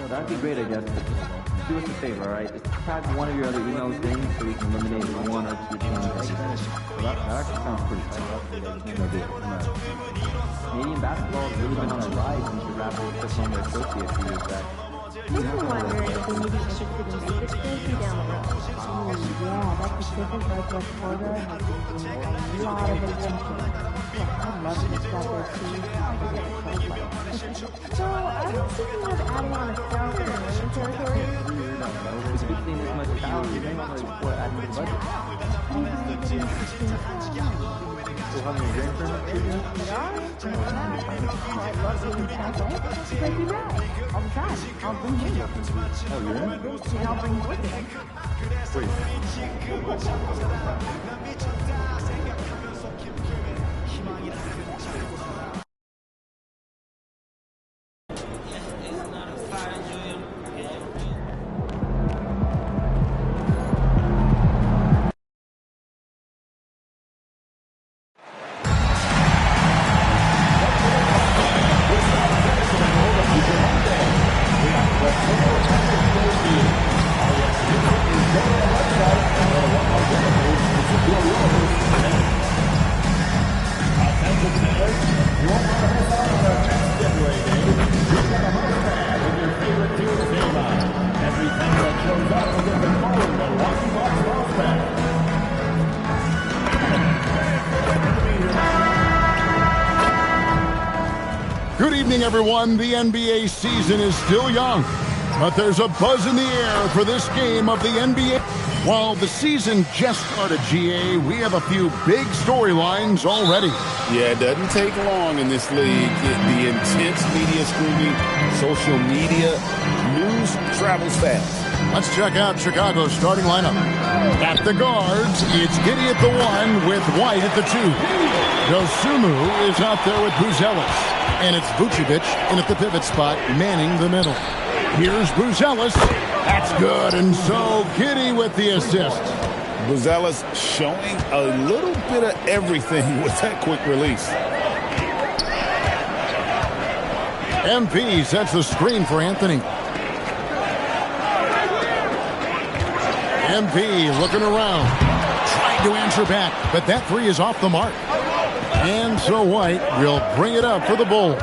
That'd be great, I guess. Do us a favor, all right? Just tag one of your other emails in so we can eliminate one or two changes. So that actually sounds pretty fun. Canadian basketball has really been on a rise since the Raptors took on their associate few years back. Makes me wonder if they may be interested in basic therapy down the road. Yeah, that Pacific Northwest corridor has been getting a lot of attention. I'd love to just got their team So, are you thinking of adding on a cell for the Marine territory? It's a good thing this much talent is not like what adding to the budget. So having a grand tournament treatment? I'd love to be halfway. Like you right. All the time. I'll bring you. Oh, you're in? And I'll bring with me. Good evening, everyone. The NBA season is still young, but there's a buzz in the air for this game of the NBA. While the season just started, GA, we have a few big storylines already. Yeah, it doesn't take long in this league. The intense media scrutiny, social media, news travels fast. Let's check out Chicago's starting lineup. At the guards, it's Giddey at the 1 with White at the 2. Dosunmu is out there with Buzelis. And it's Vucevic in at the pivot spot, manning the middle. Here's Buzelis. That's good. And so Giddey with the assist. Buzelis showing a little bit of everything with that quick release. MP sets the screen for Anthony. MP looking around, trying to answer back, but that three is off the mark. And so White will bring it up for the Bulls.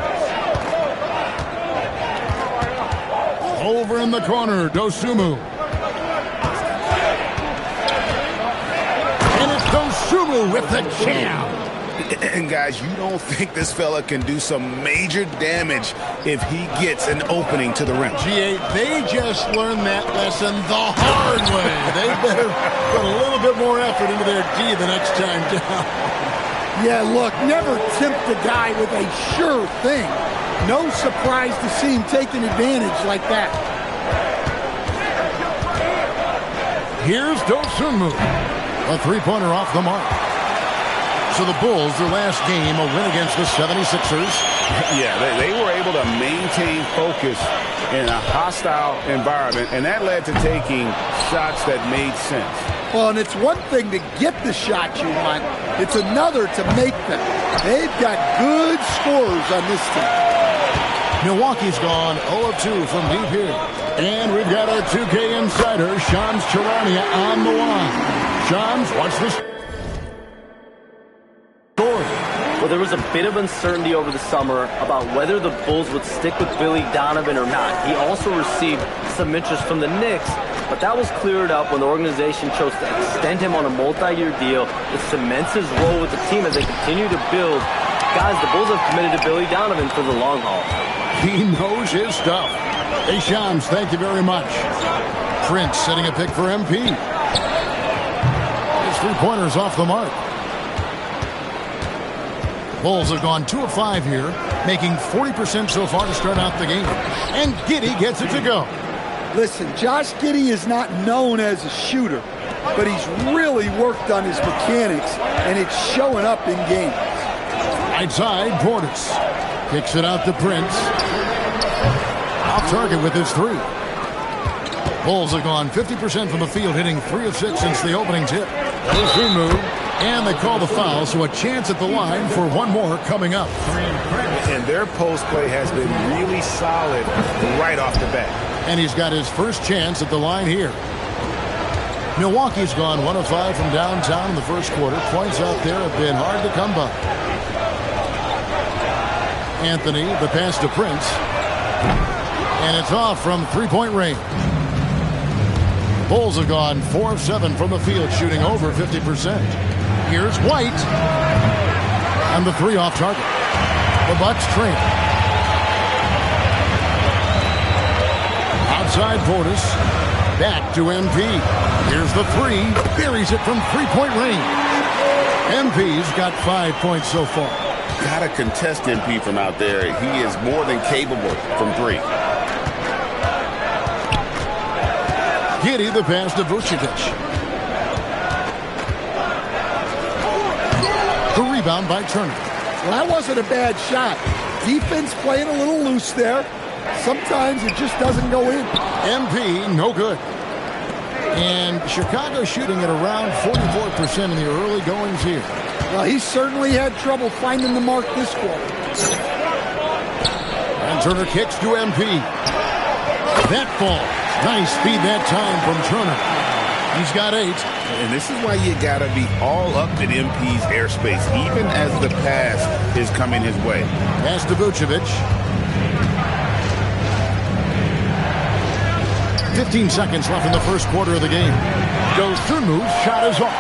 Over in the corner, Dosunmu. And it's Dosunmu with the jam. And guys, you don't think this fella can do some major damage if he gets an opening to the rim. GA, they just learned that lesson the hard way. They better put a little bit more effort into their D the next time down. Yeah, look, never tempt a guy with a sure thing. No surprise to see him taking advantage like that. Here's Dosunmu. A three-pointer off the mark. So the Bulls, their last game, a win against the 76ers. Yeah, they were able to maintain focus in a hostile environment, and that led to taking shots that made sense. Well, and it's one thing to get the shots you want. It's another to make them. They've got good scorers on this team. Milwaukee's gone 0 of 2 from deep here. And we've got our 2K insider, Shams Charania, on the line. Shams, what's the story? Well, there was a bit of uncertainty over the summer about whether the Bulls would stick with Billy Donovan or not. He also received some interest from the Knicks, but that was cleared up when the organization chose to extend him on a multi-year deal. It cements his role with the team as they continue to build. Guys, the Bulls have committed to Billy Donovan for the long haul. He knows his stuff. Hey, Shams, thank you very much. Prince setting a pick for MP. His three-pointers off the mark. Bulls have gone 2 of 5 here, making 40% so far to start out the game. And Giddey gets it to go. Listen, Josh Giddey is not known as a shooter, but he's really worked on his mechanics, and it's showing up in games. Right side, Portis. Kicks it out to Prince. Off target with his three. Bulls have gone 50% from the field, hitting 3 of 6 since the opening tip. Dosunmu And they call the foul, so a chance at the line for one more coming up. And their post play has been really solid right off the bat. And he's got his first chance at the line here. Milwaukee's gone 1 of 5 from downtown in the first quarter. Points out there have been hard to come by. Anthony, the pass to Prince. And it's off from three-point range. Bulls have gone 4 of 7 from the field, shooting over 50%. Here's White. And the three off target. The Bucks trail. Outside Portis. Back to MP. Here's the three. Buries it from three-point range. MP's got 5 points so far. Gotta contest MP from out there. He is more than capable from three. Giddey, the pass to Vucevic. The rebound by Turner. Well, that wasn't a bad shot. Defense playing a little loose there. Sometimes it just doesn't go in. MP, no good. And Chicago shooting at around 44% in the early goings here. Well, he certainly had trouble finding the mark this quarter. And Turner kicks to MP. That falls. Nice speed that time from Turner. He's got 8. And this is why you got to be all up in MP's airspace, even as the pass is coming his way. Pass to Vucevic. 15 seconds left in the first quarter of the game. Dosunmu's shot is off.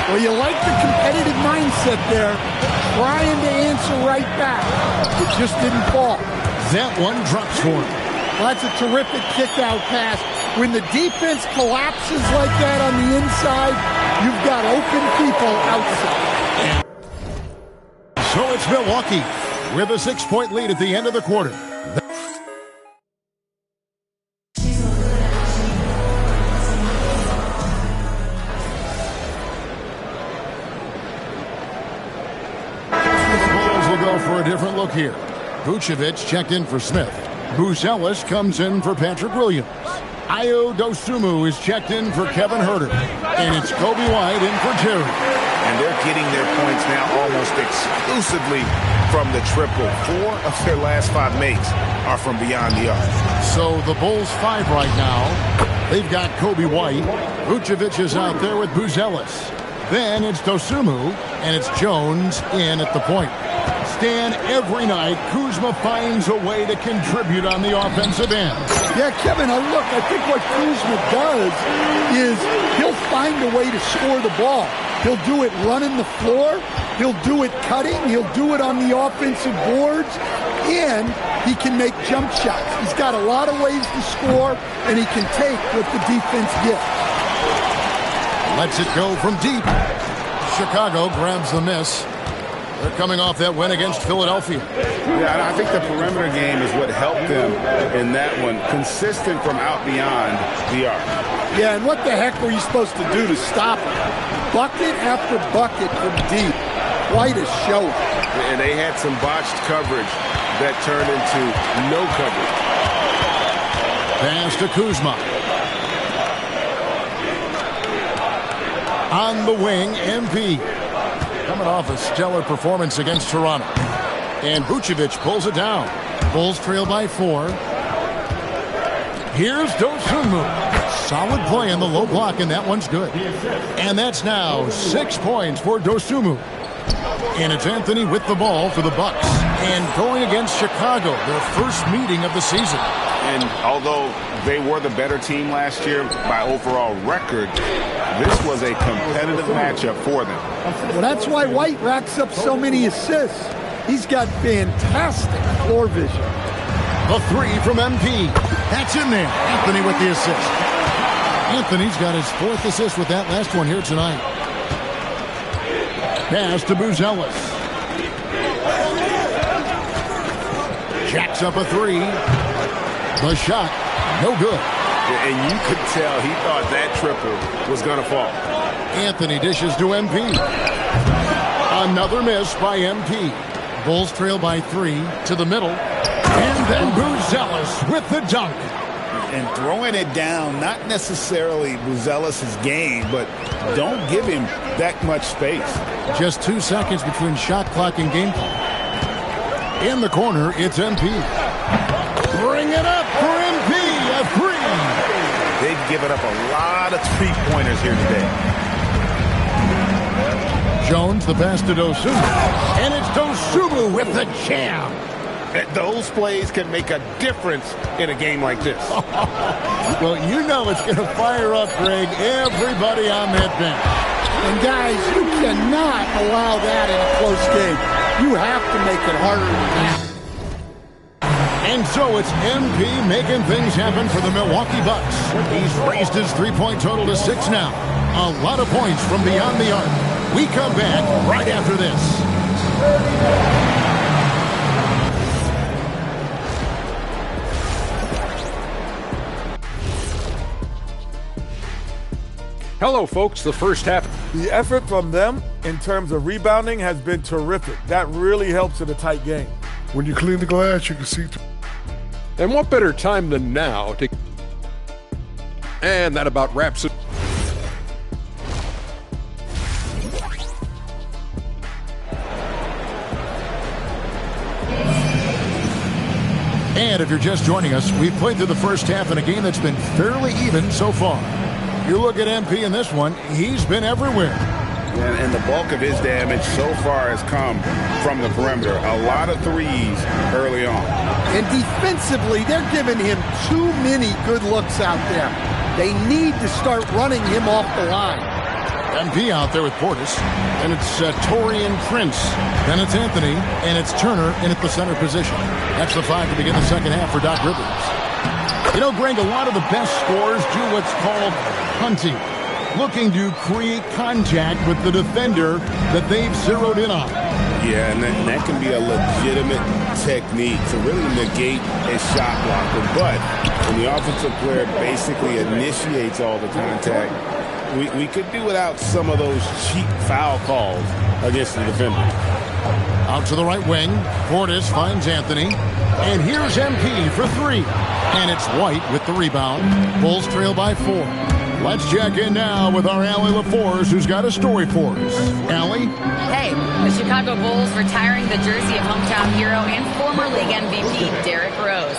Well, you like the competitive mindset there, trying to answer right back. It just didn't fall. That one drops for him. Well, that's a terrific kick-out pass. When the defense collapses like that on the inside, you've got open people outside. So it's Milwaukee with a 6-point lead at the end of the quarter. For a different look here. Vucevic checked in for Smith. Buzelis comes in for Patrick Williams. Ayo Dosunmu is checked in for Kevin Huerter. And it's Kobe White in for Terry. And they're getting their points now almost exclusively from the triple. 4 of their last 5 makes are from beyond the arc. So the Bulls 5 right now. They've got Kobe White. Vucevic is out there with Buzelis. Then it's Dosunmu, and it's Jones in at the point. Stan, every night, Kuzma finds a way to contribute on the offensive end. Yeah, Kevin, look, I think what Kuzma does is he'll find a way to score the ball. He'll do it running the floor. He'll do it cutting. He'll do it on the offensive boards. And he can make jump shots. He's got a lot of ways to score, and he can take what the defense gives. Lets it go from deep. Chicago grabs the miss. They're coming off that win against Philadelphia. Yeah, and I think the perimeter game is what helped them in that one. Consistent from out beyond the arc. Yeah, and what the heck were you supposed to do to stop it? Bucket after bucket from deep. Quite a show. And they had some botched coverage that turned into no coverage. Pass to Kuzma. On the wing, MP. Coming off a stellar performance against Toronto. And Vucevic pulls it down. Bulls trail by 4. Here's Dosunmu. Solid play in the low block, and that one's good. And that's now 6 points for Dosunmu. And it's Anthony with the ball for the Bucks. And going against Chicago, their first meeting of the season. And although they were the better team last year by overall record, this was a competitive matchup for them. Well, that's why White racks up so many assists. He's got fantastic floor vision. The 3 from MP. That's in there. Anthony with the assist. Anthony's got his 4th assist with that last one here tonight. Pass to Buzelis. Jacks up a 3. The shot, no good. And you could tell he thought that triple was going to fall. Anthony dishes to MP. Another miss by MP. Bulls trail by 3 to the middle. And then Buzelis with the dunk. and throwing it down, not necessarily Buzelis' game, but don't give him that much space. Just 2 seconds between shot clock and game clock. In the corner, it's MP. Bring it up for MP, a three. They've given up a lot of three-pointers here today. Jones, the pass to Dosunmu. And it's Dosunmu with the jam. Those plays can make a difference in a game like this. Well, you know it's going to fire up, Greg, everybody on that bench. And guys, you cannot allow that in a close game. You have to make it harder than that. And so it's MP making things happen for the Milwaukee Bucks. He's raised his three-point total to 6 now. A lot of points from beyond the arc. We come back right after this. Hello, folks. The first half. The effort from them in terms of rebounding has been terrific. That really helps in a tight game. When you clean the glass, you can see. And what better time than now to... And that about wraps it. And if you're just joining us, we've played through the first half in a game that's been fairly even so far. You look at MP in this one, he's been everywhere. And the bulk of his damage so far has come from the perimeter. A lot of threes early on. And defensively, they're giving him too many good looks out there. They need to start running him off the line. MP out there with Portis, and it's Torian Prince. Then it's Anthony, and it's Turner in at the center position. That's the 5 to begin the second half for Doc Rivers. You know, Greg, a lot of the best scorers do what's called hunting, looking to create contact with the defender that they've zeroed in on. Yeah, and that can be a legitimate technique to really negate a shot blocker. But when the offensive player basically initiates all the contact, we could do without some of those cheap foul calls against the defender. Out to the right wing, Portis finds Anthony, and here's MP for 3. And it's White with the rebound. Bulls trail by 4. Let's check in now with our Allie LaForce, who's got a story for us. Allie? Hey, the Chicago Bulls retiring the jersey of hometown hero and former league MVP Derrick Rose.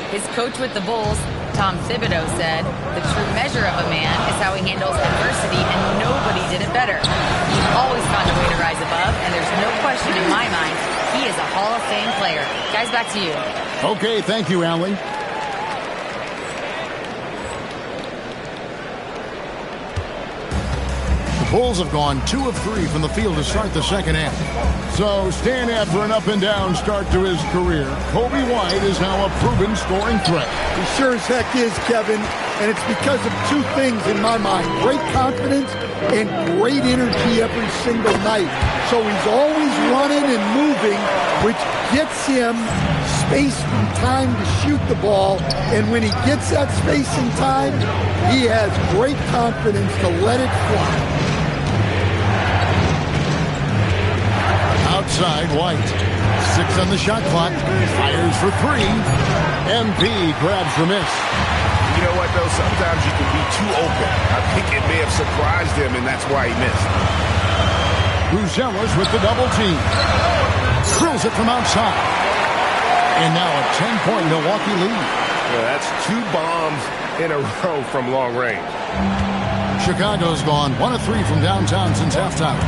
His coach with the Bulls, Tom Thibodeau, said, "The true measure of a man is how he handles adversity, and nobody did it better. He's always found a way to rise above, and there's no question in my mind he is a Hall of Fame player." Guys, back to you. Okay, thank you, Allie. Bulls have gone 2 of 3 from the field to start the second half. So stand out for an up-and-down start to his career. Kobe White is now a proven scoring threat. He sure as heck is, Kevin. And it's because of 2 things in my mind. Great confidence and great energy every single night. So he's always running and moving, which gets him space and time to shoot the ball. And when he gets that space and time, he has great confidence to let it fly. Outside, White. 6 on the shot clock. Fires for 3. MP grabs the miss. You know what, though? Sometimes you can be too open. I think it may have surprised him, and that's why he missed. Buzelis with the double team. Drills it from outside. And now a 10-point Milwaukee lead. Yeah, that's 2 bombs in a row from long range. Chicago's gone 1 of 3 from downtown since halftime.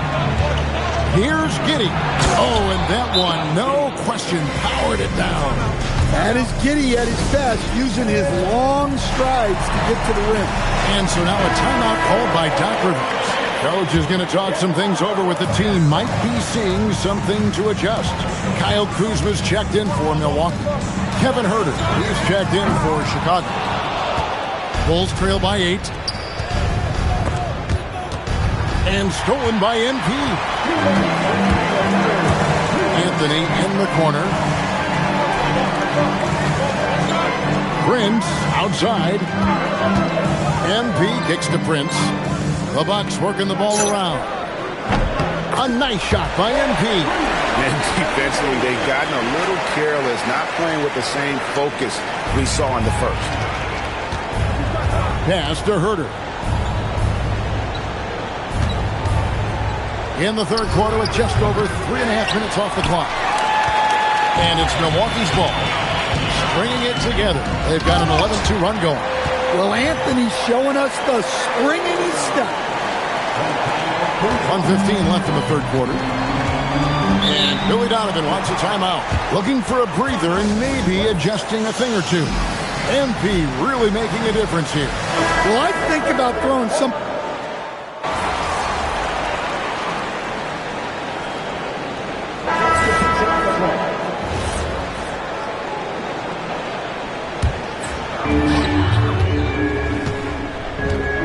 Here's Giddey. Oh, and that one, no question, powered it down. That is Giddey at his best, using his long strides to get to the rim. And so now a timeout called by Doc Rivers. Coach is going to talk some things over with the team. Might be seeing something to adjust. Kyle Kuzma's checked in for Milwaukee. Kevin Huerter, he's checked in for Chicago. Bulls trail by 8. And stolen by MP. Anthony in the corner. Prince outside. MP kicks to Prince. The Bucks working the ball around. A nice shot by MP. And defensively, they've gotten a little careless, not playing with the same focus we saw in the first. Pass to Herter. In the third quarter with just over 3.5 minutes off the clock. And it's Milwaukee's ball. Stringing it together. They've got an 11-2 run going. Well, Anthony's showing us the spring in his step. 1:15 left in the third quarter. And Billy Donovan wants a timeout. Looking for a breather and maybe adjusting a thing or two. MP really making a difference here. Well, I think about throwing some...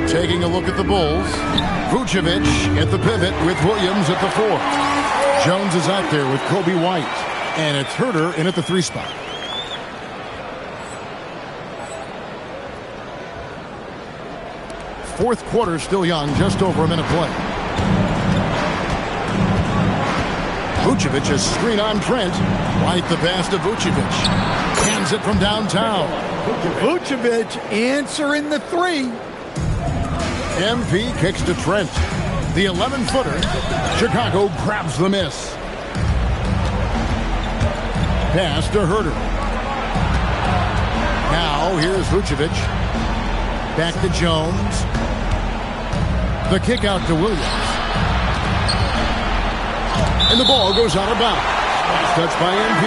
Taking a look at the Bulls. Vucevic at the pivot with Williams at the 4. Jones is out there with Kobe White. And it's Herter in at the 3 spot. Fourth quarter still young, just over a minute play. Vucevic is screen on Trent. White the pass to Vucevic. Hands it from downtown. Vucevic answering the 3. MP kicks to Trent. The 11-footer. Chicago grabs the miss. Pass to Herter. Now here's Vucevic. Back to Jones. The kick out to Williams. And the ball goes out of bounds. Touched by MP.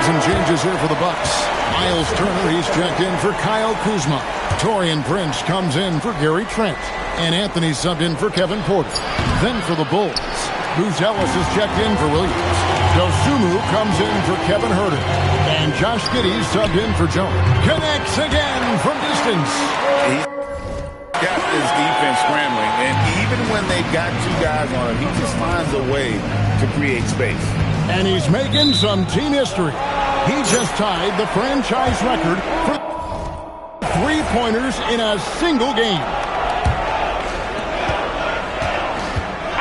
Some changes here for the Bucks. Miles Turner, he's checked in for Kyle Kuzma. Taurean Prince comes in for Gary Trent. And Anthony subbed in for Kevin Porter. Then for the Bulls, Bruce Ellis is checked in for Williams. Dosunmu comes in for Kevin Herter. And Josh Giddey subbed in for Jones. Connects again from distance. He got his defense scrambling, and even when they got 2 guys on him, he just finds a way to create space. And he's making some team history. He just tied the franchise record for 3-pointers in a single game.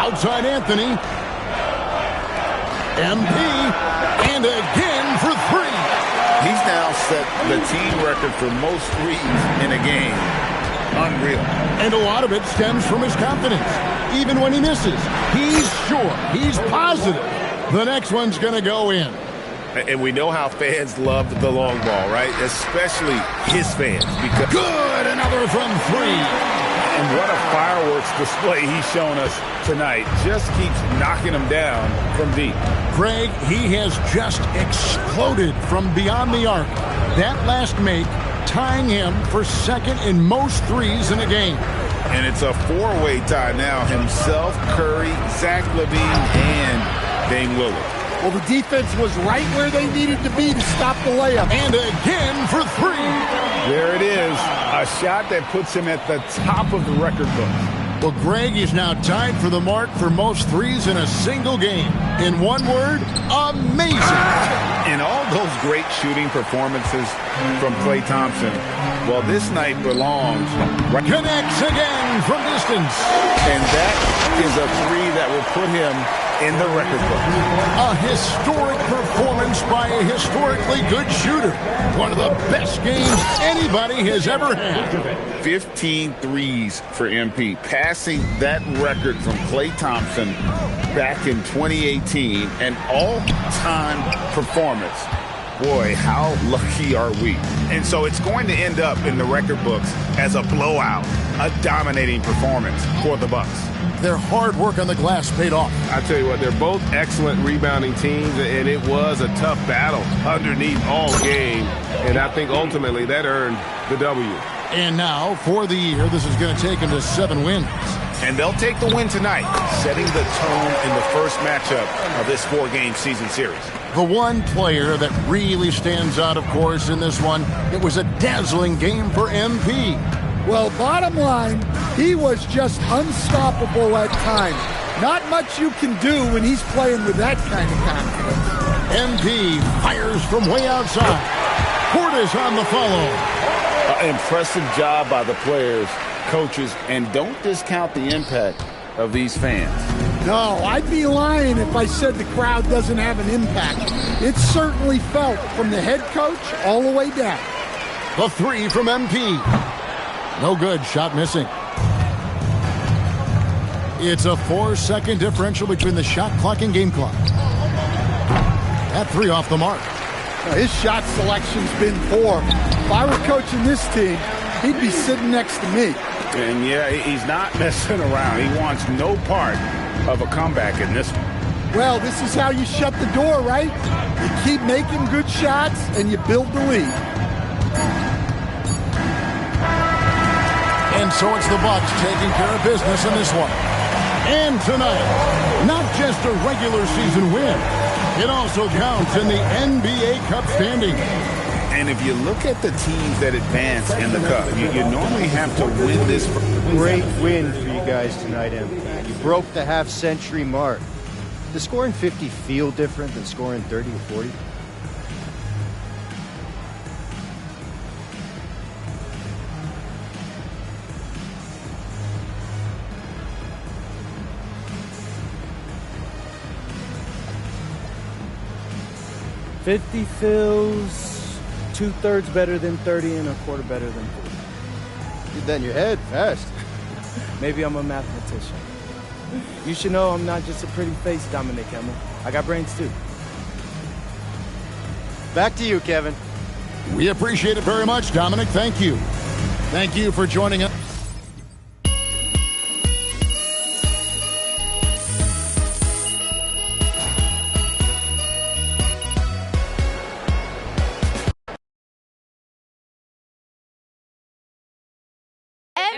Outside Anthony. MP. And again for 3. He's now set the team record for most threes in a game. Unreal. And a lot of it stems from his confidence. Even when he misses, he's sure, he's positive the next one's going to go in. And we know how fans love the long ball, right? Especially his fans. Because good, another from 3. And what a fireworks display he's shown us tonight. Just keeps knocking them down from deep. Greg, he has just exploded from beyond the arc. That last make tying him for second in most threes in a game. And it's a 4-way tie now. Himself, Curry, Zach LaVine, and Dame Lillard. Well, the defense was right where they needed to be to stop the layup. And again for 3. There it is. A shot that puts him at the top of the record book. Well, Greg is now tied for the mark for most threes in a single game. In one word, amazing. And all those great shooting performances from Klay Thompson, well, this night belongs. Connects again from distance. And that is a 3 that will put him in the record book. A historic performance by a historically good shooter. One of the best games anybody has ever had. 15 threes for MP, passing that record from Klay Thompson back in 2018. An all-time performance. Boy, how lucky are we? And so it's going to end up in the record books as a blowout, a dominating performance for the Bucks. Their hard work on the glass paid off. I tell you what, they're both excellent rebounding teams, and it was a tough battle underneath all game. And I think ultimately that earned the W. And now, for the year, this is going to take them to 7 wins. And they'll take the win tonight, setting the tone in the first matchup of this 4-game season series. The one player that really stands out, of course, in this one, it was a dazzling game for MP. Well, bottom line, he was just unstoppable at times. Not much you can do when he's playing with that kind of confidence. MP fires from way outside. Portis on the follow. Impressive job by the players, coaches, and don't discount the impact of these fans. No, I'd be lying if I said the crowd doesn't have an impact. It's certainly felt from the head coach all the way down. The 3 from MP. No good. Shot missing. It's a 4-second differential between the shot clock and game clock. That three off the mark. His shot selection's been poor. If I were coaching this team, he'd be sitting next to me. And yeah, he's not messing around. He wants no part of a comeback in this one. Well, this is how you shut the door, right? You keep making good shots and you build the lead. And so it's the Bucks taking care of business in this one. And tonight, not just a regular season win, it also counts in the NBA Cup standings. And if you look at the teams that advance in the Cup, you normally have to win this. Great win for you guys tonight, MP. You broke the half-century mark. Does scoring 50 feel different than scoring 30 or 40? $50 feels 2/3 better than 30 and a quarter better than 40. Get that in your head fast. Maybe I'm a mathematician. You should know I'm not just a pretty face, Dominic Hemmel. I got brains too. Back to you, Kevin. We appreciate it very much, Dominic. Thank you. Thank you for joining us.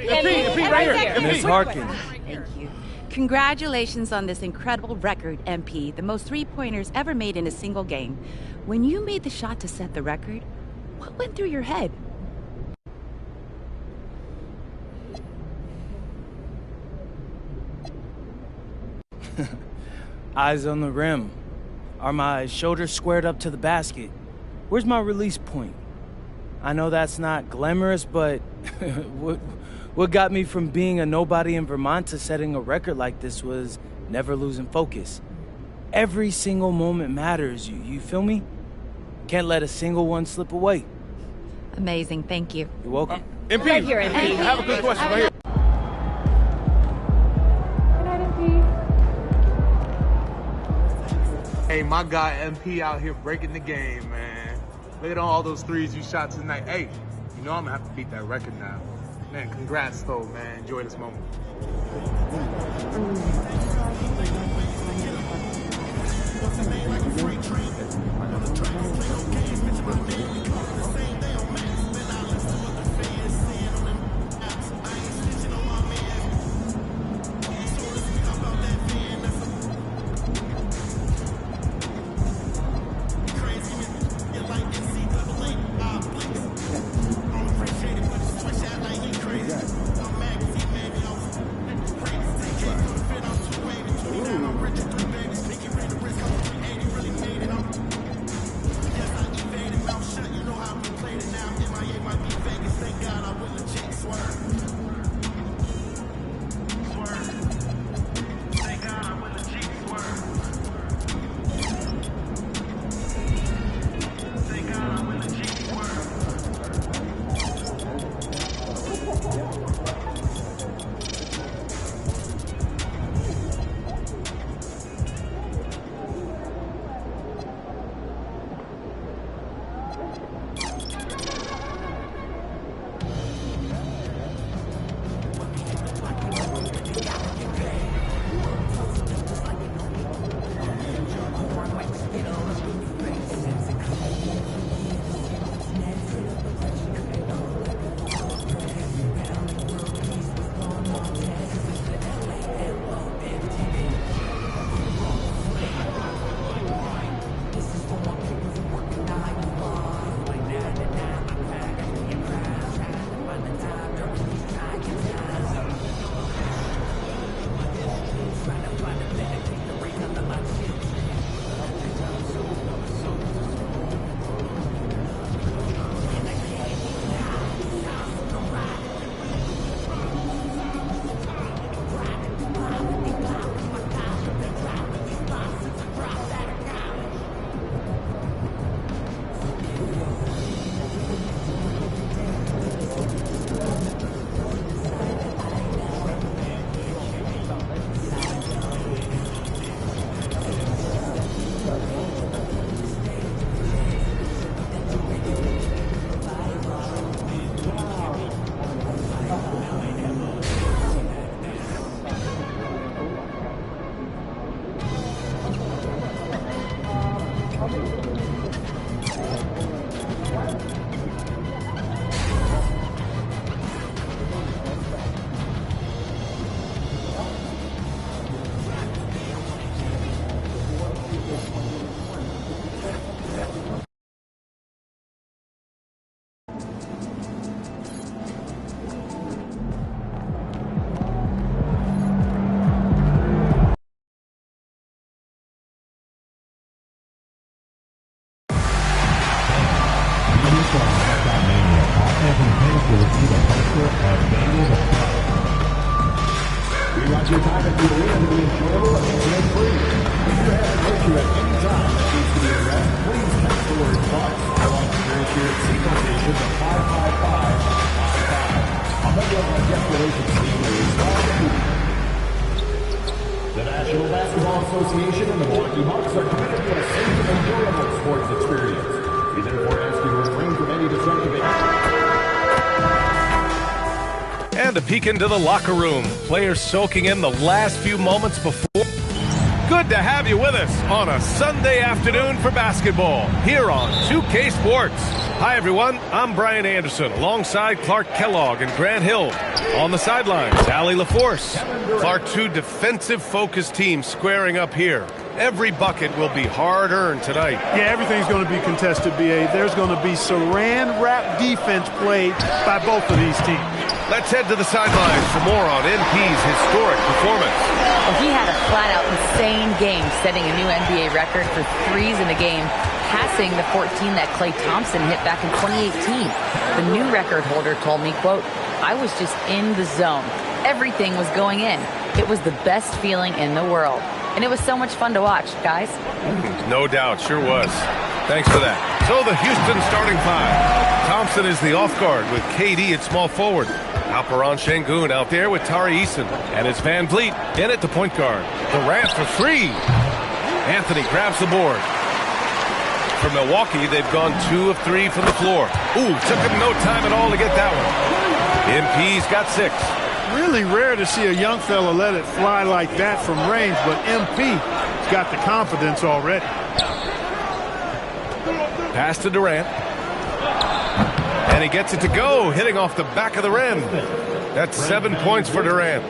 MP, right here. Ms. Harkin. Thank you. Congratulations on this incredible record, MP. The most three-pointers ever made in a single game. When you made the shot to set the record, what went through your head? Eyes on the rim. Are my shoulders squared up to the basket? Where's my release point? I know that's not glamorous, but what got me from being a nobody in Vermont to setting a record like this was never losing focus. Every single moment matters, you feel me? Can't let a single one slip away. Amazing, thank you. You're welcome. MP, Right here, MP. I have a good question right here. Good night, MP. Hey, my guy MP out here breaking the game, man. Look at all those threes you shot tonight. Hey, you know I'm gonna have to beat that record now. Man, congrats though, man. Enjoy this moment. We want your time at the arena to be enjoyable and free. If you're having an issue at any time that needs to be addressed, please text the word "bus" along with your issue at signal station to 55555. A member of our guest relations team will respond immediately. The National Basketball Association and the Milwaukee Bucks are committed to a safe and enjoyable sports experience. We therefore ask you to refrain from any destructive activity. And a peek into the locker room. Players soaking in the last few moments before. Good to have you with us on a Sunday afternoon for basketball here on 2K Sports. Hi, everyone. I'm Brian Anderson alongside Clark Kellogg and Grant Hill. On the sidelines, Allie LaForce. Our two defensive-focused teams squaring up here. Every bucket will be hard-earned tonight. Yeah, everything's going to be contested, B.A. There's going to be saran-wrap defense played by both of these teams. Let's head to the sidelines for more on NP's historic performance. Well, he had a flat-out insane game, setting a new NBA record for threes in a game, passing the 14 that Klay Thompson hit back in 2018. The new record holder told me, quote, "I was just in the zone. Everything was going in. It was the best feeling in the world. And it was so much fun to watch, guys." No doubt, sure was. Thanks for that. So the Houston starting five. Thompson is the off guard with KD at small forward. Alperen Sengun out there with Tari Eason. And it's Van Vliet in at the point guard. Durant for three. Anthony grabs the board. For Milwaukee, they've gone 2 of 3 from the floor. Ooh, took him no time at all to get that one. MP's got 6. Really rare to see a young fella let it fly like that from range, but MP's got the confidence already. Pass to Durant. And he gets it to go, hitting off the back of the rim. That's 7 points for Durant.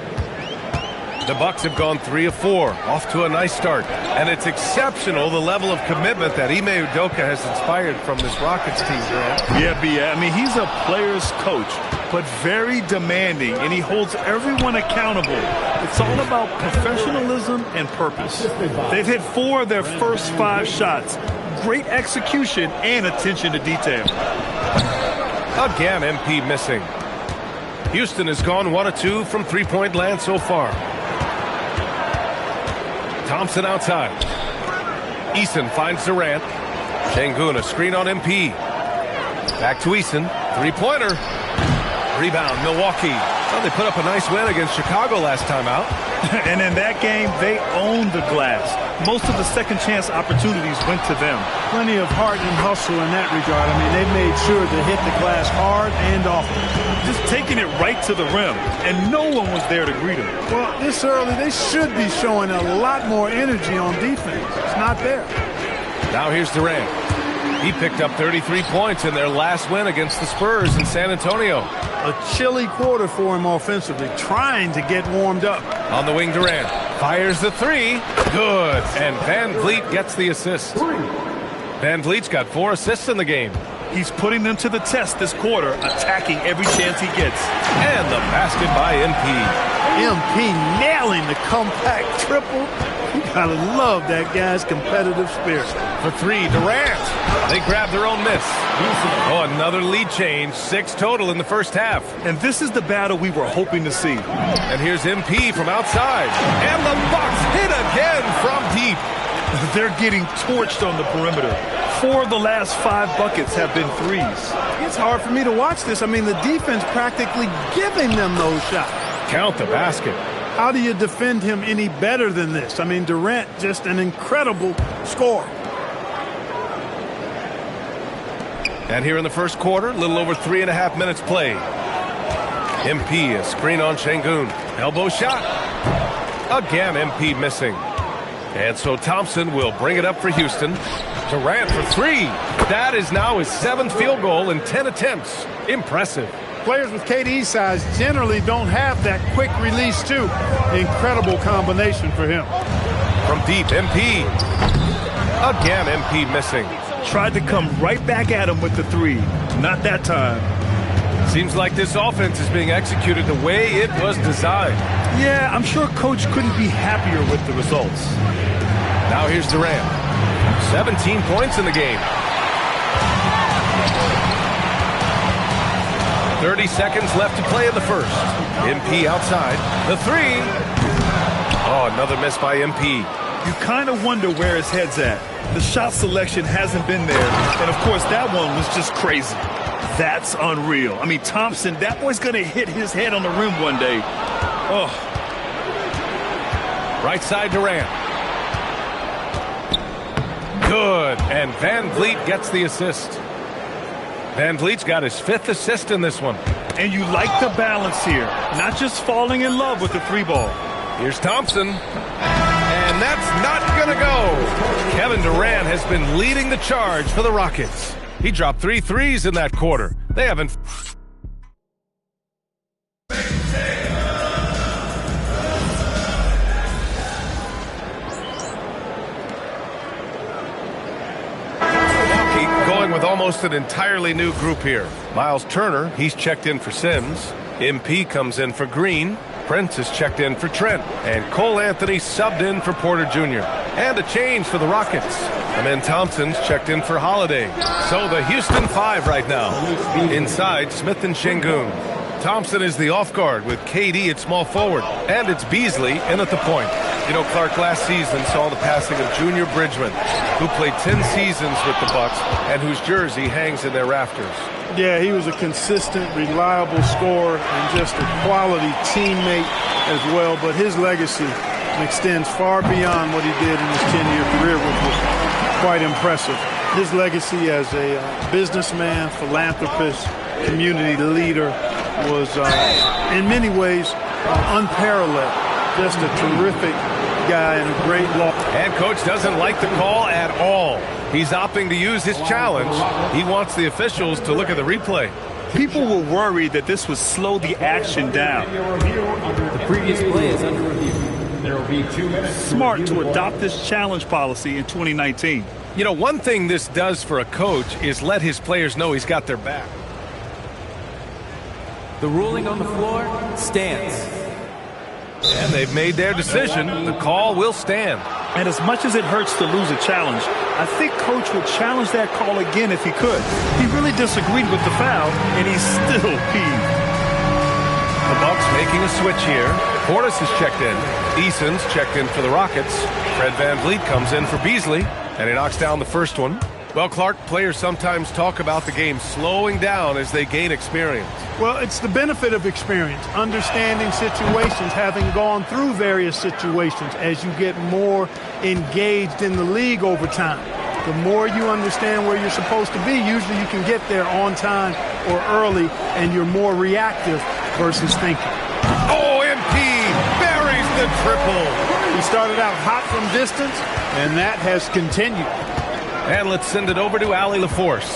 The Bucks have gone 3 of 4, off to a nice start. And it's exceptional the level of commitment that Ime Udoka has inspired from this Rockets team, Durant. Yeah, B.A. I mean, he's a player's coach, but very demanding, and he holds everyone accountable. It's all about professionalism and purpose. They've hit 4 of their first 5 shots. Great execution and attention to detail. Again, MP missing. Houston has gone 1 of 2 from three-point land so far. Thompson outside. Eason finds Durant. Sengun, a screen on MP. Back to Eason. Three-pointer. Rebound, Milwaukee. Well, they put up a nice win against Chicago last time out. And in that game, they owned the glass. Most of the second chance opportunities went to them. Plenty of heart and hustle in that regard. I mean, they made sure to hit the glass hard and often. Just taking it right to the rim, and no one was there to greet them. Well, this early, they should be showing a lot more energy on defense. It's not there. Now here's Durant. He picked up 33 points in their last win against the Spurs in San Antonio. A chilly quarter for him offensively, trying to get warmed up. On the wing, Durant fires the 3. Good. And Van Vliet gets the assist. Van Vliet's got 4 assists in the game. He's putting them to the test this quarter, attacking every chance he gets. And the basket by MP. MP nailing the compact triple. You gotta love that guy's competitive spirit. For 3, Durant. They grab their own miss. Oh, another lead change. 6 total in the first half. And this is the battle we were hoping to see. And here's MP from outside. And the Bucks hit again from deep. They're getting torched on the perimeter. 4 of the last 5 buckets have been threes. It's hard for me to watch this. I mean, the defense practically giving them those shots. Count the basket. How do you defend him any better than this? I mean, Durant, just an incredible scorer. And here in the first quarter, a little over 3.5 minutes played. MP, a screen on Sengun. Elbow shot. Again, MP missing. And so Thompson will bring it up for Houston. Durant for three. That is now his 7th field goal in 10 attempts. Impressive. Players with KD's size generally don't have that quick release, too. Incredible combination for him. From deep, MP. Again, MP missing. Tried to come right back at him with the three. Not that time. Seems like this offense is being executed the way it was designed. Yeah, I'm sure Coach couldn't be happier with the results. Now here's Durant. 17 points in the game. 30 seconds left to play in the first. MP outside. The three. Oh, another miss by MP. You kind of wonder where his head's at. The shot selection hasn't been there. And, of course, that one was just crazy. That's unreal. I mean, Thompson, that boy's going to hit his head on the rim one day. Oh. Right side Durant. Good. And Van Vliet gets the assist. Van Vliet's got his 5th assist in this one. And you like the balance here. Not just falling in love with the three ball. Here's Thompson. And that's not going to go. Kevin Durant has been leading the charge for the Rockets. He dropped 3 threes in that quarter. They haven't... Going with almost an entirely new group here. Miles Turner, he's checked in for Sims. MP comes in for Green. Prince is checked in for Trent. And Cole Anthony subbed in for Porter Jr. And a change for the Rockets. Amen Thompson's checked in for Holiday. So the Houston 5 right now. Inside, Smith and Şengün. Thompson is the off guard with KD at small forward. And it's Beasley in at the point. You know, Clark last season saw the passing of Junior Bridgman, who played 10 seasons with the Bucks and whose jersey hangs in their rafters. Yeah, he was a consistent, reliable scorer and just a quality teammate as well. But his legacy extends far beyond what he did in his 10-year career, which was quite impressive. His legacy as a businessman, philanthropist, community leader was, in many ways, unparalleled. Just a terrific guy and a great law. And coach doesn't like the call at all. He's opting to use his challenge. He wants the officials to look at the replay. People were worried that this would slow the action down. The previous play is under review. There will be 2 minutes. Smart to adopt this challenge policy in 2019. You know, one thing this does for a coach is let his players know he's got their back. The ruling on the floor stands. And they've made their decision. The call will stand. And as much as it hurts to lose a challenge, I think Coach would challenge that call again if he could. He really disagreed with the foul, and he's still peeved. The Bucks making a switch here. Portis is checked in. Eason's checked in for the Rockets. Fred Van Vliet comes in for Beasley, and he knocks down the first one. Well, Clark, players sometimes talk about the game slowing down as they gain experience. Well, it's the benefit of experience, understanding situations, having gone through various situations as you get more engaged in the league over time. The more you understand where you're supposed to be, usually you can get there on time or early, and you're more reactive versus thinking. Oh, MP buries the triple. He started out hot from distance, and that has continued. And let's send it over to Allie LaForce.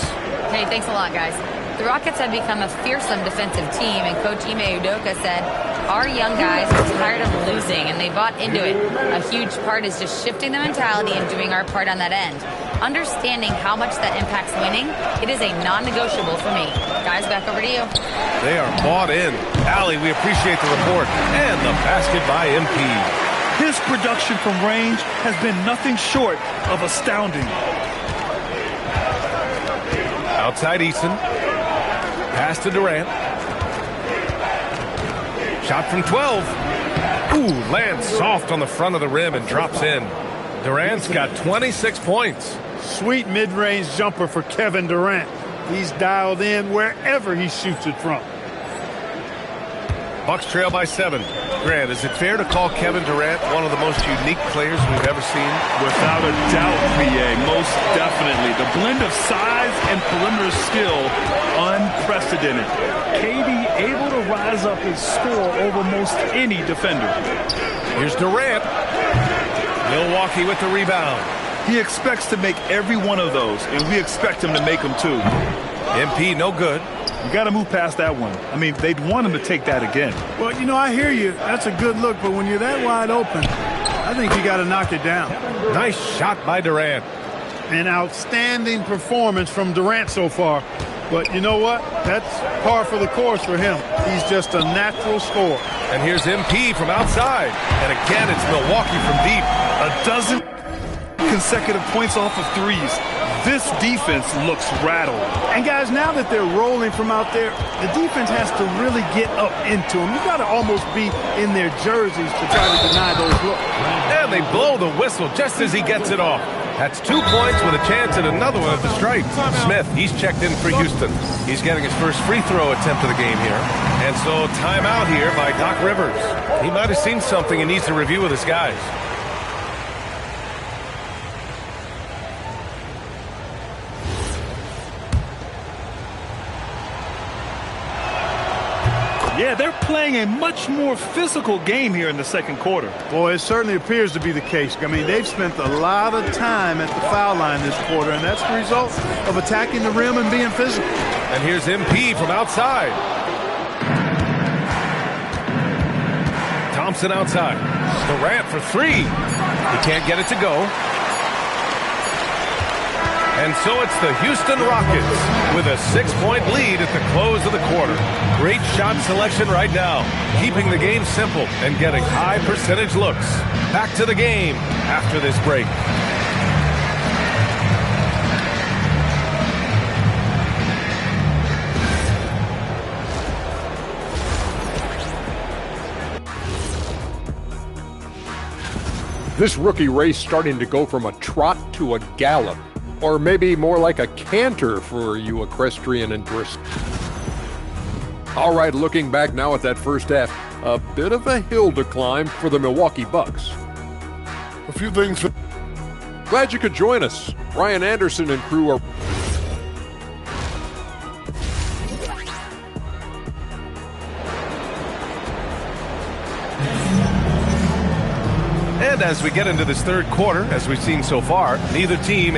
Hey, thanks a lot, guys. The Rockets have become a fearsome defensive team, and Coach Ime Udoka said, our young guys are tired of losing, and they bought into it. A huge part is just shifting the mentality and doing our part on that end. Understanding how much that impacts winning, it is a non-negotiable for me. Guys, back over to you. They are bought in. Allie, we appreciate the report. And the basket by MP. His production from range has been nothing short of astounding. Outside Eason. Pass to Durant. Shot from 12. Ooh, lands soft on the front of the rim and drops in. Durant's got 26 points. Sweet mid-range jumper for Kevin Durant. He's dialed in wherever he shoots it from. Bucks trail by 7. Grant, is it fair to call Kevin Durant one of the most unique players we've ever seen? Without a doubt, PA, most definitely. The blend of size and perimeter skill, unprecedented. KD able to rise up his score over most any defender. Here's Durant. Milwaukee with the rebound. He expects to make every one of those, and we expect him to make them too. MP, no good. You got to move past that one. I mean, they'd want him to take that again. Well, you know, I hear you. That's a good look, but when you're that wide open, I think you got to knock it down. Nice shot by Durant. An outstanding performance from Durant so far. But you know what? That's par for the course for him. He's just a natural scorer. And here's MP from outside. And again, it's Milwaukee from deep. A dozen consecutive points off of threes. This defense looks rattled. And guys, now that they're rolling from out there, the defense has to really get up into them. You got to almost be in their jerseys to try to deny those looks. And they blow the whistle just as he gets it off. That's 2 points with a chance at another one at the stripe. Smith, he's checked in for Houston. He's getting his first free throw attempt of the game here. And so timeout here by Doc Rivers. He might have seen something and needs to review with his guys. Yeah, they're playing a much more physical game here in the second quarter. Boy, it certainly appears to be the case. I mean, they've spent a lot of time at the foul line this quarter, and that's the result of attacking the rim and being physical. And here's MP from outside. Thompson outside. Durant for three. He can't get it to go. And so it's the Houston Rockets with a 6-point lead at the close of the quarter. Great shot selection right now, keeping the game simple and getting high percentage looks. Back to the game after this break. This rookie race starting to go from a trot to a gallop. Or maybe more like a canter for you equestrian interests. All right, looking back now at that first half, a bit of a hill to climb for the Milwaukee Bucks. A few things. Glad you could join us. Ryan Anderson and crew are... And as we get into this third quarter, as we've seen so far, neither team...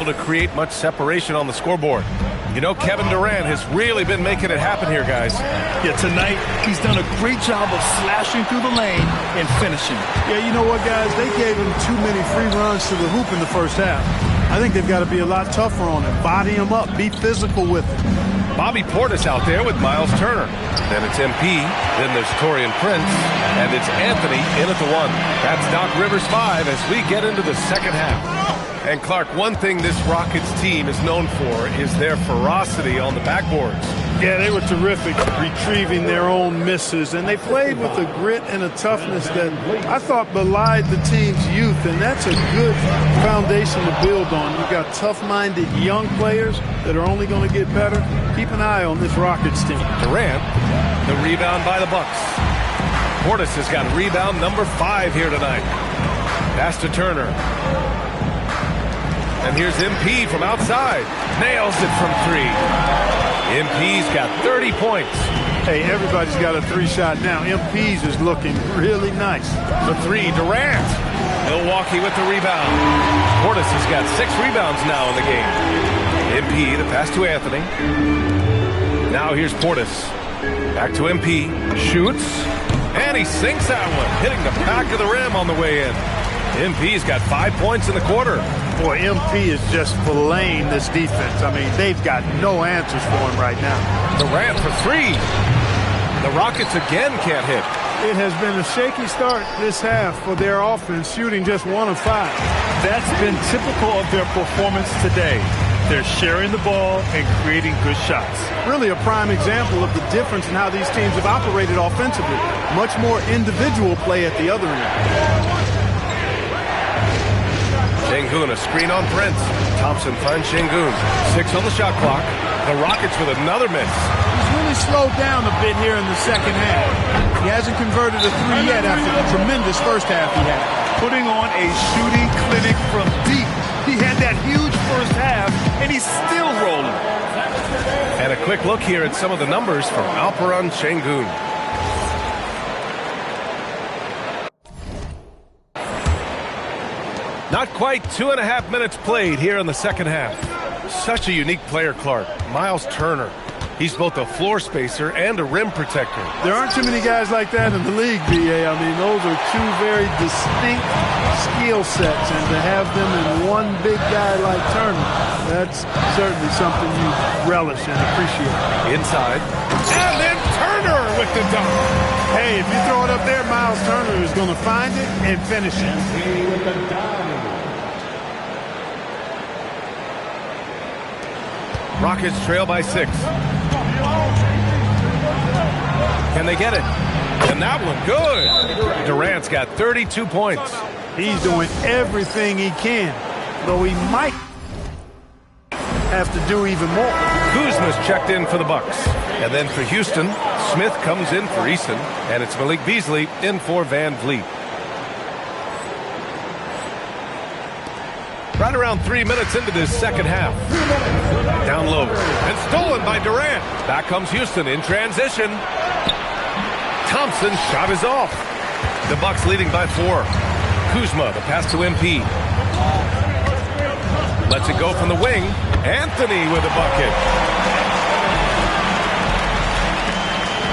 to create much separation on the scoreboard. You know, Kevin Durant has really been making it happen here, guys. Yeah, tonight he's done a great job of slashing through the lane and finishing. Yeah, you know what, guys? They gave him too many free runs to the hoop in the first half. I think they've got to be a lot tougher on him. Body him up. Be physical with him. Bobby Portis out there with Miles Turner. Then it's MP. Then there's Taurean Prince. And it's Anthony in at the one. That's Doc Rivers 5 as we get into the second half. And Clark, one thing this Rockets team is known for is their ferocity on the backboards. Yeah, they were terrific retrieving their own misses, and they played with a grit and a toughness that I thought belied the team's youth, and that's a good foundation to build on. You've got tough-minded young players that are only going to get better. Keep an eye on this Rockets team. Durant, the rebound by the Bucks. Portis has got rebound number 5 here tonight. Pass to Turner. And here's MP from outside. Nails it from 3. MP's got 30 points. Hey, everybody's got a 3-shot now. MP's is looking really nice. The 3, Durant. Milwaukee with the rebound. Portis has got 6 rebounds now in the game. MP, the pass to Anthony. Now here's Portis. Back to MP. Shoots. And he sinks that one, hitting the back of the rim on the way in. MP's got 5 points in the quarter. Boy, MP is just filleting this defense. I mean, they've got no answers for him right now. Durant for 3. The Rockets again can't hit. It has been a shaky start this half for their offense, shooting just 1 of 5. That's been typical of their performance today. They're sharing the ball and creating good shots. Really a prime example of the difference in how these teams have operated offensively. Much more individual play at the other end. Şengün, a screen on Prince. Thompson finds Şengün. 6 on the shot clock. The Rockets with another miss. He's really slowed down a bit here in the second half. He hasn't converted a three yet after the tremendous first half he had. Putting on a shooting clinic from deep. He had that huge first half, and he's still rolling. And a quick look here at some of the numbers from Alperen Şengün. Not quite 2.5 minutes played here in the second half. Such a unique player, Clark. Miles Turner. He's both a floor spacer and a rim protector. There aren't too many guys like that in the league, B.A. I mean, those are two very distinct skill sets, and to have them in one big guy like Turner, that's certainly something you relish and appreciate. Inside. And then Turner with the dunk. Hey, if you throw it up there, Miles Turner is going to find it and finish it. Rockets trail by 6. Can they get it? And that one, good. Durant's got 32 points. He's doing everything he can, though he might have to do even more. Kuzma's checked in for the Bucks. And then for Houston, Smith comes in for Eason, and it's Malik Beasley in for Van Vliet. Right around 3 minutes into this second half. Down low. And stolen by Durant. Back comes Houston in transition. Thompson's shot is off. The Bucks leading by 4. Kuzma, the pass to MP. Lets it go from the wing. Anthony with a bucket.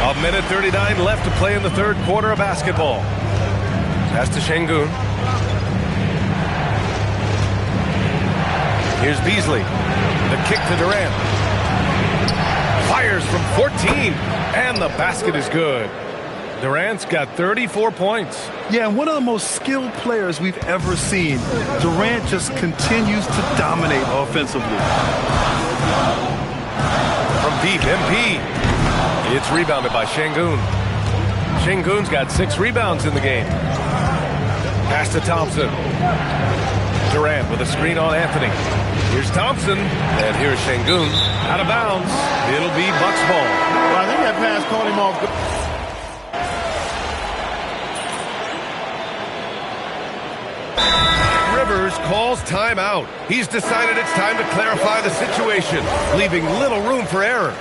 1:39 left to play in the third quarter of basketball. Pass to Şengün. Here's Beasley. The kick to Durant. Fires from 14. And the basket is good. Durant's got 34 points. Yeah, and one of the most skilled players we've ever seen. Durant just continues to dominate offensively. From deep, MP. It's rebounded by Şengün. Şengün's got 6 rebounds in the game. Pass to Thompson. Durant with a screen on Anthony. Here's Thompson, and here's Şengün. Out of bounds. It'll be Bucks ball. Well, I think that pass caught him off. Rivers calls timeout. He's decided it's time to clarify the situation, leaving little room for error.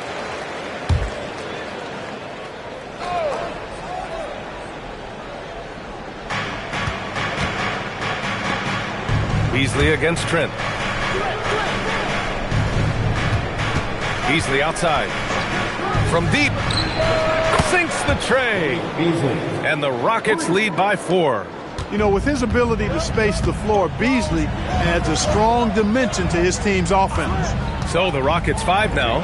Beasley against Trent. Beasley outside. From deep. Sinks the tray. And the Rockets lead by 4. You know, with his ability to space the floor, Beasley adds a strong dimension to his team's offense. So the Rockets 5 now.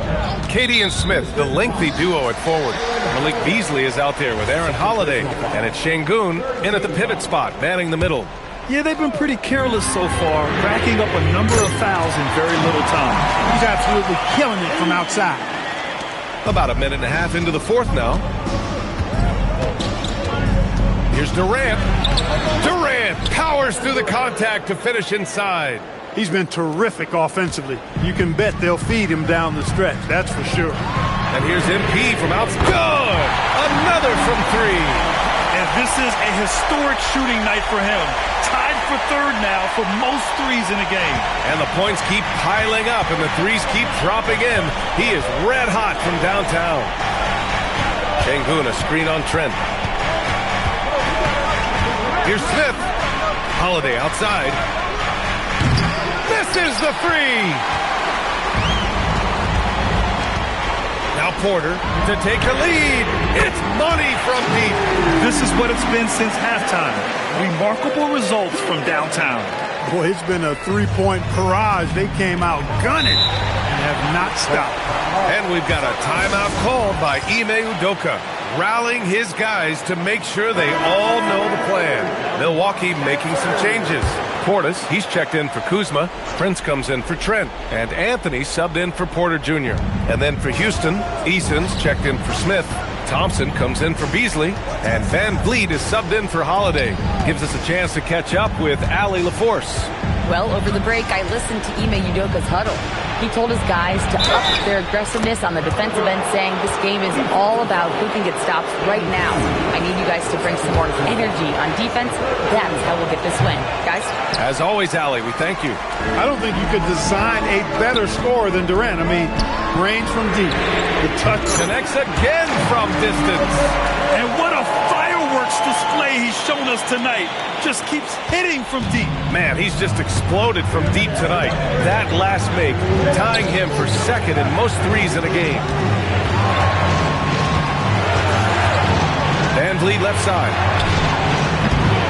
KD and Smith, the lengthy duo at forward. Malik Beasley is out there with Aaron Holiday. And it's Şengün in at the pivot spot, manning the middle. Yeah, they've been pretty careless so far, racking up a number of fouls in very little time. He's absolutely killing it from outside. About 1.5 minutes into the fourth now. Here's Durant. Durant powers through the contact to finish inside. He's been terrific offensively. You can bet they'll feed him down the stretch, that's for sure. And here's MP from outside. Good! Another from 3. And this is a historic shooting night for him. Tied for third now for most threes in a game. And the points keep piling up and the threes keep dropping in. He is red hot from downtown. Şengün, a screen on Trent. Here's Smith. Holiday outside. Misses the 3. Now Porter to take the lead. It's money from deep. This is what it's been since halftime. Remarkable results from downtown. Boy, it's been a three-point barrage. They came out gunning and have not stopped. And we've got a timeout called by Ime Udoka, rallying his guys to make sure they all know the plan. Milwaukee making some changes. Portis. He's checked in for Kuzma. Prince comes in for Trent. And Anthony subbed in for Porter Jr. And then for Houston, Eason's checked in for Smith. Thompson comes in for Beasley. And Van Vliet is subbed in for Holiday. Gives us a chance to catch up with Allie LaForce. Well, over the break, I listened to Ime Udoka's huddle. He told his guys to up their aggressiveness on the defensive end, saying this game is all about who can get stops right now. I need you guys to bring some more energy on defense. That's how we'll get this win. Guys? As always, Allie, we thank you. I don't think you could design a better scorer than Durant. I mean, range from deep. The touch connects again from distance. And what a fireworks display he's shown us tonight. Just keeps hitting from deep. Man, he's just exploded from deep tonight. That last make, tying him for second in most threes in a game. Van Vliet left side.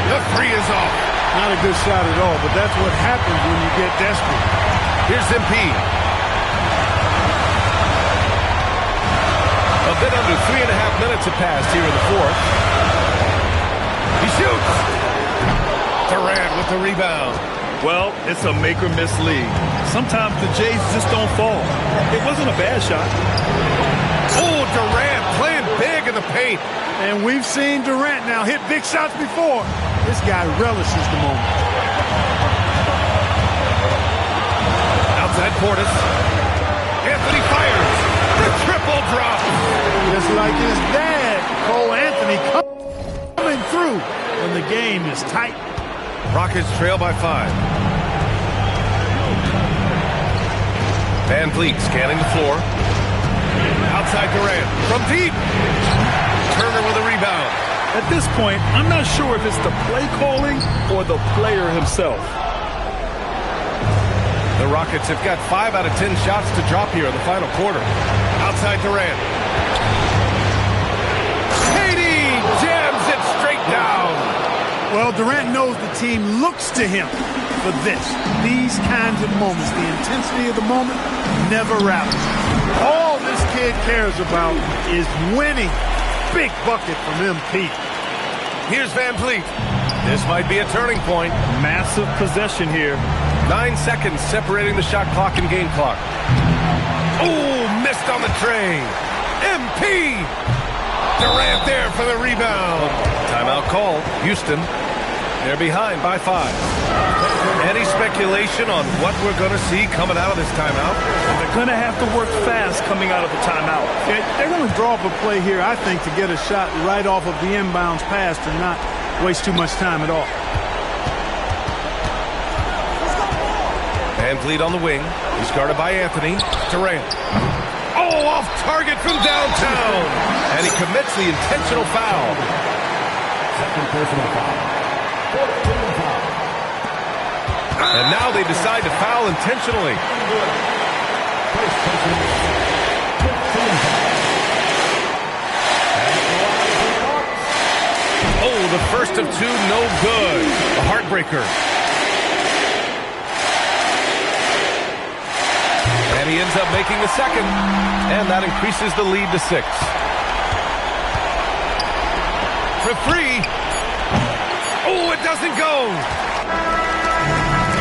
The three is off. Not a good shot at all, but that's what happens when you get desperate. Here's MP. A bit under 3.5 minutes have passed here in the fourth. He shoots. Durant with the rebound. Well, it's a make-or-miss league. Sometimes the Jays just don't fall. It wasn't a bad shot. Oh, Durant playing big in the paint. And we've seen Durant now hit big shots before. This guy relishes the moment. Outside Portis. Anthony fires. The triple drop. Just like his dad, Cole Anthony coming through when the game is tight. Rockets trail by 5. Van Vliet scanning the floor. Outside Durant from deep. Turner with a rebound. At this point, I'm not sure if it's the play calling or the player himself. The Rockets have got 5 out of 10 shots to drop here in the final quarter. Outside Durant. KD jams it straight down. Well, Durant knows the team looks to him for this. These kinds of moments, the intensity of the moment, never rallies. All this kid cares about is winning. Big bucket from MP. Here's Van Vliet. This might be a turning point. Massive possession here. 9 seconds separating the shot clock and game clock. Oh, missed on the tray. MP. Durant there for the rebound. Timeout call. Houston. They're behind by 5. Any speculation on what we're going to see coming out of this timeout? They're going to have to work fast coming out of the timeout. They're going to draw up a play here, I think, to get a shot right off of the inbounds pass and not waste too much time at all. Van Vliet on the wing. He's guarded by Anthony. Durant. Oh, off target from downtown. And he commits the intentional foul. Second personal foul. And now they decide to foul intentionally. Oh, the first of 2, no good. A heartbreaker. And he ends up making the second. And that increases the lead to 6. For 3. Oh, it doesn't go.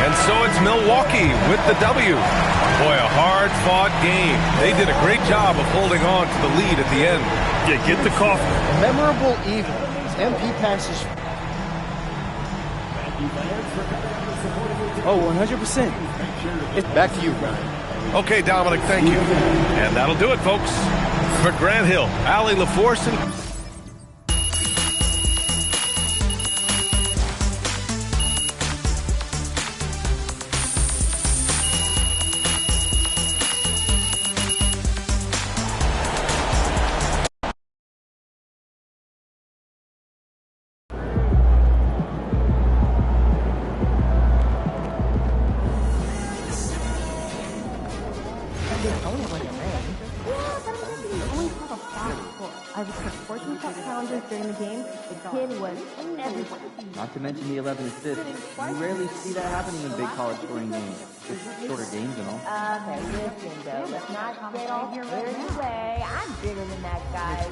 And so it's Milwaukee with the W. Boy, a hard-fought game. They did a great job of holding on to the lead at the end. Yeah, get the coffee. Memorable evening. MP passes. Oh, 100%. Back to you, Brian. Okay, Dominic, thank you. And that'll do it, folks. For Grant Hill, Allie LaForce, and I was put 14 shot challenges during the game. The kid was everywhere. Not to mention the 11 assists. You rarely see that happening in big college scoring games. Just shorter games and all. Okay, listen though, let's not get all carried away. I'm bigger than that guy.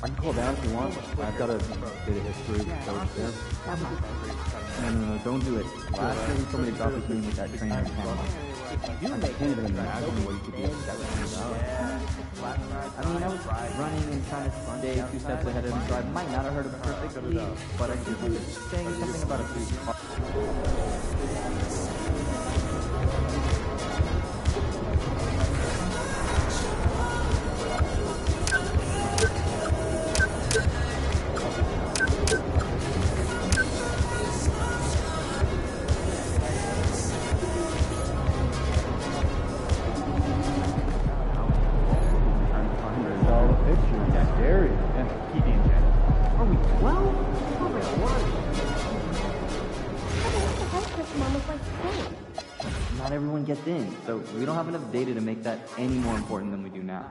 I can call down if you want. I've got a bit of history with coach there. No, don't do it. Last year he told me to drop his name with that trainer in Panama. I can't even imagine what you could do with that about. I mean, I was running and trying to stay 2 steps ahead of him, so I might not have heard it perfectly, but I think he was saying something about a 3. Not everyone gets in, so we don't have enough data to make that any more important than we do now.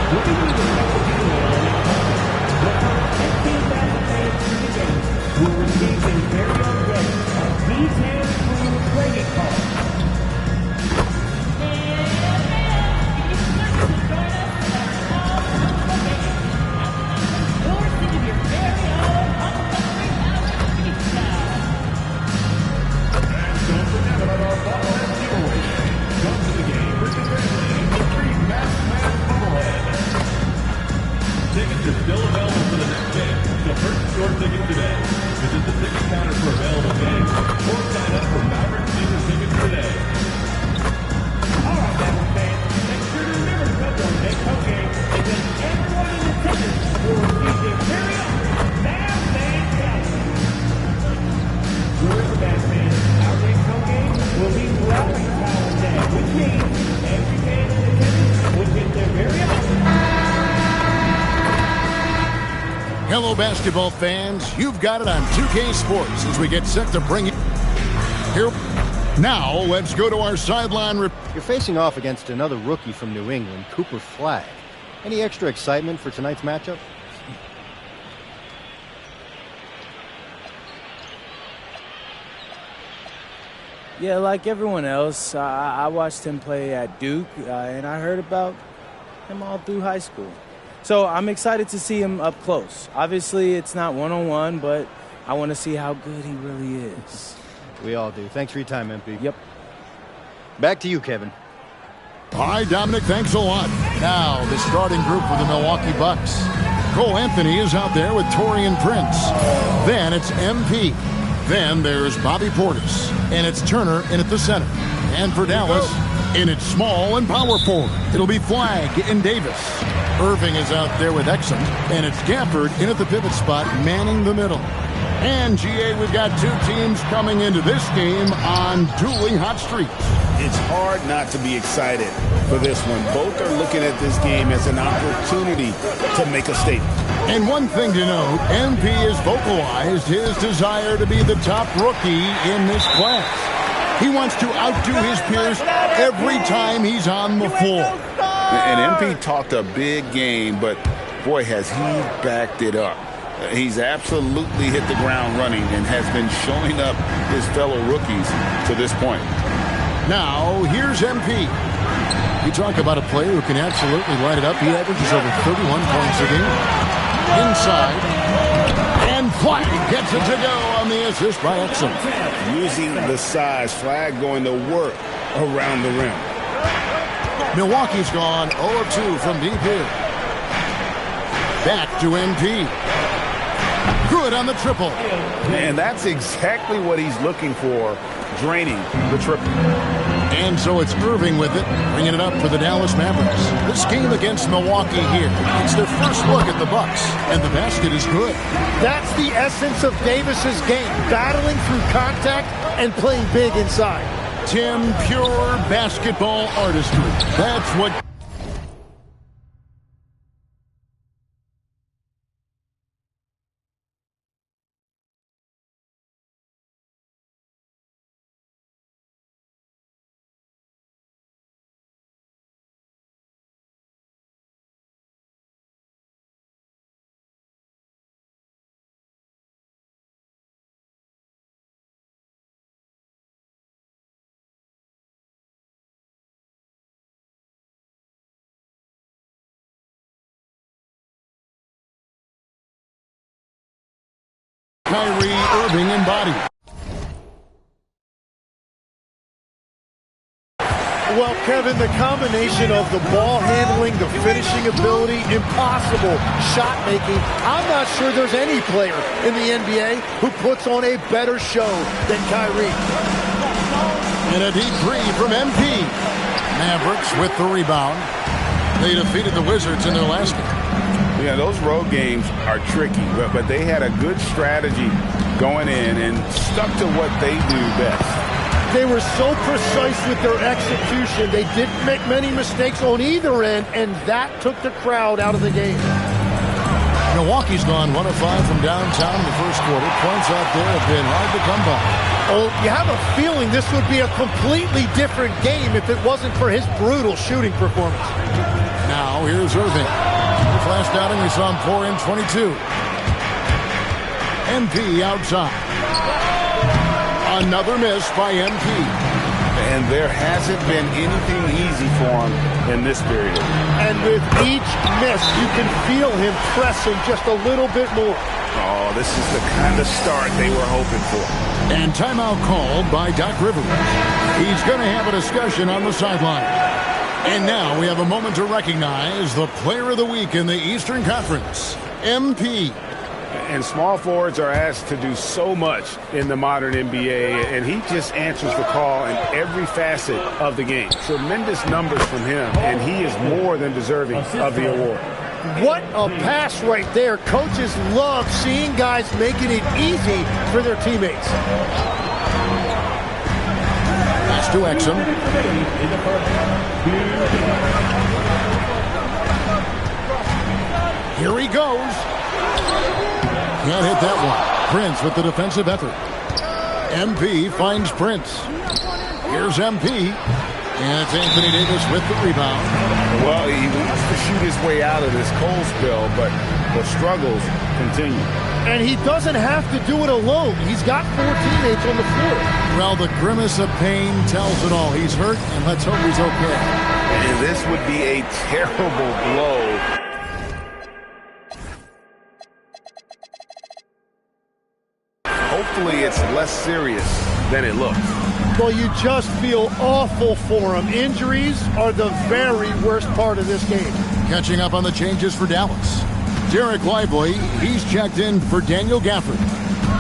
will be leading the will receive a very own day of detailed trading cards. Tickets are still available for the next game, so purchase your tickets today. Visit the ticket counter for available games or sign up for Maverick season tickets today. All right, Maverick fans, make sure to remember to vote on next home game and then everyone in attendance will receive their very own Mavman Gallery. Remember, Mavman, our next home game will be Rally Power Day, which means every fan in attendance will get their very own. Hello, basketball fans. You've got it on 2K Sports as we get set to bring you here. Now, let's go to our sideline. You're facing off against another rookie from New England, Cooper Flagg. Any extra excitement for tonight's matchup? Yeah, like everyone else, I watched him play at Duke, and I heard about him all through high school. So I'm excited to see him up close. Obviously, it's not one-on-one, but I want to see how good he really is. We all do. Thanks for your time, MP. Yep. Back to you, Kevin. All right, Dominic, thanks a lot. Now, the starting group for the Milwaukee Bucks. Cole Anthony is out there with Taurean Prince. Then it's MP. Then there's Bobby Portis. And it's Turner in at the center. And for Dallas, in its small and power forward, it'll be Flagg and Davis. Irving is out there with Exum, and it's Gafford in at the pivot spot, manning the middle. And, GA, we've got two teams coming into this game on dueling hot streaks. It's hard not to be excited for this one. Both are looking at this game as an opportunity to make a statement. And one thing to note, MP has vocalized his desire to be the top rookie in this class. He wants to outdo his peers every time he's on the floor. And MP talked a big game, but boy, has he backed it up. He's absolutely hit the ground running and has been showing up his fellow rookies to this point. Now, here's MP. You talk about a player who can absolutely light it up. He averages over 31 points a game. Inside. And Flagg gets it to go on the assist by Exum. Using the size, Flagg going to work around the rim. Milwaukee's gone 0 of 2 from deep here. Back to MP. Good on the triple. And that's exactly what he's looking for, draining the triple. And so it's Irving with it, bringing it up for the Dallas Mavericks. This game against Milwaukee here. It's their first look at the Bucks, and the basket is good. That's the essence of Davis's game, battling through contact and playing big inside. Tim, pure basketball artistry. That's what... Kyrie Irving embodied. Well, Kevin, the combination of the ball handling, the finishing ability, impossible shot making. I'm not sure there's any player in the NBA who puts on a better show than Kyrie. And a deep three from MP. Mavericks with the rebound. They defeated the Wizards in their last game. Yeah, those road games are tricky, but they had a good strategy going in and stuck to what they do best. They were so precise with their execution. They didn't make many mistakes on either end, and that took the crowd out of the game. Milwaukee's gone 1 of 5 from downtown in the first quarter. Points out there have been hard to come by. Oh, you have a feeling this would be a completely different game if it wasn't for his brutal shooting performance. Now here's Irving. His last outing, we saw him 4 in 22. MP outside. Another miss by MP. And there hasn't been anything easy for him in this period. And with each miss, you can feel him pressing just a little bit more. Oh, this is the kind of start they were hoping for. And timeout called by Doc Rivers. He's going to have a discussion on the sideline. And now we have a moment to recognize the player of the week in the Eastern Conference, MP. And small forwards are asked to do so much in the modern NBA, and he just answers the call in every facet of the game. Tremendous numbers from him, and he is more than deserving of the award. What a pass right there. Coaches love seeing guys making it easy for their teammates. Pass to Exum. Here he goes. Can't hit that one. Prince with the defensive effort. MP finds Prince. Here's MP. And it's Anthony Davis with the rebound. Well, he wants to shoot his way out of this cold spell, but the struggles continue. And he doesn't have to do it alone. He's got 4 teammates on the floor. Well, the grimace of pain tells it all. He's hurt, and let's hope he's okay. And this would be a terrible blow. Hopefully it's less serious than it looks. Well, you just feel awful for him. Injuries are the very worst part of this game. Catching up on the changes for Dallas. Derek Lively, he's checked in for Daniel Gafford.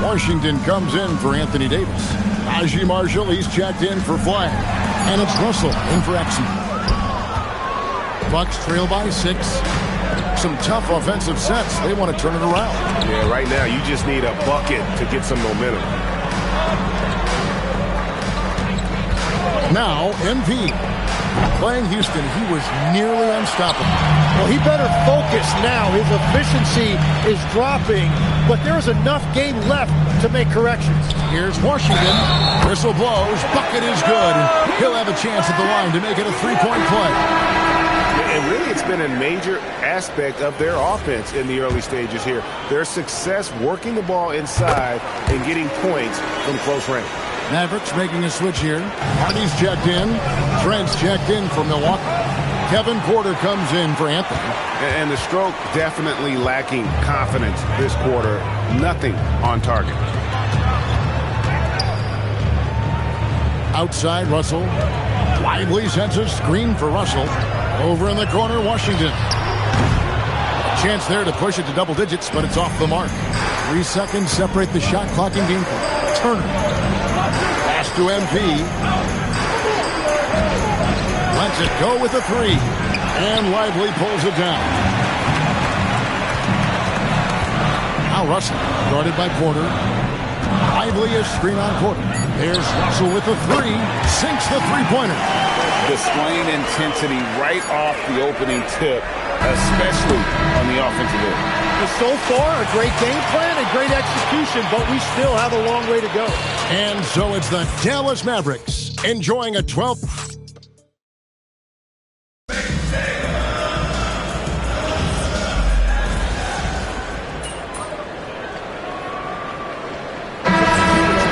Washington comes in for Anthony Davis. Najee Marshall, he's checked in for Flag. And it's Russell in for Exum. Bucks trail by 6. Some tough offensive sets. They want to turn it around. Yeah, right now you just need a bucket to get some momentum. Now, MP. Playing Houston, he was nearly unstoppable. Well, he better focus now. His efficiency is dropping, but there is enough game left to make corrections. Here's Washington. Whistle blows. Bucket is good. He'll have a chance at the line to make it a 3-point play. And really, it's been a major aspect of their offense in the early stages here. Their success working the ball inside and getting points from close range. Mavericks making a switch here. Hardy's checked in. Trent's checked in for Milwaukee. Kevin Porter comes in for Anthony. And the stroke definitely lacking confidence this quarter. Nothing on target. Outside, Russell. Lively sends a screen for Russell. Over in the corner, Washington. A chance there to push it to double digits, but it's off the mark. 3 seconds separate the shot clock and game clock. Turner. Pass to MP. Lets it go with a 3. And Lively pulls it down. Now Russell, guarded by Porter. Lively is screen on Porter. There's Russell with a 3. Sinks the three-pointer. Displaying intensity right off the opening tip, especially on the offensive end. So far, a great game plan and great execution, but we still have a long way to go. And so it's the Dallas Mavericks enjoying a 12th.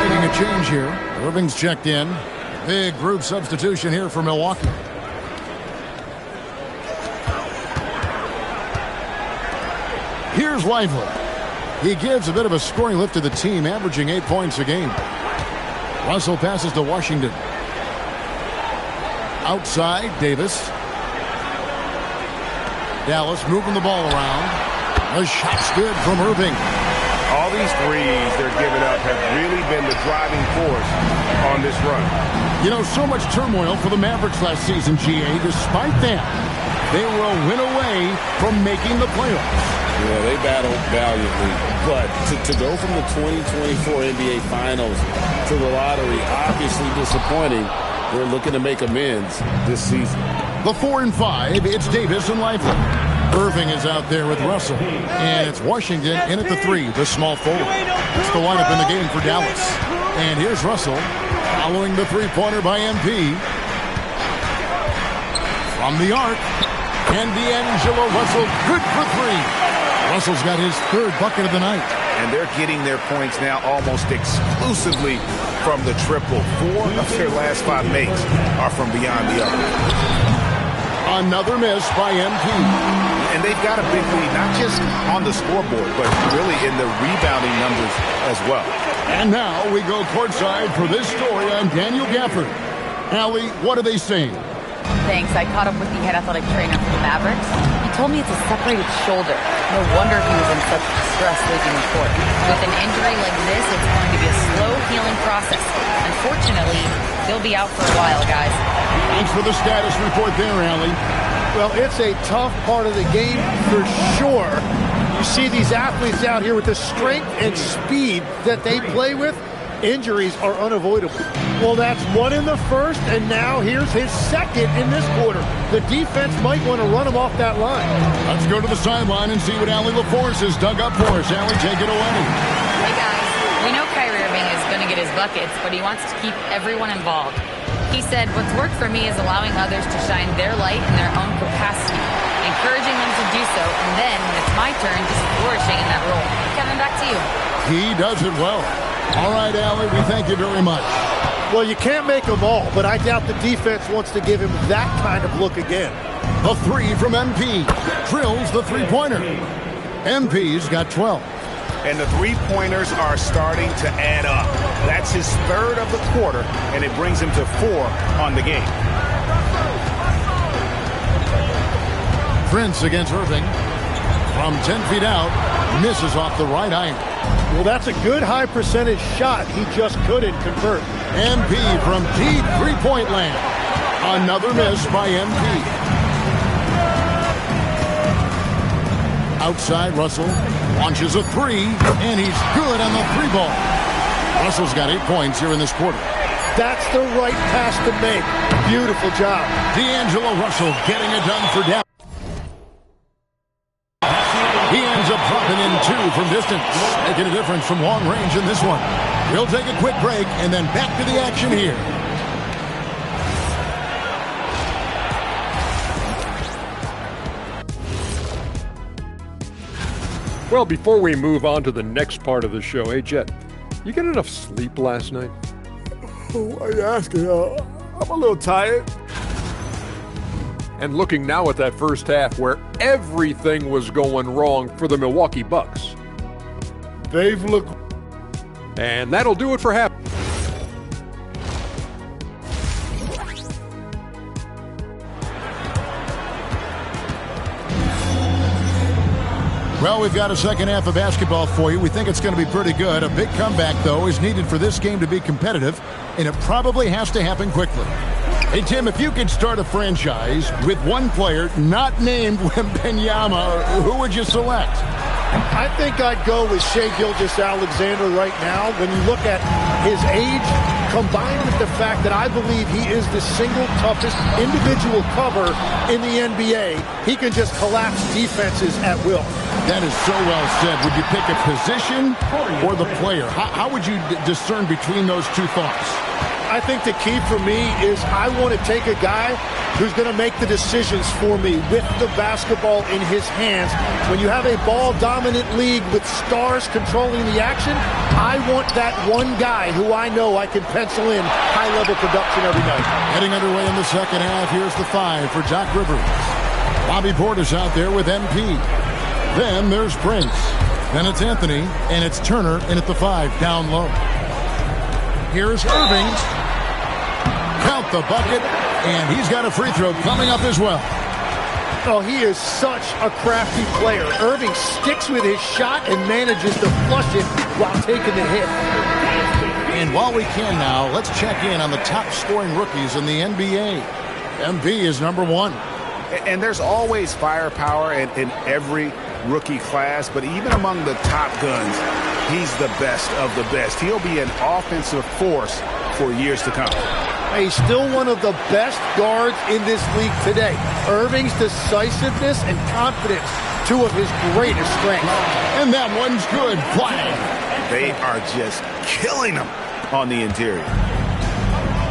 Making a change here. Irving's checked in. Big group substitution here for Milwaukee. Here's Lively. He gives a bit of a scoring lift to the team, averaging 8 points a game. Russell passes to Washington. Outside, Davis. Dallas moving the ball around. The shot's good from Irving. All these threes they're giving up have really been the driving force on this run. You know, so much turmoil for the Mavericks last season, GA. Despite that, they were a win away from making the playoffs. Yeah, they battled valiantly. But to go from the 2024 NBA Finals to the lottery, obviously disappointing. They're looking to make amends this season. The 4 and 5, it's Davis and Lively. Irving is out there with Russell. And it's Washington in at the 3, the small forward. That's the lineup in the game for Dallas. And here's Russell following the three-pointer by MP. From the arc, And D'Angelo Russell, good for three. Russell's got his third bucket of the night. And they're getting their points now almost exclusively from the triple. 4 of their last 5 makes are from beyond the arc. Another miss by MP. And they've got a big lead, not just on the scoreboard, but really in the rebounding numbers as well. And now we go courtside for this story on Daniel Gafford. Allie, what are they saying? Thanks. I caught up with the head athletic trainer for the Mavericks. He told me it's a separated shoulder. No wonder he was in such distress leaving the court. With an injury like this, it's going to be a slow healing process. Unfortunately, he'll be out for a while, guys. Thanks for the status report there, Allie. Well, it's a tough part of the game for sure. You see these athletes out here with the strength and speed that they play with. Injuries are unavoidable. Well, that's one in the first, and now here's his second in this quarter. The defense might want to run him off that line. Let's go to the sideline and see what Allie LaForce has dug up for us. Allie, take it away. Hey, guys. We know Kyrie Irving is going to get his buckets, but he wants to keep everyone involved. He said, what's worked for me is allowing others to shine their light in their own capacity, encouraging them to do so, and then, when it's my turn, just flourishing in that role. Kevin, back to you. He does it well. All right, Allie, we thank you very much. Well, you can't make them all, but I doubt the defense wants to give him that kind of look again. A three from MP. Drills the three-pointer. MP's got 12. And the three-pointers are starting to add up. That's his third of the quarter, and it brings him to 4 on the game. Prince against Irving. From 10 feet out, misses off the right iron. Well, that's a good high percentage shot. He just couldn't convert. MP from deep three-point land. Another miss by MP. Outside, Russell launches a three, and he's good on the three ball. Russell's got 8 points here in this quarter. That's the right pass to make. Beautiful job. D'Angelo Russell getting it done for Dallas. He ends up dropping in 2 from distance, making a difference from long range in this one. We'll take a quick break and then back to the action here. Well, before we move on to the next part of the show, hey, Jet, you get enough sleep last night? Why are you asking? I'm a little tired. And looking now at that first half where everything was going wrong for the Milwaukee Bucks. They've looked... And that'll do it for half. Well, we've got a second half of basketball for you. We think it's going to be pretty good. A big comeback, though, is needed for this game to be competitive, and it probably has to happen quickly. Hey, Tim, if you could start a franchise with one player not named Wembanyama, who would you select? I think I'd go with Shai Gilgeous-Alexander right now. When you look at his age, combined with the fact that I believe he is the single toughest individual cover in the NBA, he can just collapse defenses at will. That is so well said. Would you pick a position or the player? How would you discern between those two thoughts? I think the key for me is I want to take a guy who's going to make the decisions for me with the basketball in his hands. When you have a ball-dominant league with stars controlling the action, I want that one guy who I know I can pencil in high-level production every night. Heading underway in the second half, here's the 5 for Doc Rivers. Bobby Portis out there with MP. Then there's Prince. Then it's Anthony, and it's Turner in at the 5 down low. Here's Irving. Count the bucket, and he's got a free throw coming up as well. Oh, he is such a crafty player. Irving sticks with his shot and manages to flush it while taking the hit. And while we can now, let's check in on the top scoring rookies in the NBA. MV is number 1. And there's always firepower in every rookie class, but even among the top guns, he's the best of the best. He'll be an offensive force for years to come. He's still one of the best guards in this league today. Irving's decisiveness and confidence, 2 of his greatest strengths. And that one's good. Flag. They are just killing him on the interior.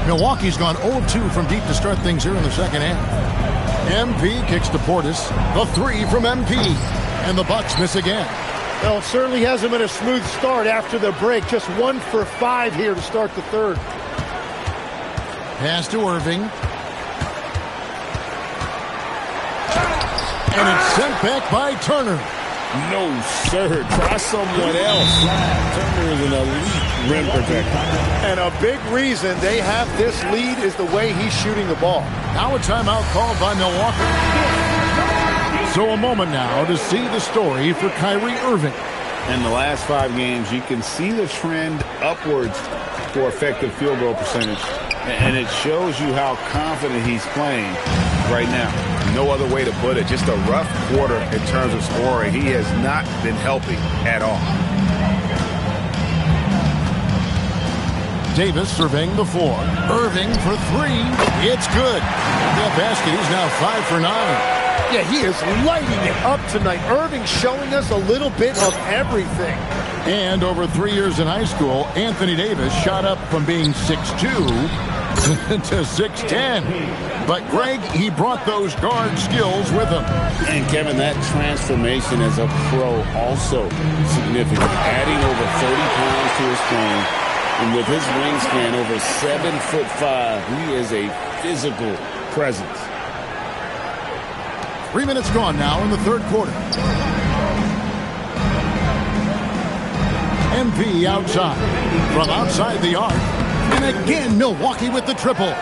Milwaukee's gone 0-2 from deep to start things here in the second half. MP kicks to Portis. The three from MP. And the Bucks miss again. Well, it certainly hasn't been a smooth start after the break. Just 1 for 5 here to start the third. Pass to Irving. And it's sent back by Turner. No, sir. Try someone else. Turner is an elite rim protector. And a big reason they have this lead is the way he's shooting the ball. Now a timeout called by Milwaukee. So a moment now to see the story for Kyrie Irving. In the last 5 games, you can see the trend upwards for effective field goal percentage. And it shows you how confident he's playing right now. No other way to put it. Just a rough quarter in terms of scoring. He has not been helping at all. Davis surveying the floor. Irving for 3. It's good. That basket, he's now 5 for 9. Yeah, he is lighting it up tonight. Irving showing us a little bit of everything. And over 3 years in high school, Anthony Davis shot up from being 6'2" to 6'10". But Greg, he brought those guard skills with him. And Kevin, that transformation as a pro also significant. Adding over 30 pounds to his frame. And with his wingspan over 7'5", he is a physical presence. 3 minutes gone now in the third quarter. MP outside. From outside the arc. And again, Milwaukee with the triple.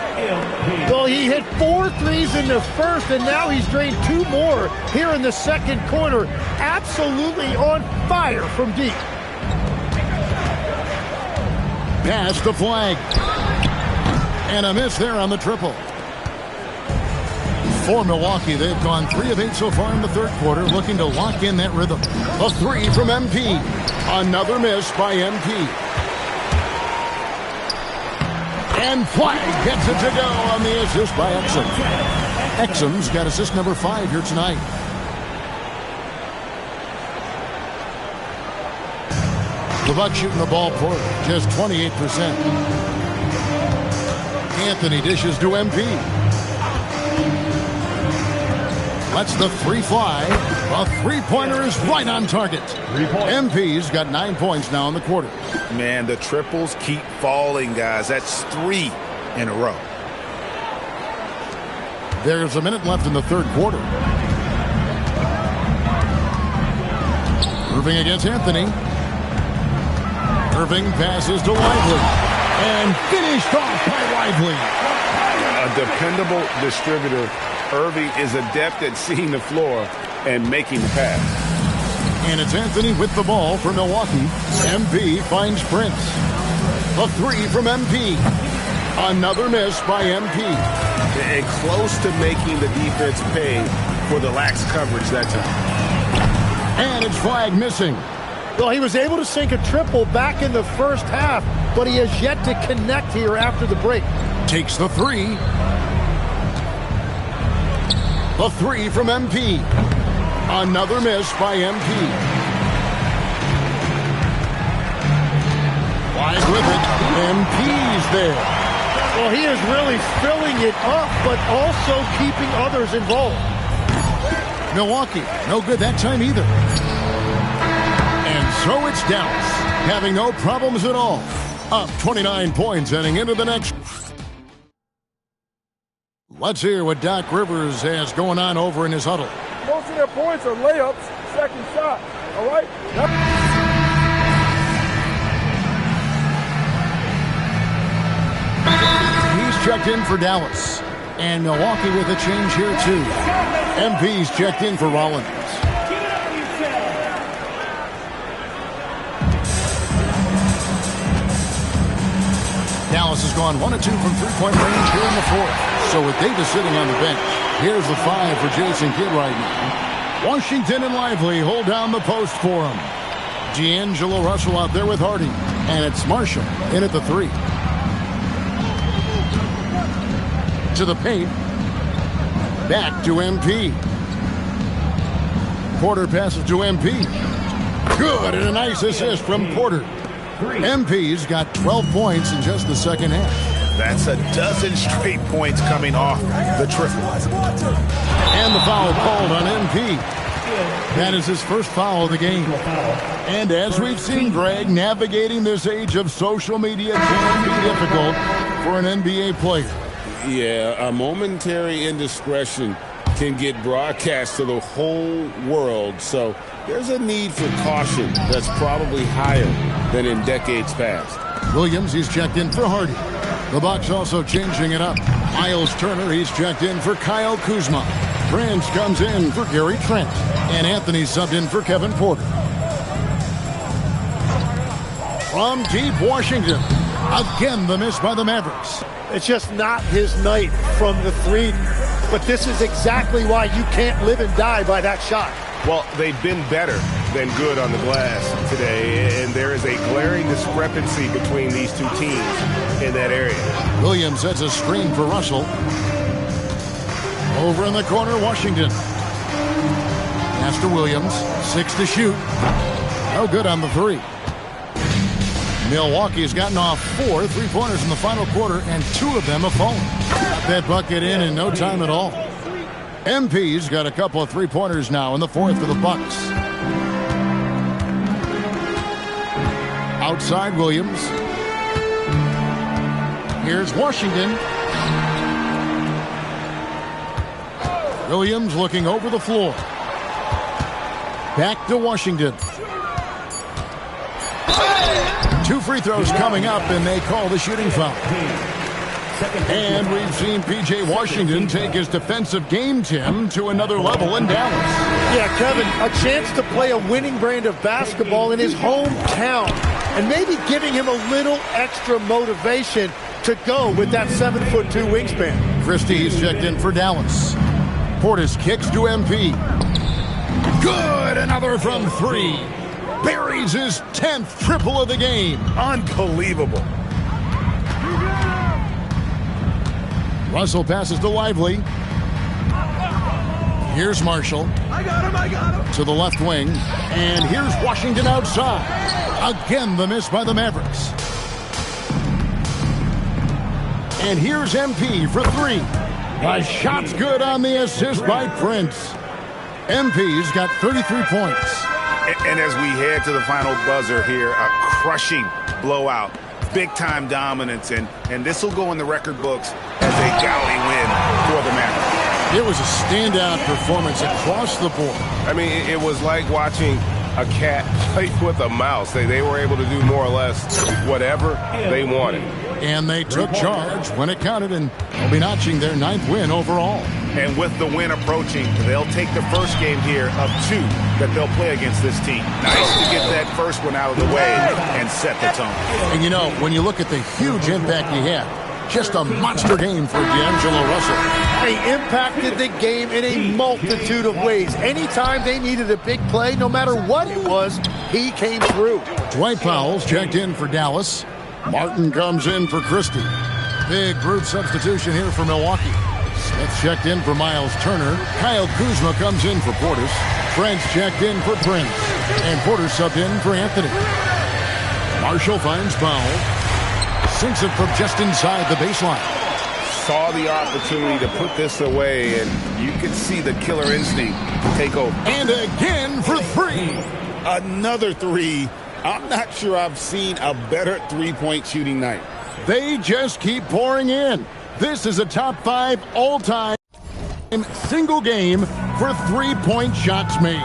Well, he hit 4 threes in the first, and now he's drained 2 more here in the second quarter. Absolutely on fire from deep. Pass the flag. And a miss there on the triple. For Milwaukee, they've gone 3 of 8 so far in the third quarter, looking to lock in that rhythm. A 3 from MP. Another miss by MP. And Flag gets it to go on the assist by Exum. Exum's got assist number 5 here tonight. The Bucks shooting the ball for just 28%. Anthony dishes to MP. Lets the 3 fly. A 3-pointer is right on target. MP's got 9 points now in the quarter. Man, the triples keep falling, guys. That's 3 in a row. There's a minute left in the third quarter. Irving against Anthony. Irving passes to Lively. And finished off by Lively. A dependable distributor. Irving is adept at seeing the floor and making the pass. And it's Anthony with the ball for Milwaukee. MP finds Prince. A 3 from MP. Another miss by MP. And close to making the defense pay for the lax coverage that time. And it's Flag missing. Well, he was able to sink a triple back in the first half, but he has yet to connect here after the break. Takes the 3. The 3 from MP. Another miss by MP. Wide with it. MP's there. Well, he is really filling it up, but also keeping others involved. Milwaukee, no good that time either. And so it's Dallas, having no problems at all. Up 29 points heading into the next. Let's hear what Doc Rivers has going on over in his huddle. Most of their points are layups, second shot. All right? Yep. He's checked in for Dallas. And Milwaukee with a change here, too. MP's checked in for Rollins. Dallas has gone 1 of 2 from three-point range here in the fourth. So with Davis sitting on the bench, here's the 5 for Jason Kidd right now. Washington and Lively hold down the post for him. D'Angelo Russell out there with Hardy. And it's Marshall in at the 3. To the paint. Back to MP. Porter passes to MP. Good, and a nice assist from Porter. MP's got 12 points in just the second half. That's a dozen straight points coming off the triple. And the foul called on MP. That is his first foul of the game. And as we've seen, Greg, navigating this age of social media can be difficult for an NBA player. Yeah, a momentary indiscretion can get broadcast to the whole world. So there's a need for caution that's probably higher than in decades past. Williams, he's checked in for Hardy. The Bucks also changing it up. Miles Turner, he's checked in for Kyle Kuzma. Prince comes in for Gary Trent. And Anthony subbed in for Kevin Porter. From deep Washington, again the miss by the Mavericks. It's just not his night from the three. But this is exactly why you can't live and die by that shot. Well, they've been better than good on the glass today, and there is a glaring discrepancy between these two teams in that area. Williams sets a screen for Russell. Over in the corner, Washington. Pass to Williams, 6 to shoot. No good on the three. Milwaukee's gotten off 4 3-pointers in the final quarter, and 2 of them have fallen. Got that bucket in no time at all. MP's got a couple of 3-pointers now in the fourth for the Bucks. Outside Williams. Here's Washington. Williams looking over the floor. Back to Washington. 2 free throws coming up, and they call the shooting foul. And we've seen P.J. Washington take his defensive game, Tim, to another level in Dallas. Yeah, Kevin, a chance to play a winning brand of basketball in his hometown, and maybe giving him a little extra motivation to go with that 7'2" wingspan. Christie's checked in for Dallas. Portis kicks to MP. Good, another from 3. Buries his 10th triple of the game. Unbelievable. Russell passes to Lively. Here's Marshall. I got him. To the left wing. And here's Washington outside. Again, the miss by the Mavericks. And here's MP for 3. The shot's good on the assist by Prince. MP's got 33 points. And as we head to the final buzzer here, a crushing blowout, big-time dominance, and this will go in the record books as a gaudy win for the Mavericks. It was a standout performance across the board. I mean, it was like watching a cat play with a mouse. They were able to do more or less whatever they wanted. And they took charge when it counted, and they'll be notching their 9th win overall. And with the win approaching, they'll take the first game here of 2 that they'll play against this team. Nice to get that first one out of the way and set the tone. And you know, when you look at the huge impact he had, just a monster game for D'Angelo Russell. He impacted the game in a multitude of ways. Anytime they needed a big play, no matter what it was, he came through. Dwight Powell's checked in for Dallas. Martin comes in for Christie. Big brute substitution here for Milwaukee. Smith checked in for Miles Turner. Kyle Kuzma comes in for Portis. Trent's checked in for Prince. And Porter subbed in for Anthony. Marshall finds Powell. Sinks it from just inside the baseline. Saw the opportunity to put this away, and you could see the killer instinct take over. And again for 3. Another 3. I'm not sure I've seen a better three-point shooting night. They just keep pouring in. This is a top 5 all-time single game for 3-point shots made.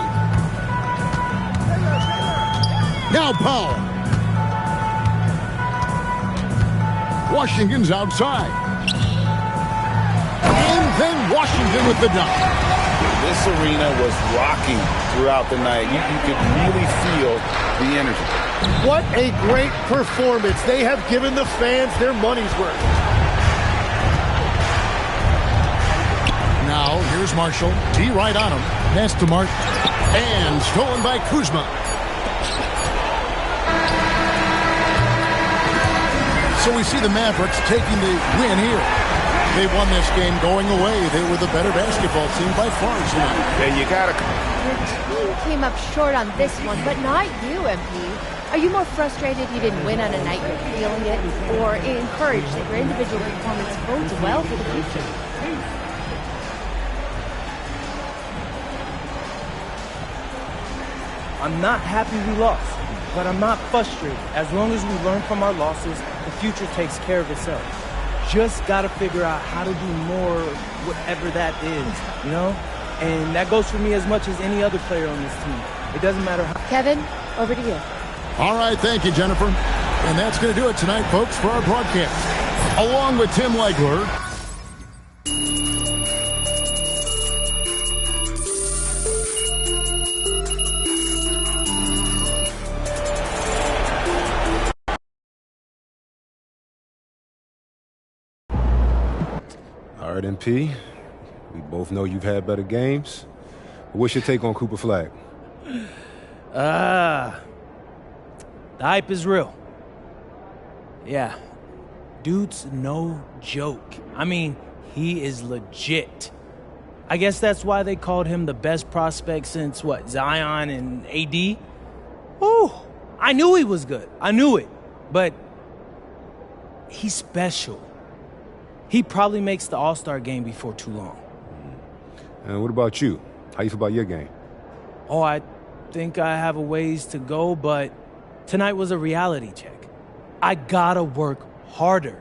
Now Powell. Washington's outside. And then Washington with the dunk. This arena was rocking throughout the night. You could really feel the energy. What a great performance. They have given the fans their money's worth. Now, here's Marshall. T right on him. Pass to Martin. And stolen by Kuzma. So we see the Mavericks taking the win here. They won this game going away. They were the better basketball team by far tonight. And you got to... Your team came up short on this one, but not you, MP. Are you more frustrated you didn't win on a night you're feeling it, or encouraged that your individual performance bodes well for the future? I'm not happy we lost, but I'm not frustrated. As long as we learn from our losses, the future takes care of itself. Just gotta figure out how to do more, whatever that is, you know? And that goes for me as much as any other player on this team. It doesn't matter how. Kevin, over to you. All right, thank you, Jennifer. And that's going to do it tonight, folks, for our broadcast. Along with Tim Legler. All right, MP. We both know you've had better games. What's your take on Cooper Flagg? The hype is real. Yeah. Dude's no joke. I mean, he is legit. I guess that's why they called him the best prospect since, what, Zion and AD? Ooh, I knew he was good. I knew it. But he's special. He probably makes the All-Star game before too long. And what about you? How you feel about your game? Oh, I think I have a ways to go, but tonight was a reality check. I gotta work harder.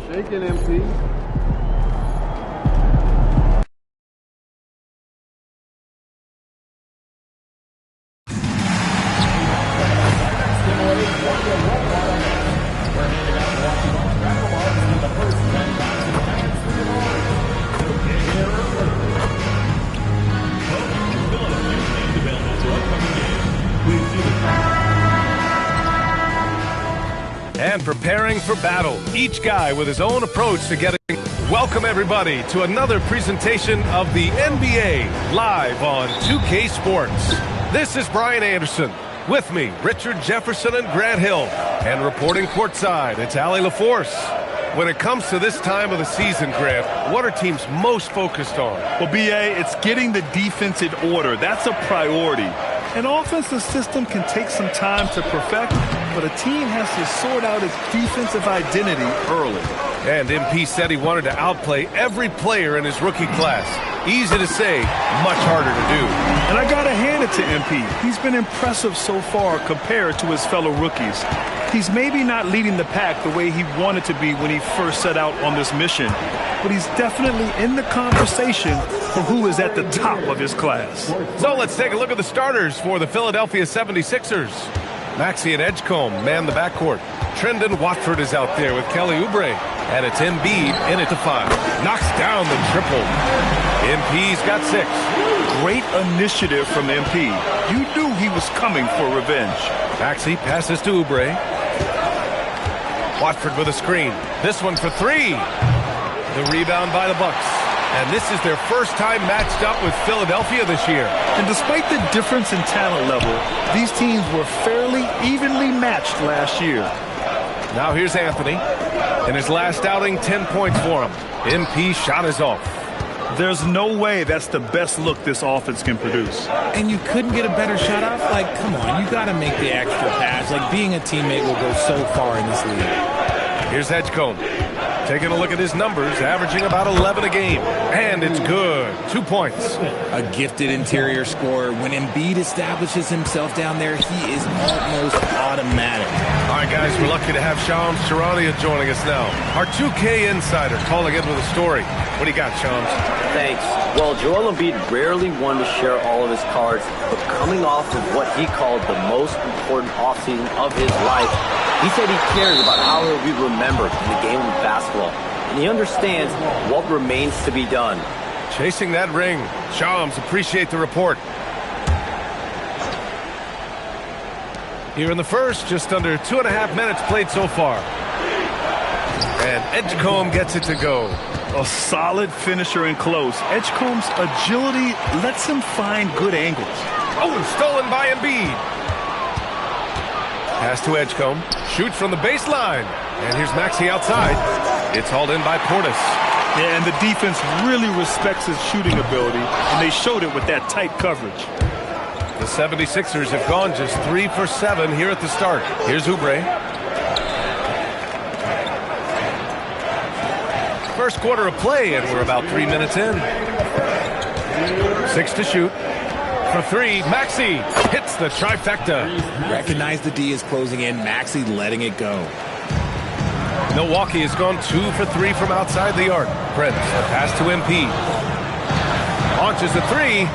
Shaking, MP. And preparing for battle, each guy with his own approach to getting. Welcome everybody to another presentation of the NBA live on 2K Sports. This is Brian Anderson. With me, Richard Jefferson and Grant Hill. And reporting courtside, it's Allie LaForce. When it comes to this time of the season, Grant, what are teams most focused on? Well, BA, it's getting the defense in order. That's a priority. An offensive system can take some time to perfect, but a team has to sort out its defensive identity early. And MP said he wanted to outplay every player in his rookie class. Easy to say, much harder to do. And I gotta hand it to MP. He's been impressive so far compared to his fellow rookies. He's maybe not leading the pack the way he wanted to be when he first set out on this mission, but he's definitely in the conversation for who is at the top of his class. So let's take a look at the starters for the Philadelphia 76ers. Maxey and Edgecombe man the backcourt. Trendon Watford is out there with Kelly Oubre. And it's Embiid in at the 5. Knocks down the triple. MP's got 6. Great initiative from MP. You knew he was coming for revenge. Maxey passes to Oubre. Watford with a screen. This one for 3. The rebound by the Bucks. And this is their first time matched up with Philadelphia this year. And despite the difference in talent level, these teams were fairly evenly matched last year. Now here's Anthony. In his last outing, 10 points for him. MP shot is off. There's no way that's the best look this offense can produce. And you couldn't get a better shot off? Like, come on, you got to make the extra pass. Like, being a teammate will go so far in this league. Here's Edgecombe. Taking a look at his numbers, averaging about 11 a game. And it's good. 2 points. A gifted interior scorer. When Embiid establishes himself down there, he is almost automatic. All right, guys, we're lucky to have Shams Charania joining us now. Our 2K insider calling in with a story. What do you got, Shams? Thanks. Well, Joel Embiid rarely wanted to share all of his cards, but coming off of what he called the most important offseason of his life, he said he cares about how he'll be remembered in the game of basketball, and he understands what remains to be done. Chasing that ring. Shams, appreciate the report. Here in the first, just under 2.5 minutes played so far. And Edgecombe gets it to go. A solid finisher in close. Edgecombe's agility lets him find good angles. Oh, stolen by Embiid. Pass to Edgecombe. Shoots from the baseline. And here's Maxey outside. It's hauled in by Portis. Yeah, and the defense really respects his shooting ability, and they showed it with that tight coverage. The 76ers have gone just 3 for 7 here at the start. Here's Oubre. First quarter of play, and we're about 3 minutes in. 6 to shoot. For 3, Maxey hits the trifecta. Recognize the D is closing in. Maxey letting it go. Milwaukee has gone 2 for 3 from outside the arc. Prince, a pass to MP. Launches a 3.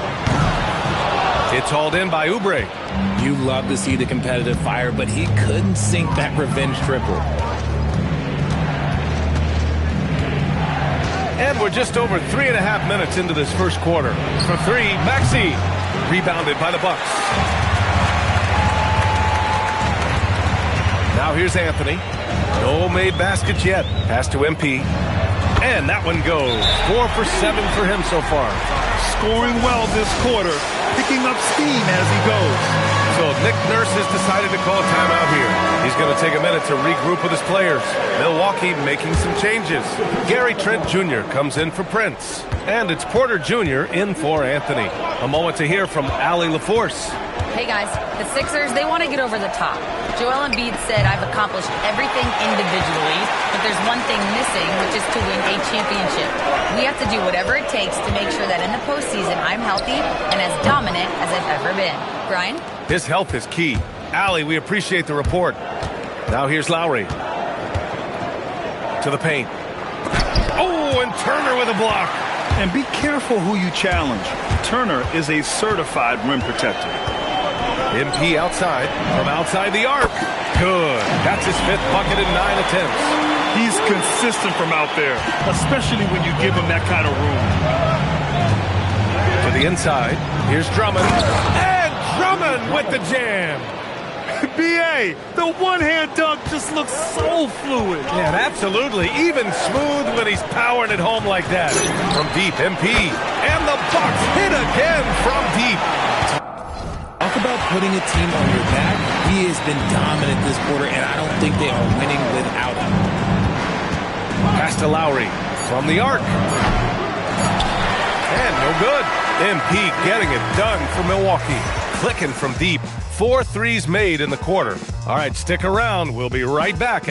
It's hauled in by Oubre. You love to see the competitive fire, but he couldn't sink that revenge triple. And we're just over 3.5 minutes into this first quarter. For 3, Maxey. Rebounded by the Bucks. Now here's Anthony. No made baskets yet. Pass to MP. And that one goes. 4 for 7 for him so far. Scoring well this quarter. Picking up steam as he goes. So Nick Nurse has decided to call a timeout here. He's going to take a minute to regroup with his players. Milwaukee making some changes. Gary Trent Jr. comes in for Prince. And it's Porter Jr. in for Anthony. A moment to hear from Allie LaForce. Hey guys, the Sixers, they want to get over the top. Joel Embiid said, I've accomplished everything individually, but there's one thing missing, which is to win a championship. We have to do whatever it takes to make sure that in the postseason I'm healthy and as dominant as I've ever been. Brian? His health is key. Allie, we appreciate the report. Now here's Lowry. To the paint. Oh, and Turner with a block. And be careful who you challenge. Turner is a certified rim protector. MP outside, from outside the arc. Good. That's his 5th bucket in 9 attempts. He's consistent from out there, especially when you give him that kind of room. To the inside, here's Drummond. And Drummond with the jam. B.A., the one-hand dunk just looks so fluid. Yeah, absolutely. Even smooth when he's powering it home like that. From deep, MP. And the Bucks hit again from deep. Talk about putting a team on your back. He has been dominant this quarter, and I don't think they are winning without him. Pass to Lowry from the arc. And no good. MP getting it done for Milwaukee. Clicking from deep. 4 threes made in the quarter. All right, stick around. We'll be right back.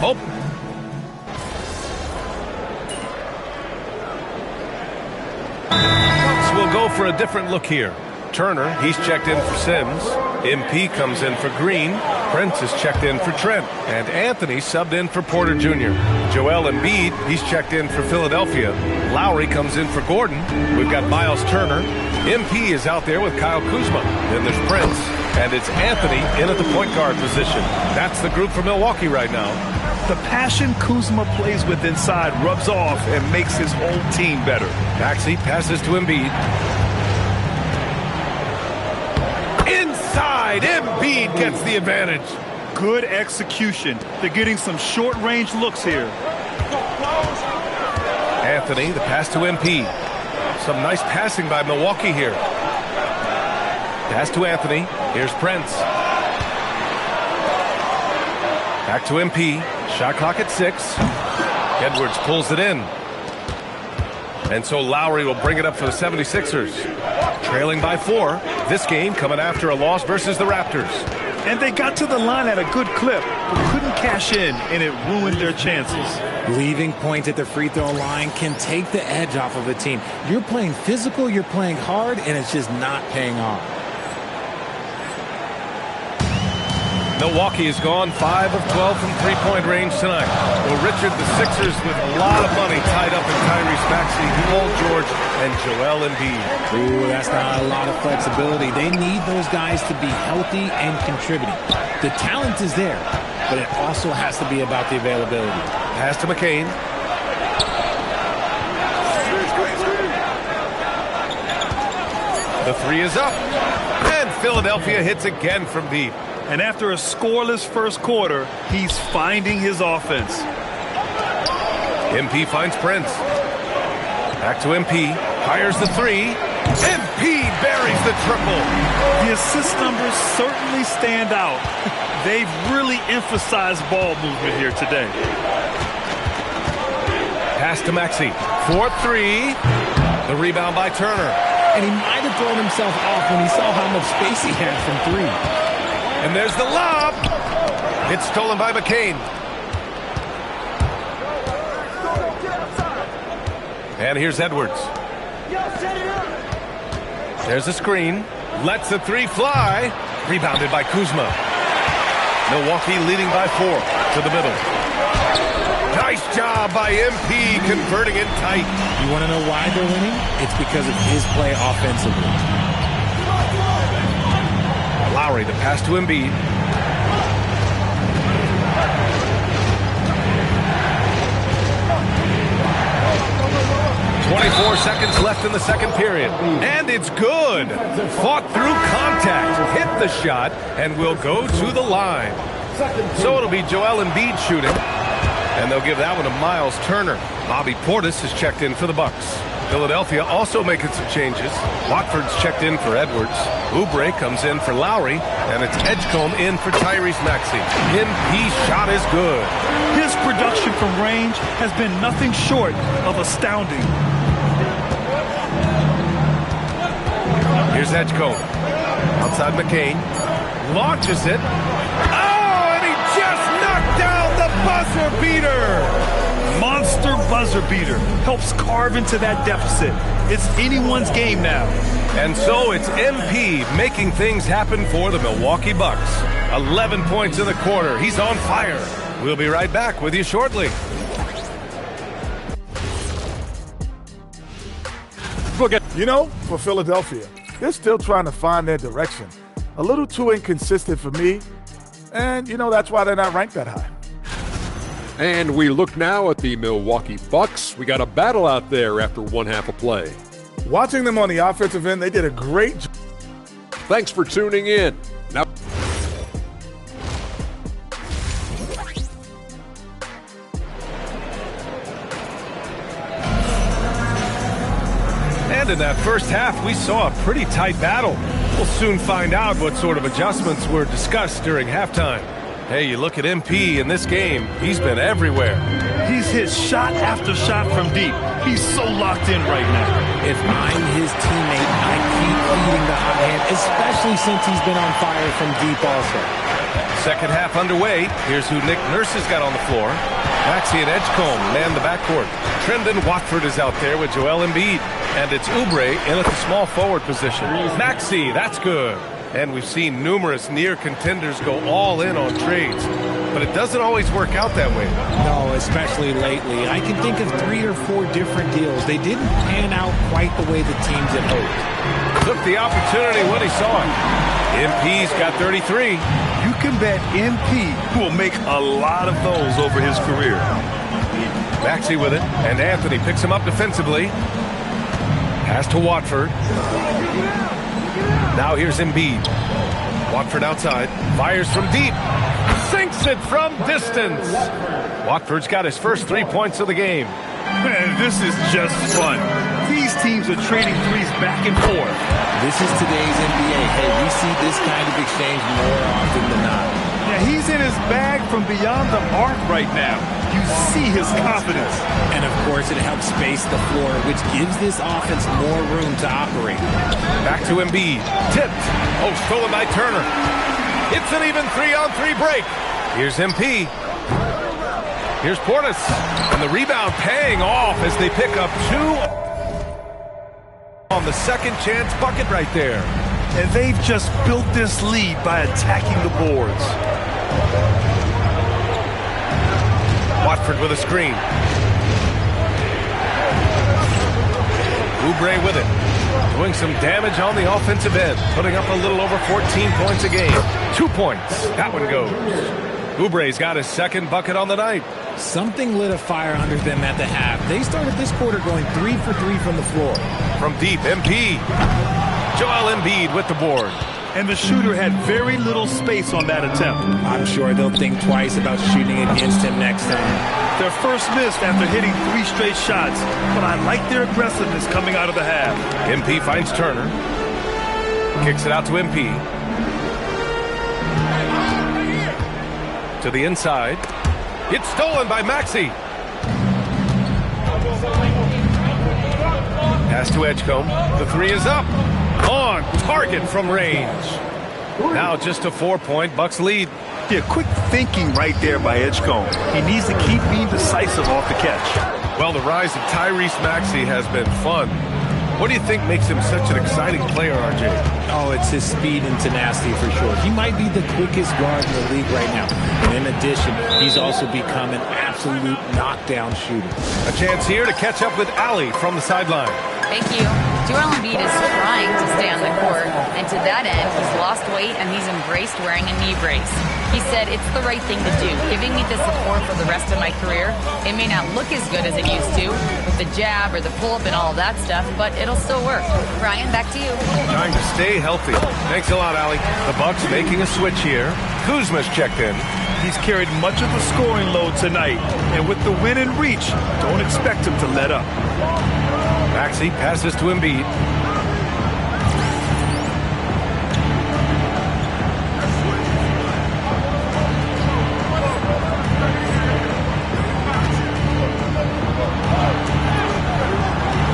Oh. We'll go for a different look here. Turner, he's checked in for Sims. MP comes in for Green. Prince is checked in for Trent. And Anthony subbed in for Porter Jr. Joel Embiid, he's checked in for Philadelphia. Lowry comes in for Gordon. We've got Miles Turner. MP is out there with Kyle Kuzma. Then there's Prince. And it's Anthony in at the point guard position. That's the group for Milwaukee right now. The passion Kuzma plays with inside rubs off and makes his whole team better. Maxey passes to Embiid. Inside, Embiid gets the advantage. Good execution. They're getting some short-range looks here. Anthony, the pass to MP. Some nice passing by Milwaukee here. Pass to Anthony. Here's Prince. Back to MP. Shot clock at 6. Edwards pulls it in. And so Lowry will bring it up for the 76ers. Trailing by 4. This game coming after a loss versus the Raptors. And they got to the line at a good clip, but couldn't cash in, and it ruined their chances. Leaving points at the free throw line can take the edge off of a team. You're playing physical, you're playing hard, and it's just not paying off. Milwaukee has gone 5 of 12 from three-point range tonight. Well, Richard, the Sixers with a lot of money tied up in Tyrese Maxey, Paul George, and Joel Embiid. Ooh, that's not a lot of flexibility. They need those guys to be healthy and contributing. The talent is there, but it also has to be about the availability. Pass to McCain. The three is up. And Philadelphia hits again from deep. And after a scoreless first quarter, he's finding his offense. MP finds Prince. Back to MP. Fires the three. MP buries the triple. The assist numbers certainly stand out. They've really emphasized ball movement here today. Pass to Maxey. 4-3. The rebound by Turner. And he might have thrown himself off when he saw how much space he had from 3. And there's the lob. It's stolen by McCain. And here's Edwards. There's a screen. Lets the three fly. Rebounded by Kuzma. Milwaukee leading by 4 to the middle. Nice job by MP converting it tight. You want to know why they're winning? It's because of his play offensively. Lowry, the pass to Embiid. .24 seconds left in the second period. And it's good. Fought through contact. Hit the shot and will go to the line. So it'll be Joel Embiid shooting. And they'll give that one to Miles Turner. Bobby Portis has checked in for the Bucks. Philadelphia also making some changes. Watford's checked in for Edwards. Oubre comes in for Lowry. And it's Edgecombe in for Tyrese Maxey. MP shot is good. His production from range has been nothing short of astounding. Here's Edgecombe. Outside McCain. Launches it. Oh, and he just knocked down the buzzer beater. Monster buzzer beater helps carve into that deficit. It's anyone's game now. And so it's MP making things happen for the Milwaukee Bucks. 11 points in the quarter. He's on fire. We'll be right back with you shortly. You know, for Philadelphia, they're still trying to find their direction. A little too inconsistent for me. And, you know, that's why they're not ranked that high. And we look now at the Milwaukee Bucks. We got a battle out there after one half of play. Watching them on the offensive end, they did a great job. Thanks for tuning in. Now, and in that first half, we saw a pretty tight battle. We'll soon find out what sort of adjustments were discussed during halftime. Hey, you look at MP in this game, he's been everywhere. He's hit shot after shot from deep. He's so locked in right now. If I'm his teammate, I keep feeding the hot hand, especially since he's been on fire from deep also. Second half underway. Here's who Nick Nurse has got on the floor. Maxey and Edgecombe man the backcourt. Trendon Watford is out there with Joel Embiid. And it's Oubre in at the small forward position. Maxey, that's good. And we've seen numerous near contenders go all in on trades. But it doesn't always work out that way. No, especially lately. I can think of 3 or 4 different deals. They didn't pan out quite the way the teams had hoped. Took the opportunity when he saw it. MP's got 33. You can bet MP will make a lot of those over his career. Maxey with it, and Anthony picks him up defensively. Pass to Watford. Now here's Embiid. Watford outside. Fires from deep. Sinks it from distance. Watford's got his first 3 points of the game. Man, this is just fun. These teams are trading threes back and forth. This is today's NBA. Hey, we see this kind of exchange more often than not. Yeah, he's in his bag from beyond the arc right now. You see his confidence. And, of course, it helps space the floor, which gives this offense more room to operate. Back to Embiid. Tipped. Oh, stolen by Turner. It's an even 3-on-3 break. Here's MP. Here's Portis. And the rebound paying off as they pick up 2 on the second chance bucket right there. And they've just built this lead by attacking the boards. Watford with a screen. Oubre with it. Doing some damage on the offensive end. Putting up a little over 14 points a game. 2 points. That one goes. Oubre's got his second bucket on the night. Something lit a fire under them at the half. They started this quarter going 3 for 3 from the floor. From deep, MP. Joel Embiid with the board. And the shooter had very little space on that attempt. I'm sure they'll think twice about shooting against him next time. Their first miss after hitting 3 straight shots, but I like their aggressiveness coming out of the half. MP finds Turner. Kicks it out to MP. To the inside. It's stolen by Maxey. Pass to Edgecombe. The 3 is up. On target from range. Now just a 4-point Bucks lead. Yeah, quick thinking right there by Edgecombe. He needs to keep being decisive off the catch. Well, the rise of Tyrese Maxey has been fun. What do you think makes him such an exciting player, RJ? Oh, it's his speed and tenacity for sure. He might be the quickest guard in the league right now. And in addition, he's also become an absolute knockdown shooter. A chance here to catch up with Ali from the sideline. Thank you. Joel Embiid is trying to stay on the court, and to that end, he's lost weight and he's embraced wearing a knee brace. He said, it's the right thing to do, giving me the support for the rest of my career. It may not look as good as it used to, with the jab or the pull-up and all that stuff, but it'll still work. Ryan, back to you. Trying to stay healthy. Thanks a lot, Ali. The Bucks making a switch here. Kuzma's checked in. He's carried much of the scoring load tonight, and with the win in reach, don't expect him to let up. Maxey passes to Embiid.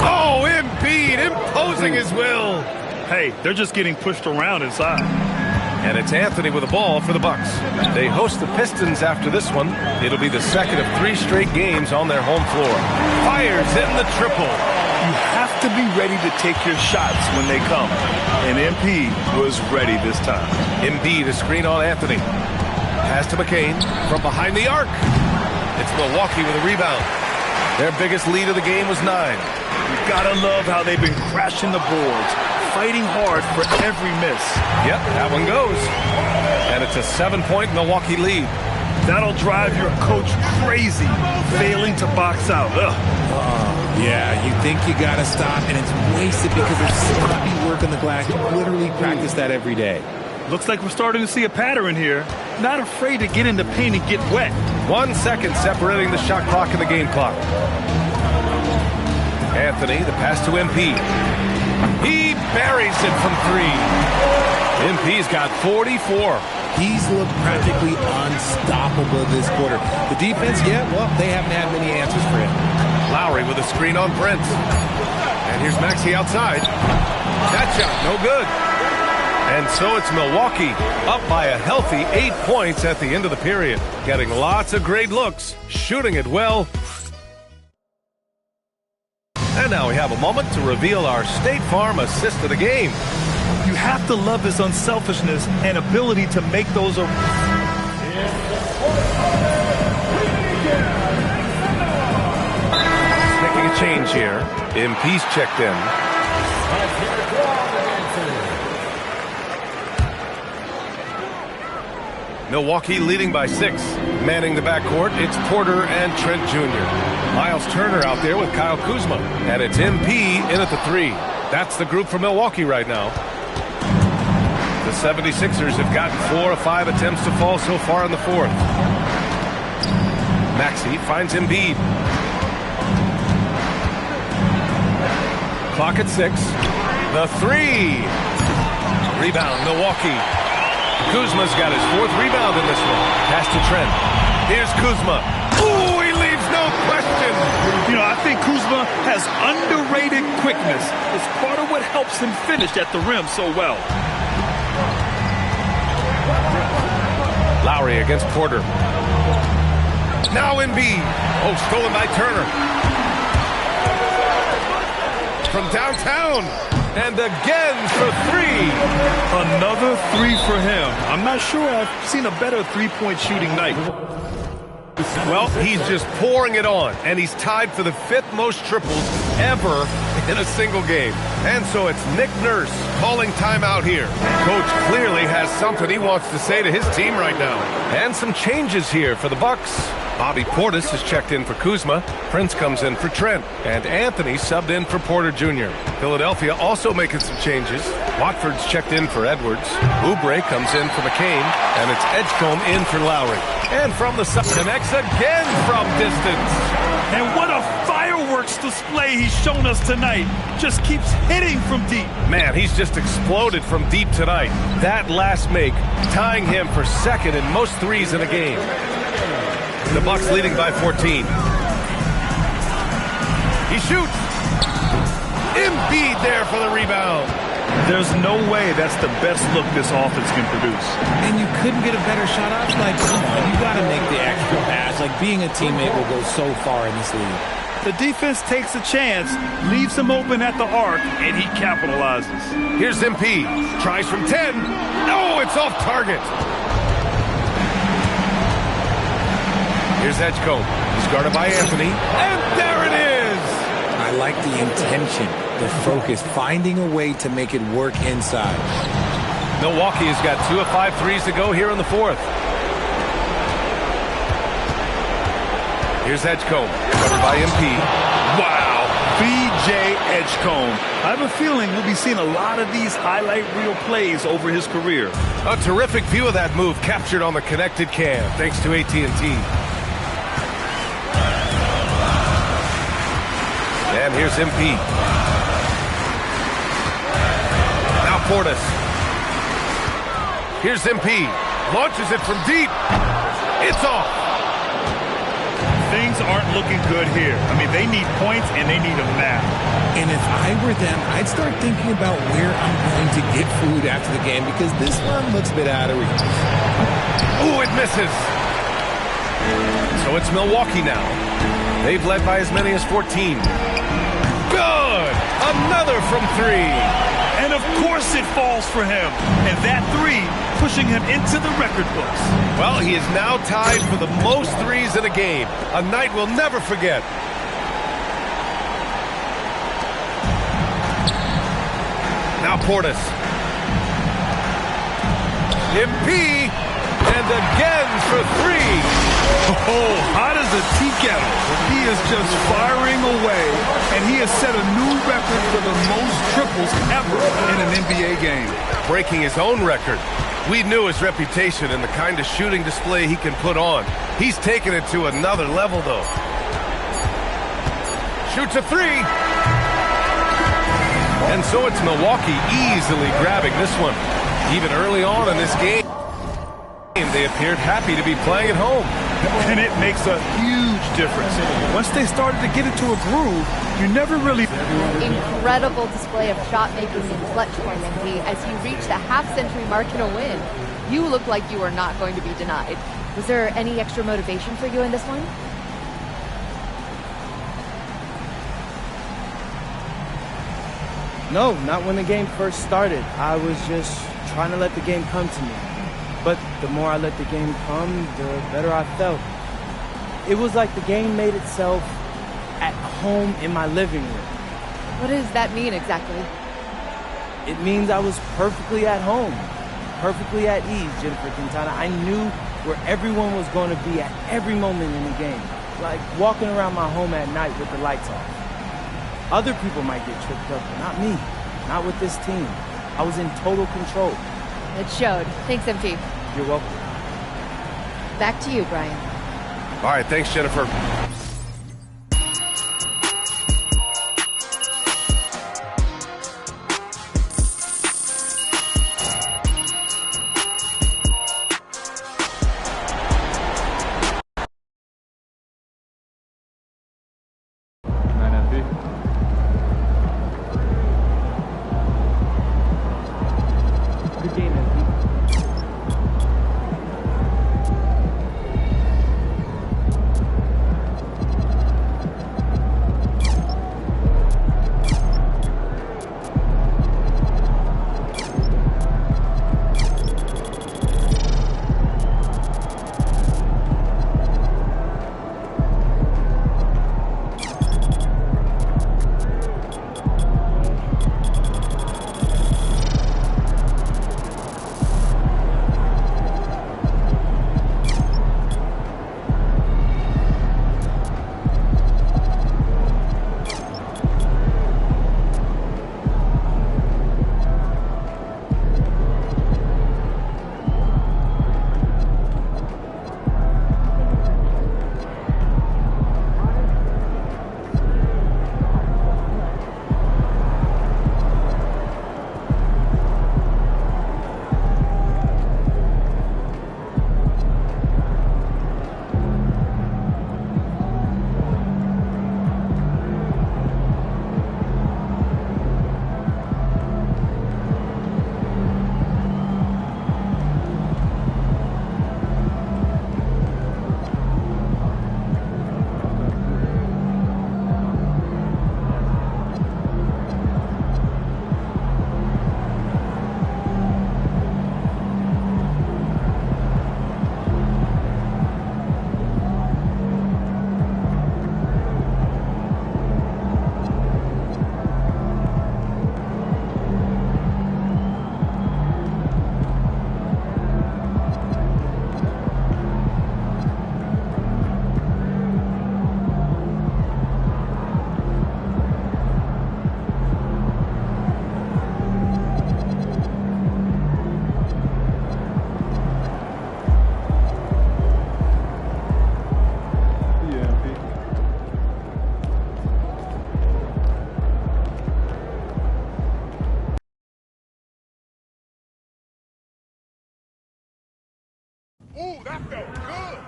Oh, Embiid imposing his will. Hey, they're just getting pushed around inside. And it's Anthony with the ball for the Bucks. They host the Pistons after this one. It'll be the second of 3 straight games on their home floor. Fires in the triple. You have to be ready to take your shots when they come. And MP was ready this time. Embiid, a screen on Anthony. Pass to McCain from behind the arc. It's Milwaukee with a rebound. Their biggest lead of the game was 9. You gotta love how they've been crashing the boards, fighting hard for every miss. Yep, that one goes. And it's a 7-point Milwaukee lead. That'll drive your coach crazy, failing to box out. Yeah, you think you got to stop, and it's wasted because of sloppy work on the glass. You literally practice that every day. Looks like we're starting to see a pattern here. Not afraid to get in the paint and get wet. 1 second separating the shot clock and the game clock. Anthony, the pass to MP. He buries it from 3. MP's got 44. He's looked practically unstoppable this quarter. The defense, yeah, well, they haven't had many answers for him. Lowry with a screen on Brent. And here's Maxey outside. That shot, no good. And so it's Milwaukee up by a healthy 8 points at the end of the period. Getting lots of great looks, shooting it well. And now we have a moment to reveal our State Farm assist of the game. You have to love his unselfishness and ability to make those. Making a change here. MP's checked in. Milwaukee leading by 6. Manning the backcourt, it's Porter and Trent Jr. Miles Turner out there with Kyle Kuzma. And it's MP in at the 3. That's the group for Milwaukee right now. The 76ers have gotten 4 of 5 attempts to fall so far in the 4th. Maxey finds Embiid. Clock at 6. The three. Rebound, Milwaukee. Kuzma's got his 4th rebound in this one. Pass to Trent. Here's Kuzma. Ooh, he leaves no question. You know, I think Kuzma has underrated quickness. It's part of what helps him finish at the rim so well. Lowry against Porter. Now Embiid. Oh, stolen by Turner. From downtown. And again for 3. Another 3 for him. I'm not sure I've seen a better three-point shooting night. Well, he's just pouring it on, and he's tied for the 5th most triples ever in a single game. And so it's Nick Nurse calling timeout here. Coach clearly has something he wants to say to his team right now. And some changes here for the Bucks. Bobby Portis has checked in for Kuzma. Prince comes in for Trent. And Anthony subbed in for Porter Jr. Philadelphia also making some changes. Watford's checked in for Edwards. Oubre comes in for McCain. And it's Edgecombe in for Lowry. And from the side, connects again from distance. And what a fireworks display he's shown us tonight. Just keeps hitting from deep. Man, he's just exploded from deep tonight. That last make, tying him for 2nd in most threes in a game. The Bucks leading by 14. He shoots. Embiid there for the rebound. There's no way that's the best look this offense can produce. And you couldn't get a better shot off. Like, come on, you got to make the extra pass. Like, being a teammate will go so far in this league. The defense takes a chance, leaves him open at the arc, and he capitalizes. Here's MP. Tries from 10. No, it's off target. Here's Edgecombe. He's guarded by Anthony. And there it is! I like the intention, the focus, finding a way to make it work inside. Milwaukee has got 2 of 5 threes to go here in the 4th. Here's Edgecombe, covered by MP. Wow, B.J. Edgecombe. I have a feeling we'll be seeing a lot of these highlight reel plays over his career. A terrific view of that move captured on the connected cam, thanks to AT&T. And here's MP. Now Portis. Here's MP. Launches it from deep. It's off. Things aren't looking good here. I mean, they need points and they need them now. And if I were them, I'd start thinking about where I'm going to get food after the game because this one looks a bit out of reach. Ooh, it misses. So it's Milwaukee now. They've led by as many as 14. Good! Another from 3. And of course it falls for him. And that 3 pushing him into the record books. Well, he is now tied for the most threes in a game. A night we'll never forget. Now Portis. MP. And again for 3. Oh, hot as a tea kettle. He is just firing away, and he has set a new record for the most triples ever in an NBA game. Breaking his own record. We knew his reputation and the kind of shooting display he can put on. He's taken it to another level, though. Shoots a 3. And so it's Milwaukee easily grabbing this one. Even early on in this game, they appeared happy to be playing at home. And it makes a huge difference. Once they started to get into a groove, you never really... Incredible display of shot making in clutch points, MP, as you reach the half-century mark in a win. You look like you are not going to be denied. Was there any extra motivation for you in this one? No, not when the game first started. I was just trying to let the game come to me. But the more I let the game come, the better I felt. It was like the game made itself at home in my living room. What does that mean exactly? It means I was perfectly at home, perfectly at ease, Jennifer Quintana. I knew where everyone was going to be at every moment in the game, like walking around my home at night with the lights off. Other people might get tripped up, but not me, not with this team. I was in total control. It showed. Thanks, MP. You're welcome. Back to you, Brian. All right, thanks, Jennifer. Ooh, that felt good.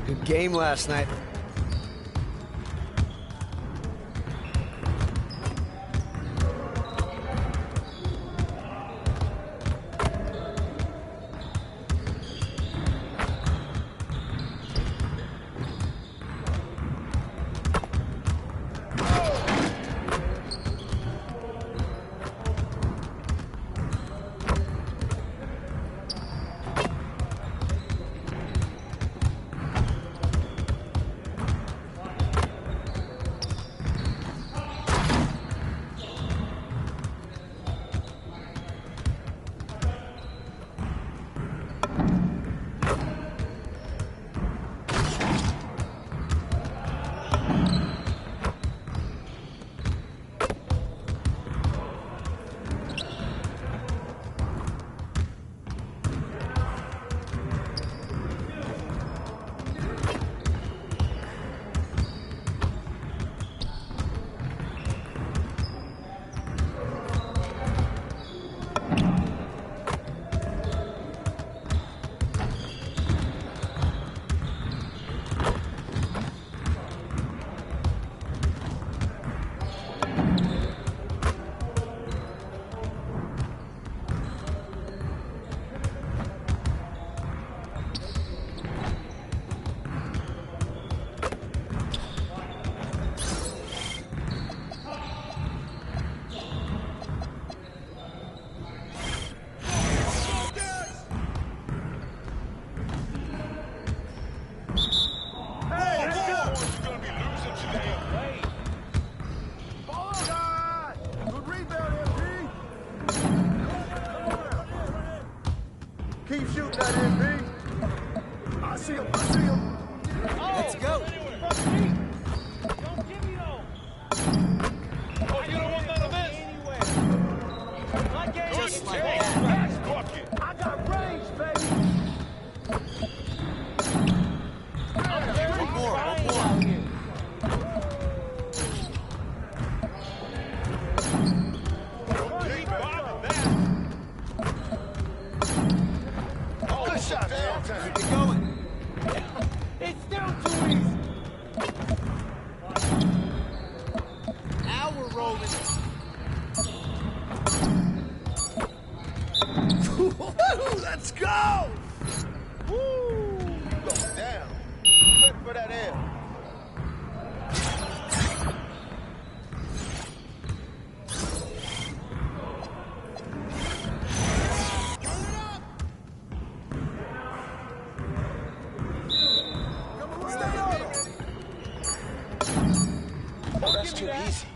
Good game last night. Keep shooting that MP. I see him. I see him. Let's go. Don't give me those. Oh, you don't want none of this. Just like that. Bucket. I got range, baby. One more. Good shot, man. Keep it going. It's still too easy. Now we're rolling. Let's go. Woo. Go down. Good for that air. Oh, that's too easy.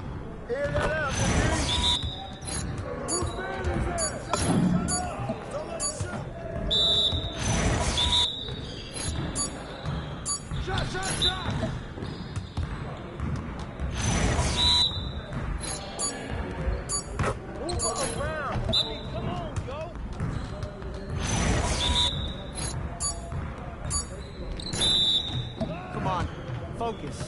Air that out, Shot. Move around. I mean, come on, yo. Come on. Focus.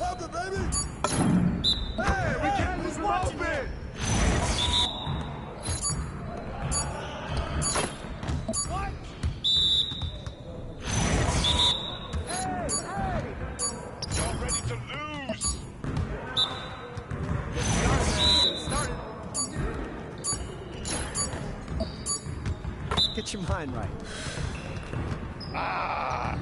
Love it, baby. Hey, we can't lose open. What? Hey. Y'all ready to lose? Get started. Get your mind right. Ah.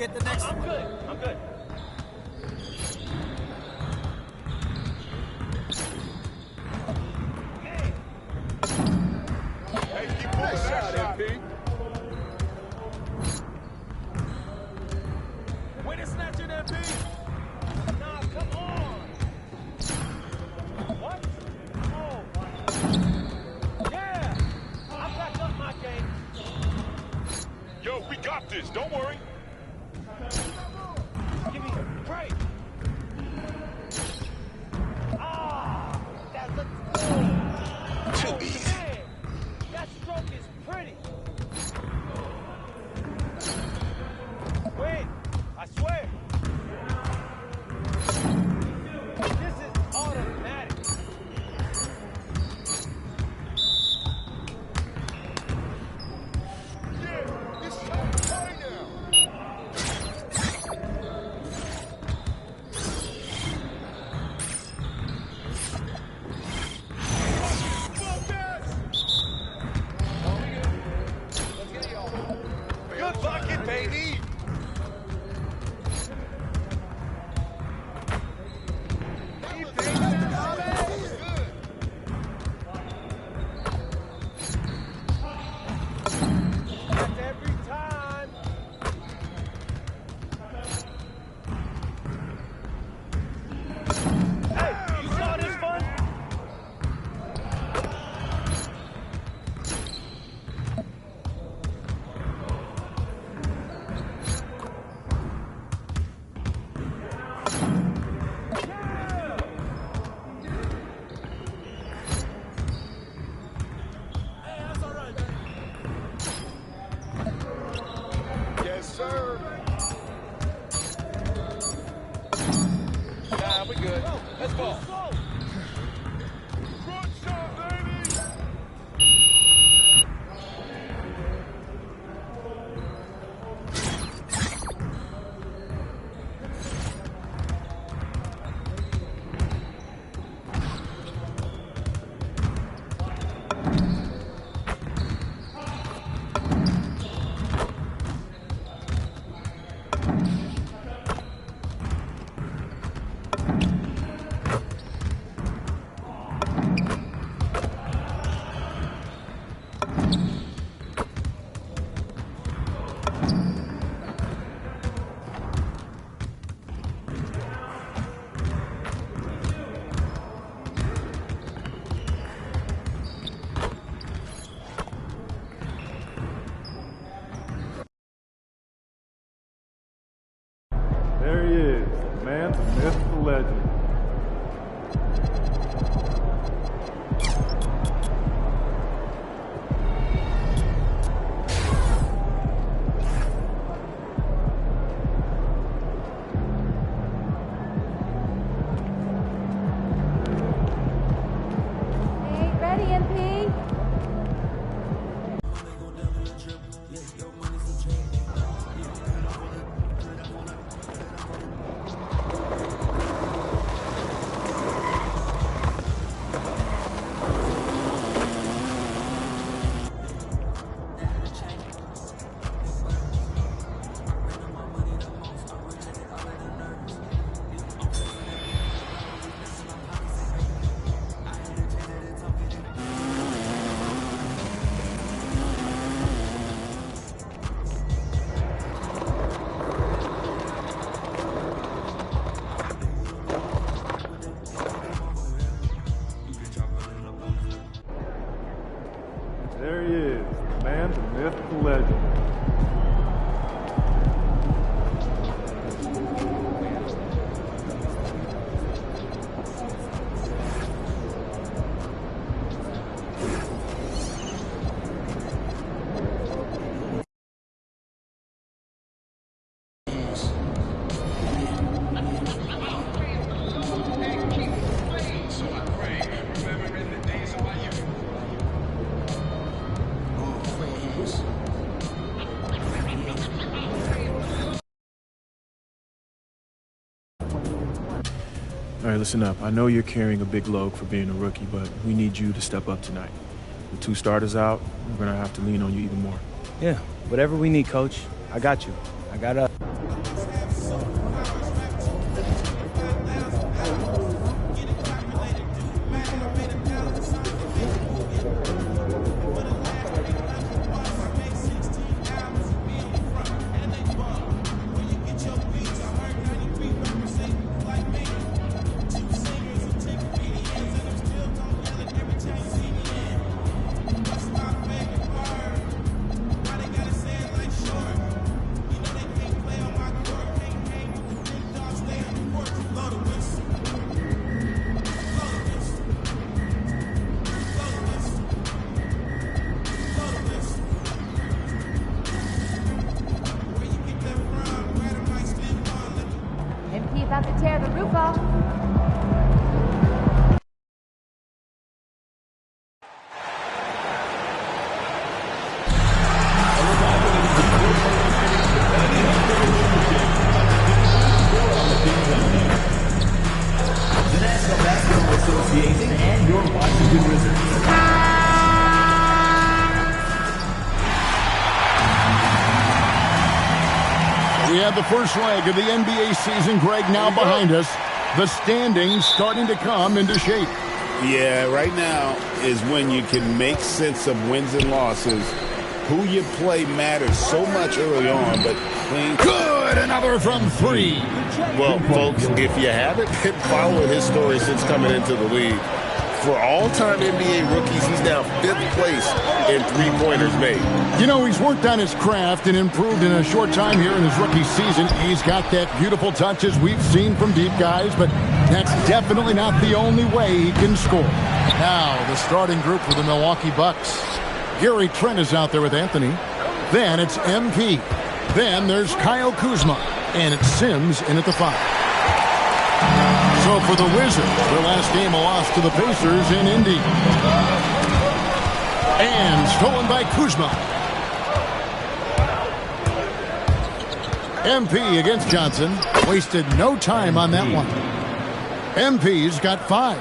get the next one. I'm good. I'm good. Hey, keep pulling that shot, MP. Way to snatch it, MP. Nah, come on. What? Oh, yeah. I backed up my game. Yo, we got this. Don't worry. Give me a break. Ah, that looks good. Too easy. Man, that stroke is pretty. Wait, I swear. This is automatic. Yeah, it's showtime now. Good bucket, baby. That's every time. Hey, you saw this one? Yes, sir. Nah, we good. Let's go. Good shot, baby. There he is, the man, the myth, the legend. Hey, ready, MP? There he is, the man, the myth, the legend. All right, listen up. I know you're carrying a big load for being a rookie, but we need you to step up tonight. With 2 starters out, we're going to have to lean on you even more. Yeah, whatever we need, Coach. I got you. I got up. MP about to tear the roof off. The National Basketball Association and your Washington Wizards. We have the first leg of the NBA season, Greg, now behind us. The standings starting to come into shape. Yeah, right now is when you can make sense of wins and losses. Who you play matters so much early on, but playing good, another from three. Well, folks, if you haven't been following his story since coming into the league, for all-time NBA rookies, he's now 5th place in three-pointers made. You know, he's worked on his craft and improved in a short time here in his rookie season. He's got that beautiful touch as we've seen from deep guys, but that's definitely not the only way he can score. Now, the starting group for the Milwaukee Bucks. Gary Trent is out there with Anthony. Then it's MP. Then there's Kyle Kuzma. And it's Sims in at the 5. So for the Wizards, their last game a loss to the Pacers in Indy. And stolen by Kuzma. MP against Johnson. Wasted no time on that one. MP's got 5.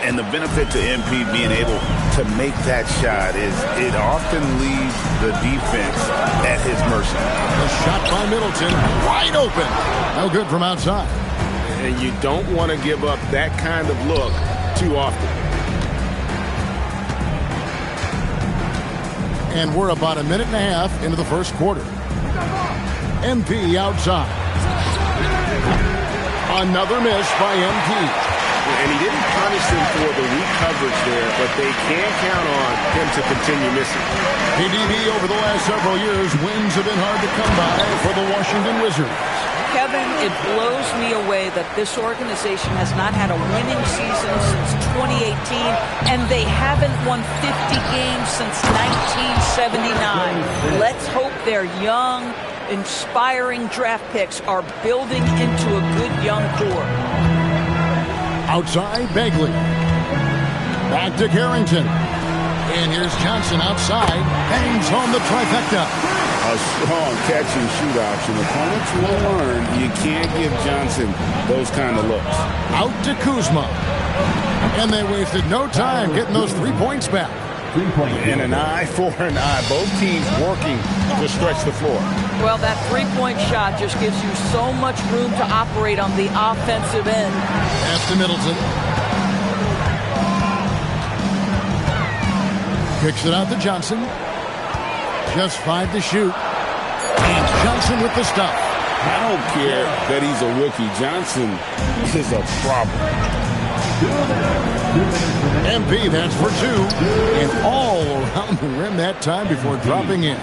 And the benefit to MP being able to make that shot is it often leaves the defense at his mercy. A shot by Middleton, wide open. No good from outside. And you don't want to give up that kind of look too often. And we're about a minute and a half into the first quarter. MP outside. Another miss by MP. And he didn't punish them for the weak coverage there, but they can count on him to continue missing. PDB over the last several years, wins have been hard to come by for the Washington Wizards. Kevin, it blows me away that this organization has not had a winning season since 2018, and they haven't won 50 games since 1979. Let's hope their young, inspiring draft picks are building into a good young core. Outside, Bagley. Back to Carrington. And here's Johnson outside. Hangs home the trifecta. A strong catch-and-shoot option. Opponents will learn you can't give Johnson those kind of looks. Out to Kuzma. And they wasted no time getting those 3 points back. And an eye for an eye. Both teams working to stretch the floor. Well, that three-point shot just gives you so much room to operate on the offensive end. Pass to Middleton. Kicks it out to Johnson. Just 5 to shoot. And Johnson with the stuff. I don't care that he's a rookie. Johnson is a problem. MP, that's for 2. And all around the rim that time before dropping in.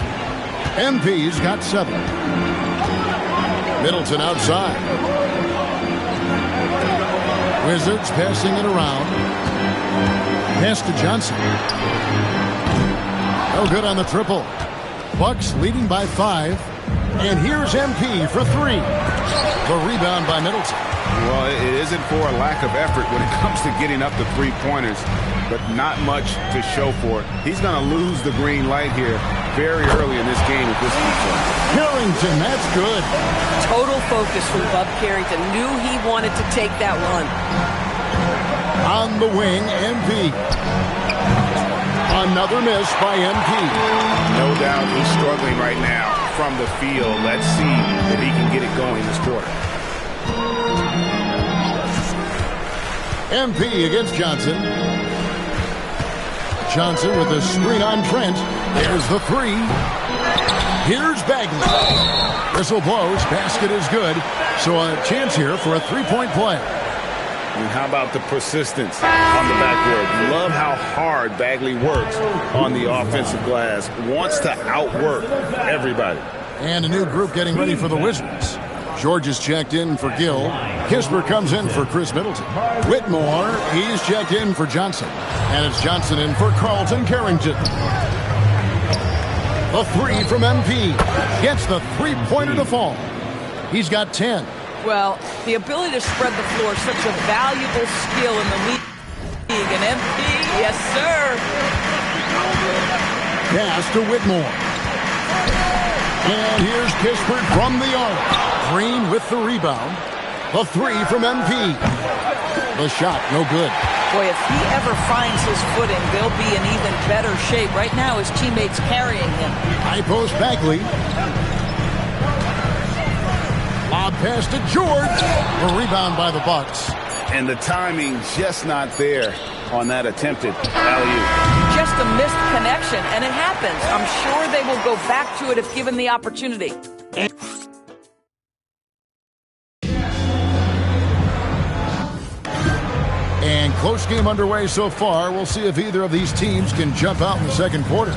MP's got 7. Middleton outside. Wizards passing it around. Pass to Johnson. No good on the triple. Bucks leading by 5. And here's MP for 3. The rebound by Middleton. Well, it isn't for a lack of effort when it comes to getting up the three-pointers, but not much to show for it. He's going to lose the green light here very early in this game with this defense. Carrington, that's good. Total focus from Bub Carrington. Knew he wanted to take that one. On the wing, MP. Another miss by MP. No doubt he's struggling right now. from the field. Let's see if he can get it going this quarter. MP against Johnson. Johnson with the screen on Trent. There's the three. Here's Bagley. Whistle blows. Basket is good. So a chance here for a three-point play. And how about the persistence on the backboard? Love how hard Bagley works on the offensive glass. Wants to outwork everybody. And a new group getting ready for the Wizards. George is checked in for Gill. Kisper comes in for Chris Middleton. Whitmore, he's checked in for Johnson. And it's Johnson in for Carlton Carrington. The three from MP. Gets the three-pointer to fall. He's got 10. Well, the ability to spread the floor is such a valuable skill in the league. And MP, yes, sir. Pass to Whitmore. And here's Kispert from the arc. Green with the rebound. The three from MP. The shot, no good. Boy, if he ever finds his footing, they'll be in even better shape. Right now, his teammates carrying him. High post Bagley. Lob pass to George. A rebound by the Bucks. And the timing just not there on that attempted alley-oop. Just a missed connection, and it happens. I'm sure they will go back to it if given the opportunity. And close game underway so far. We'll see if either of these teams can jump out in the second quarter.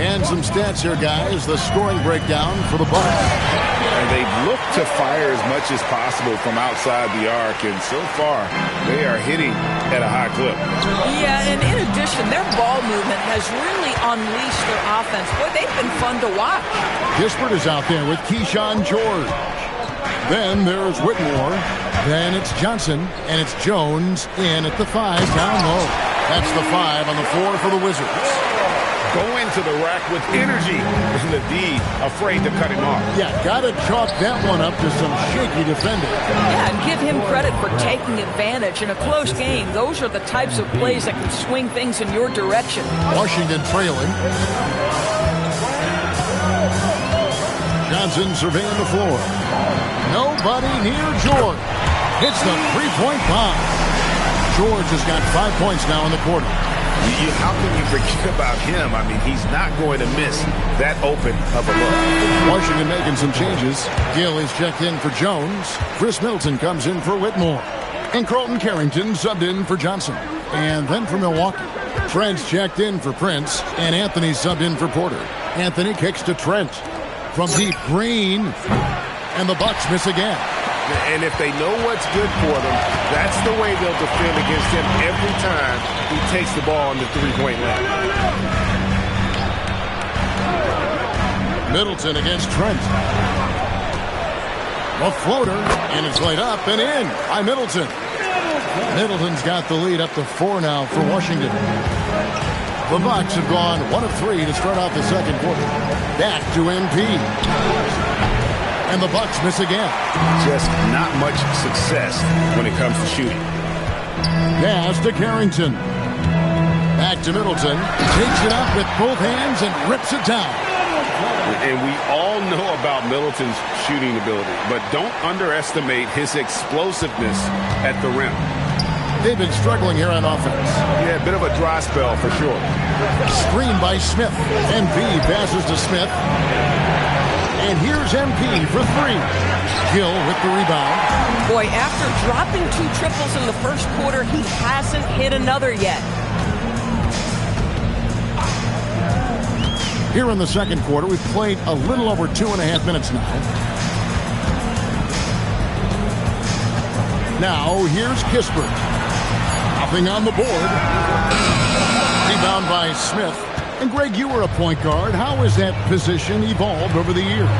And some stats here, guys. The scoring breakdown for the Bucks. And they've looked to fire as much as possible from outside the arc, and so far they are hitting at a high clip. Yeah, and in addition, their ball movement has really unleashed their offense. Boy, they've been fun to watch. Kispert is out there with Keyshawn George. Then there's Whitmore. Then it's Johnson, and it's Jones in at the 5 down low. That's the 5 on the floor for the Wizards. Go into the rack with energy. And the D afraid to cut him off. Yeah, got to chalk that one up to some shaky defending. Yeah, and give him credit for taking advantage. In a close game, those are the types of plays that can swing things in your direction. Washington trailing. Johnson surveying the floor. Nobody near George. Hits the three-point bomb. George has got 5 points now in the quarter. How can you forget about him? I mean, he's not going to miss that open of a look. Washington making some changes. Gill is checked in for Jones. Chris Middleton comes in for Whitmore. And Carlton Carrington subbed in for Johnson. And then for Milwaukee, Trent's checked in for Prince. And Anthony subbed in for Porter. Anthony kicks to Trent. From deep, Green. And the Bucks miss again. And if they know what's good for them, that's the way they'll defend against him every time he takes the ball on the three-point line. Middleton against Trent. A floater, and it's laid up and in by Middleton. Middleton's got the lead up to 4 now for Washington. The Bucks have gone 1 of 3 to start out the second quarter. Back to MP. And the Bucks miss again. Just not much success when it comes to shooting. Pass to Carrington. Back to Middleton. Takes it up with both hands and rips it down. And we all know about Middleton's shooting ability, but don't underestimate his explosiveness at the rim. They've been struggling here on offense. Yeah, a bit of a dry spell for sure. Screen by Smith. MP passes to Smith. And here's MP for 3. Gill with the rebound. Boy, after dropping 2 triples in the first quarter, he hasn't hit another yet. Here in the second quarter, we've played a little over 2.5 minutes now. Now, here's Kispert. Nothing on the board. Rebound by Smith. And Greg, you were a point guard. How has that position evolved over the years?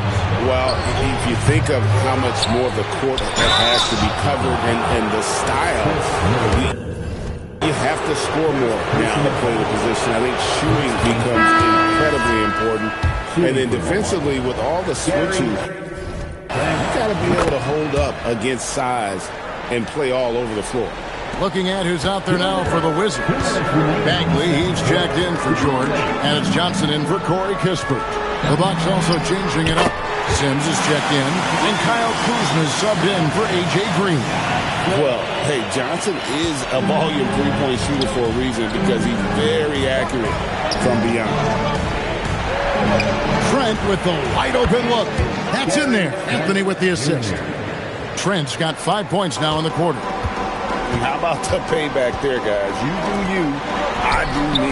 Well, if you think of how much more of the court that has to be covered and the style, you have to score more now to play the position. I think shooting becomes incredibly important. And then defensively, with all the switching, you got to be able to hold up against size and play all over the floor. Looking at who's out there now for the Wizards. Bagley, he's checked in for George. And it's Johnson in for Corey Kispert. The Bucks also changing it up. Sims is checked in, and Kyle Kuzma is subbed in for A.J. Green. Well, hey, Johnson is a volume three-point shooter for a reason because he's very accurate from beyond. Trent with the wide-open look. That's in there. Anthony with the assist. Trent's got 5 points now in the quarter. How about the payback there, guys? You do you, I do me.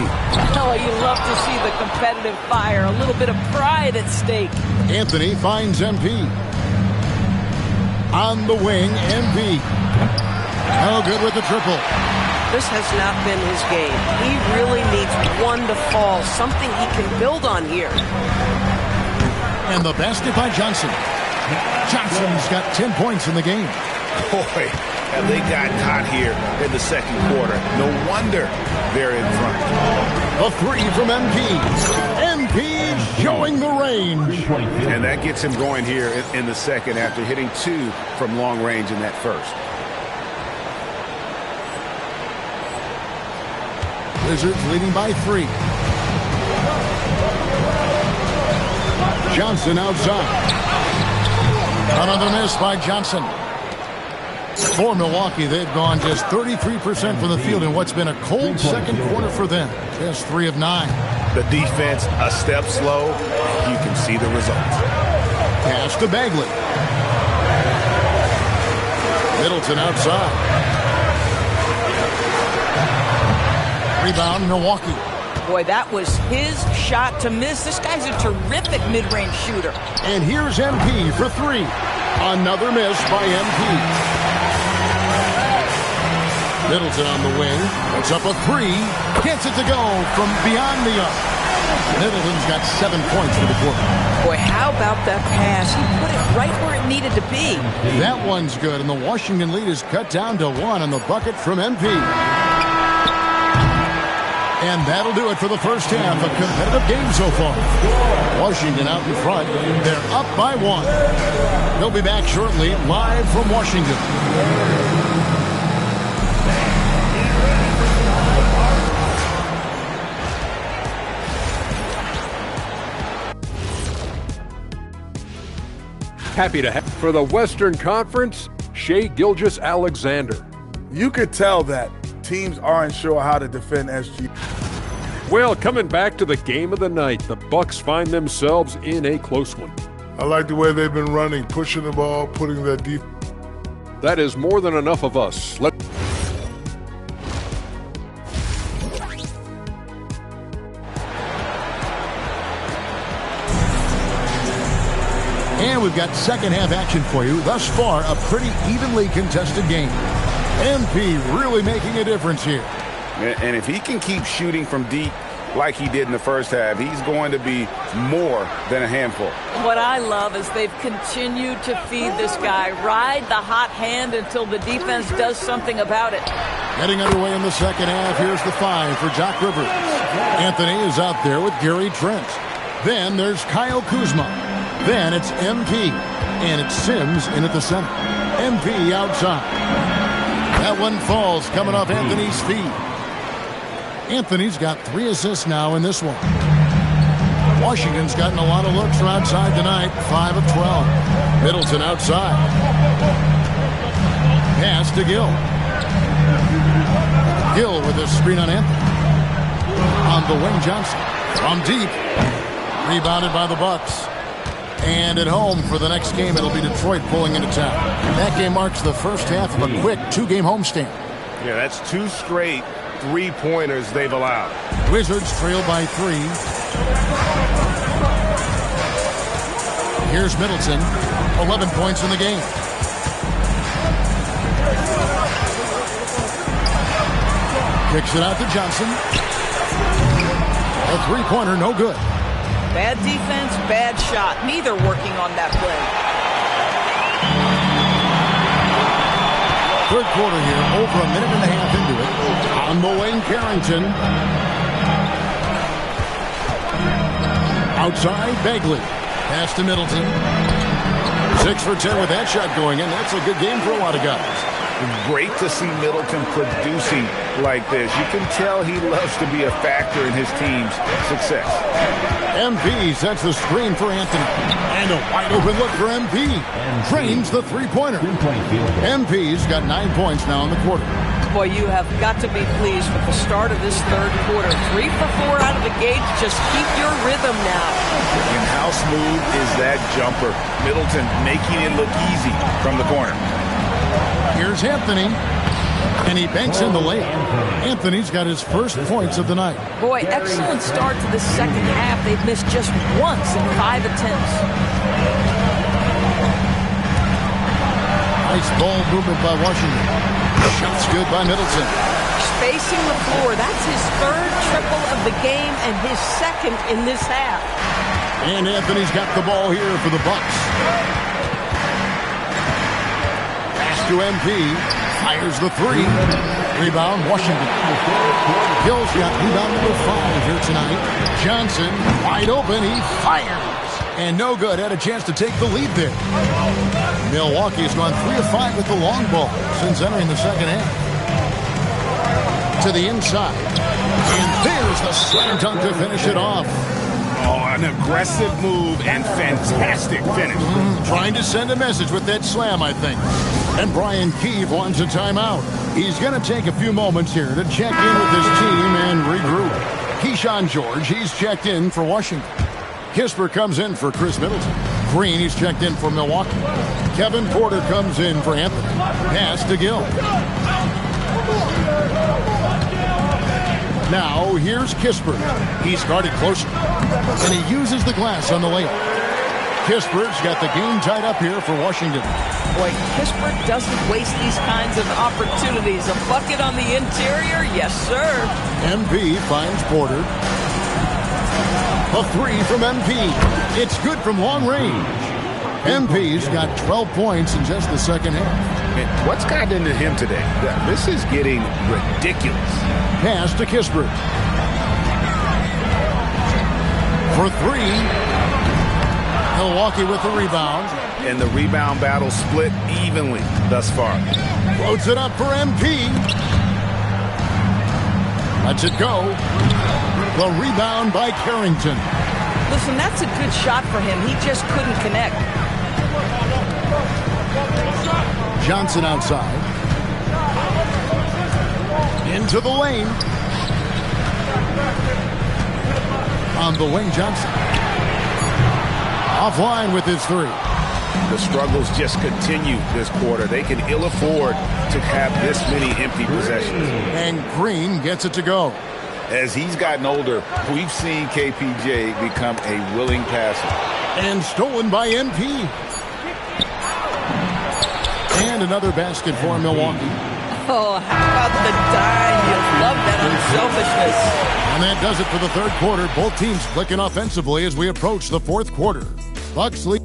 Oh, you love to see the competitive fire. A little bit of pride at stake. Anthony finds MP. On the wing, MP. No good with the triple. This has not been his game. He really needs one to fall, something he can build on here. And the basket by Johnson. Johnson's got 10 points in the game. Boy, have they gotten hot here in the second quarter. No wonder they're in front. A three from MP. MP showing the range. And that gets him going here in the second after hitting 2 from long range in that first. Wizards leading by 3. Johnson outside. Another miss by Johnson. For Milwaukee, they've gone just 33% from the field in what's been a cold second quarter for them. Just 3 of 9. The defense a step slow. You can see the results. Pass to Bagley. Middleton outside. Rebound, Milwaukee. Boy, that was his shot to miss. This guy's a terrific mid-range shooter. And here's MP for 3. Another miss by MP. Middleton on the wing. Puts up a 3. Gets it to go from beyond the arc. Middleton's got 7 points for the quarter. Boy, how about that pass? He put it right where it needed to be. That one's good, and the Washington lead is cut down to 1 on the bucket from MP. And that'll do it for the first half. A competitive game so far. Washington out in front. They're up by 1. They'll be back shortly, live from Washington. Happy to have for the Western Conference, Shai Gilgeous-Alexander. You could tell that teams aren't sure how to defend SG. Well, coming back to the game of the night, the Bucks find themselves in a close one. I like the way they've been running, pushing the ball, putting that deep. That is more than enough of us. And we've got second half action for you. Thus far, a pretty evenly contested game. MP really making a difference here. And if he can keep shooting from deep like he did in the first half, he's going to be more than a handful. What I love is they've continued to feed this guy. Ride the hot hand until the defense does something about it. Getting underway in the second half. Here's the 5 for Doc Rivers. Anthony is out there with Gary Trent. Then there's Kyle Kuzma. Then it's MP. And it's Sims in at the center. MP outside. That one falls coming off Anthony's feet. Anthony's got 3 assists now in this one. Washington's gotten a lot of looks from outside tonight. 5 of 12. Middleton outside. Pass to Gill. Gill with a screen on Anthony. On the wing, Johnson. From deep. Rebounded by the Bucks. And at home for the next game, it'll be Detroit pulling into town. That game marks the first half of a quick 2-game homestand. Yeah, that's 2 straight 3-pointers they've allowed. Wizards trail by 3. Here's Middleton. 11 points in the game. Kicks it out to Johnson. A 3-pointer, no good. Bad defense, bad shot. Neither working on that play. Third quarter here, over a minute and a half into it. On the wing, Carrington. Outside, Bagley. Pass to Middleton. 6 for 10 with that shot going in. That's a good game for a lot of guys. Great to see Middleton producing like this. You can tell he loves to be a factor in his team's success. MP sets the screen for Anthony. And a wide open look for MP. Drains the three-pointer. MP's got 9 points now in the quarter. Boy, you have got to be pleased with the start of this third quarter. 3 for 4 out of the gate. Just keep your rhythm now. And how smooth is that jumper? Middleton making it look easy from the corner. Here's Anthony. And he banks in the layup. Anthony's got his first points of the night. Boy, excellent start to the second half. They've missed just once in 5 attempts. Nice ball movement by Washington. Shots good by Middleton. Spacing the floor. That's his third triple of the game and his second in this half. And Anthony's got the ball here for the Bucks. Pass to MP. Fires the three. Rebound, Washington. Hill's got rebound number 5 here tonight. Johnson, wide open. He fires. And no good. Had a chance to take the lead there. Milwaukee's gone 3 of 5 with the long ball since entering the second half. To the inside. And there's the slam dunk to finish it off. Oh, an aggressive move and fantastic finish. Trying to send a message with that slam, I think. And Brian Keefe wants a timeout. He's going to take a few moments here to check in with his team and regroup. Keyshawn George, he's checked in for Washington. Kisper comes in for Chris Middleton. Green, he's checked in for Milwaukee. Kevin Porter comes in for Anthony. Pass to Gill. Now, here's Kisper. He's guarded closer. And he uses the glass on the layup. Kisper's got the game tied up here for Washington. Boy, Kisper doesn't waste these kinds of opportunities. A bucket on the interior? Yes, sir. MP finds Porter. A three from MP. It's good from long range. MP's got 12 points in just the second half. And what's gotten into him today? This is getting ridiculous. Pass to Kisper. For 3. Milwaukee with the rebound. And the rebound battle split evenly thus far. Floats it up for MP. Lets it go. The rebound by Carrington. Listen, that's a good shot for him. He just couldn't connect. Johnson outside. Into the lane. On the wing, Johnson. Offline with his 3. The struggles just continue this quarter. They can ill afford to have this many empty possessions. And Green gets it to go. As he's gotten older, we've seen KPJ become a willing passer. And stolen by MP. And another basket for Milwaukee. Oh, how about the dime? You love that unselfishness. And that does it for the third quarter. Both teams clicking offensively as we approach the fourth quarter. Bucks lead.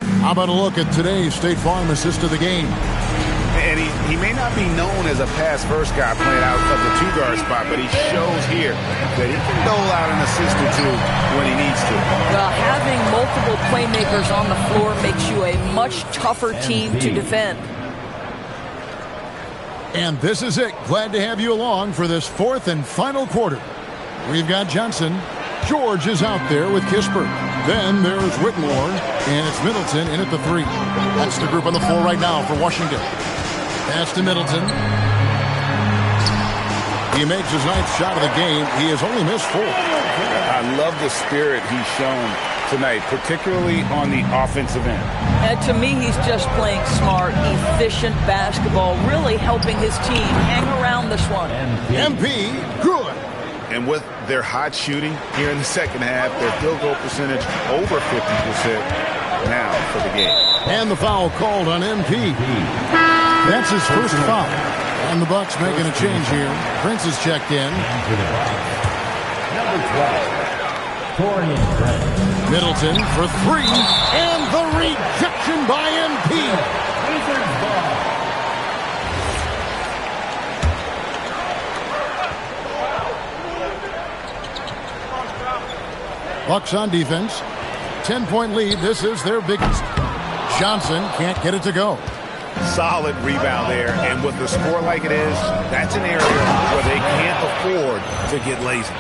How about a look at today's State Farm assist of the game? And he may not be known as a pass-first guy playing out of the two-guard spot, but he shows here that he can dole out an assist or two when he needs to. Well, having multiple playmakers on the floor makes you a much tougher team to defend. And this is it. Glad to have you along for this fourth and final quarter. We've got Johnson. George is out there with Kisper. Then there's Whitmore, and it's Middleton in at the 3. That's the group on the floor right now for Washington. Pass to Middleton. He makes his 9th shot of the game. He has only missed 4. I love the spirit he's shown tonight, particularly on the offensive end. And to me, he's just playing smart, efficient basketball, really helping his team hang around this one. MP, good. And with their hot shooting here in the second half, their field goal percentage over 50% now for the game. And the foul called on MP. That's his first foul. And the Bucks making a change here. Prince is checked in. Number 12, Torian Prince. Middleton for 3. And the rejection by MP. Wizards ball. Bucks on defense. 10-point lead. This is their biggest. Johnson can't get it to go. solid rebound there. And with the score like it is, that's an area where they can't afford to get lazy.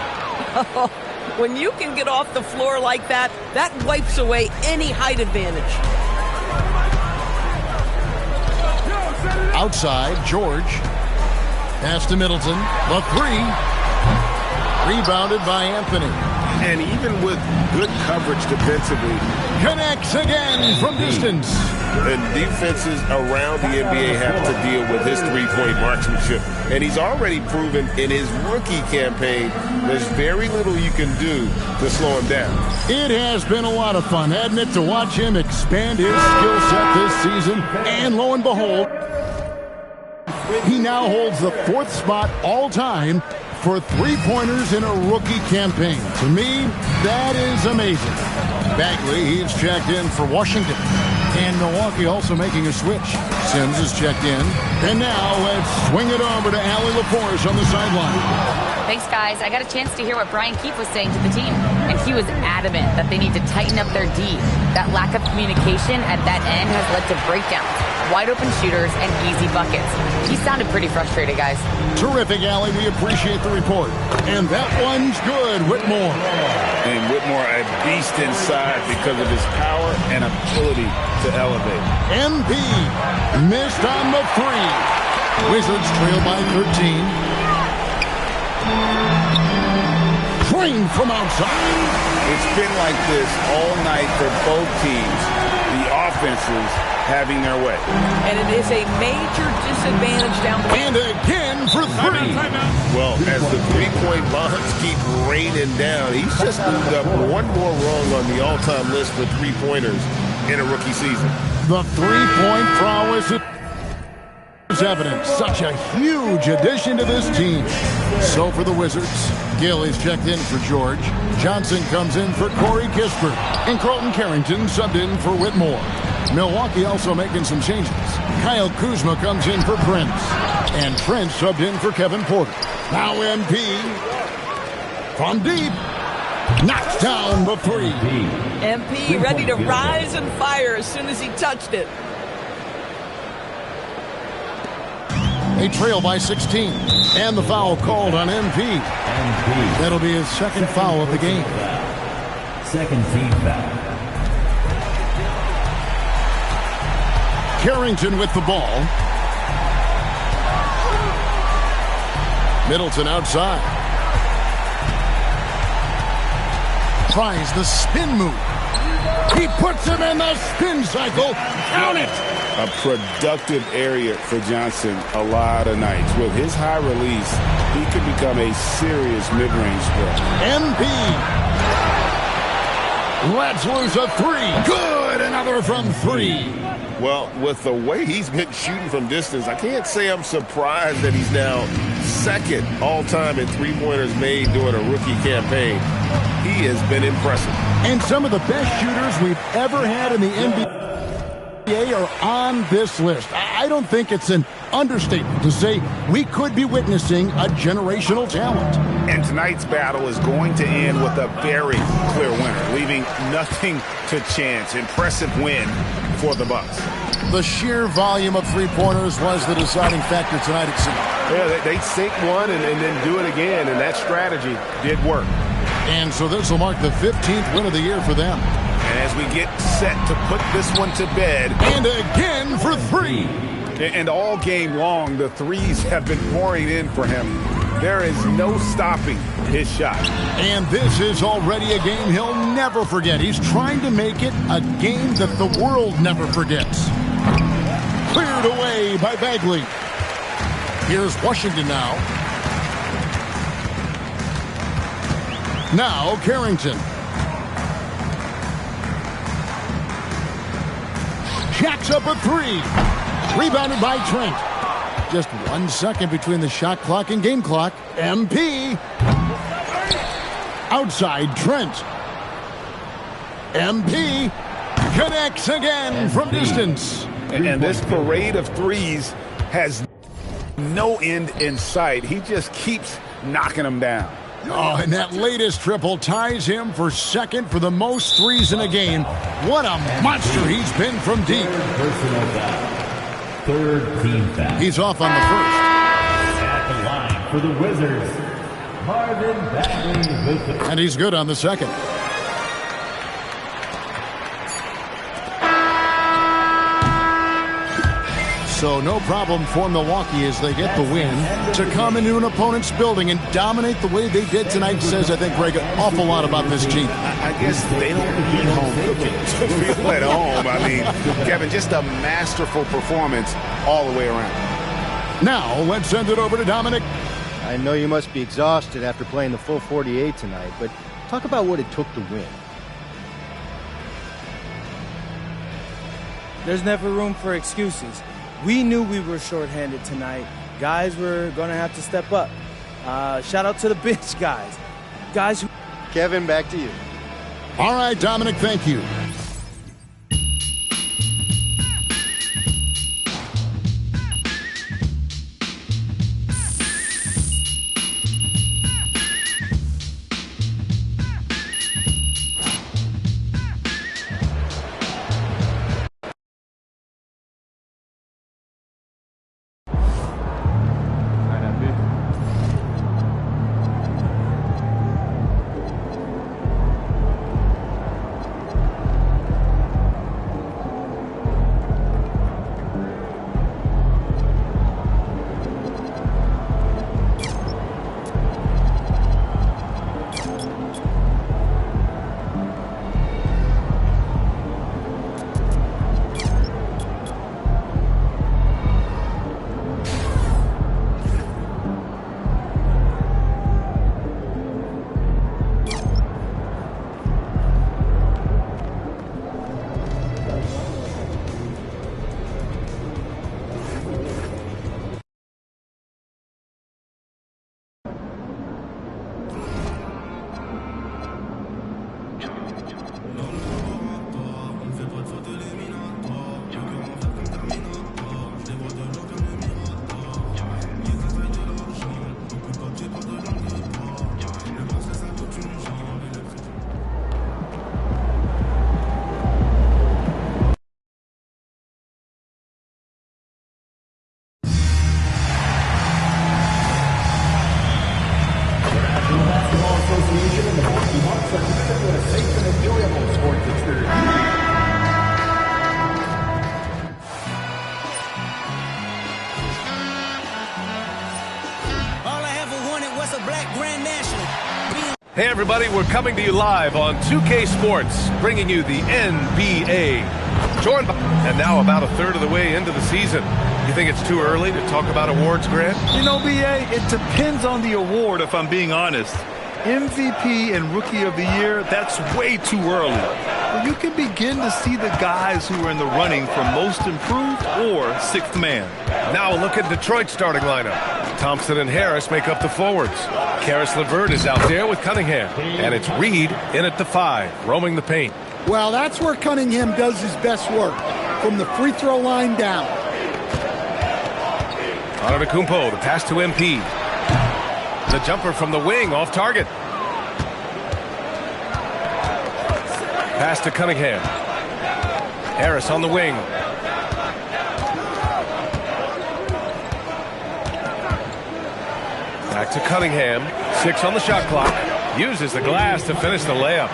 When you can get off the floor like that, that wipes away any height advantage. Outside, George. Pass to Middleton. The three. Rebounded by Anthony. And even with good coverage defensively, connects again from distance. And defenses around the NBA have to deal with his three-point marksmanship. And he's already proven in his rookie campaign there's very little you can do to slow him down. It has been a lot of fun, hasn't it, to watch him expand his skill set this season. And lo and behold, he now holds the 4th spot all-time for three-pointers in a rookie campaign. To me, that is amazing. Bagley, he's checked in for Washington. And Milwaukee also making a switch. Sims is checked in. And now let's swing it over to Allie LaForce on the sideline. Thanks, guys. I got a chance to hear what Brian Keefe was saying to the team, and he was adamant that they need to tighten up their D. That lack of communication at that end has led to breakdowns, wide open shooters, and easy buckets. He sounded pretty frustrated, guys. Terrific, Allie. We appreciate the report. And that one's good, Whitmore. And Whitmore a beast inside because of his power and ability to elevate. MP missed on the three. Wizards trail by 13. Trained from outside. It's been like this all night for both teams. The offenses having their way. And it is a major disadvantage down the And again for three. Well, as the three-point bombs keep raining down, he's just moved up one more rung on the all-time list for three-pointers in a rookie season. The three-point prowess is evident. Such a huge addition to this team. So for the Wizards, Gill is checked in for George. Johnson comes in for Corey Kispert. And Carlton Carrington subbed in for Whitmore. Milwaukee also making some changes. Kyle Kuzma comes in for Prince. And Prince subbed in for Kevin Porter. Now MP from deep. Knocks down the three. MP ready to rise and fire as soon as he touched it. They trail by 16. And the foul called on MP. That'll be his second foul of the game. Second team foul. Carrington with the ball. Middleton outside. Tries the spin move. He puts him in the spin cycle. Count it. A productive area for Johnson a lot of nights. With his high release, he could become a serious mid-range threat. MP lets loose a three. Good. Another from three. Well, with the way he's been shooting from distance, I can't say I'm surprised that he's now second all-time in three-pointers made during a rookie campaign. He has been impressive. And some of the best shooters we've ever had in the NBA are on this list. I don't think it's an understatement to say we could be witnessing a generational talent. And tonight's battle is going to end with a very clear winner, leaving nothing to chance. Impressive win for the Bucks. The sheer volume of three-pointers was the deciding factor tonight, it seemed. Yeah, they sink one and then do it again, and that strategy did work. And so this will mark the 15th win of the year for them. And as we get set to put this one to bed. And again for three. And all game long, the threes have been pouring in for him. There is no stopping his shot. And this is already a game he'll never forget. He's trying to make it a game that the world never forgets. Cleared away by Bagley. Here's Washington now. Now Carrington. Jacks up a three. Rebounded by Trent. Just 1 second between the shot clock and game clock. MP. Outside Trent. MP connects again from distance. And this parade of threes has no end in sight. He just keeps knocking them down. Oh, and that latest triple ties him for second for the most threes in a game. What a monster he's been from deep. Third team foul. He's off on the first. At the line for the Wizards, Marvin Bagley with the... And he's good on the second. So no problem for Milwaukee as they get the win. To come into an opponent's building and dominate the way they did tonight says, I think, Greg, an awful lot about this team. I guess they don't need home cooking to feel at home. I mean, Kevin, just a masterful performance all the way around. Now, let's send it over to Dominic. I know you must be exhausted after playing the full 48 tonight, but talk about what it took to win. There's never room for excuses. We knew we were shorthanded tonight. Guys were going to have to step up. Shout out to the bench guys. Guys who... Kevin, back to you. All right, Dominic, thank you. Hey everybody, we're coming to you live on 2K Sports, bringing you the NBA. Joined by, and now about a third of the way into the season. You think it's too early to talk about awards, Grant? You know, BA, it depends on the award, if I'm being honest. MVP and Rookie of the Year, that's way too early. But you can begin to see the guys who are in the running for Most Improved or Sixth Man. Now a look at Detroit's starting lineup. Thompson and Harris make up the forwards. Karis LeVert is out there with Cunningham. And it's Reed in at the 5, roaming the paint. Well, that's where Cunningham does his best work, from the free throw line down. Antetokounmpo, the pass to MP. The jumper from the wing, off target. Pass to Cunningham. Harris on the wing. Back to Cunningham. 6 on the shot clock. Uses the glass to finish the layup.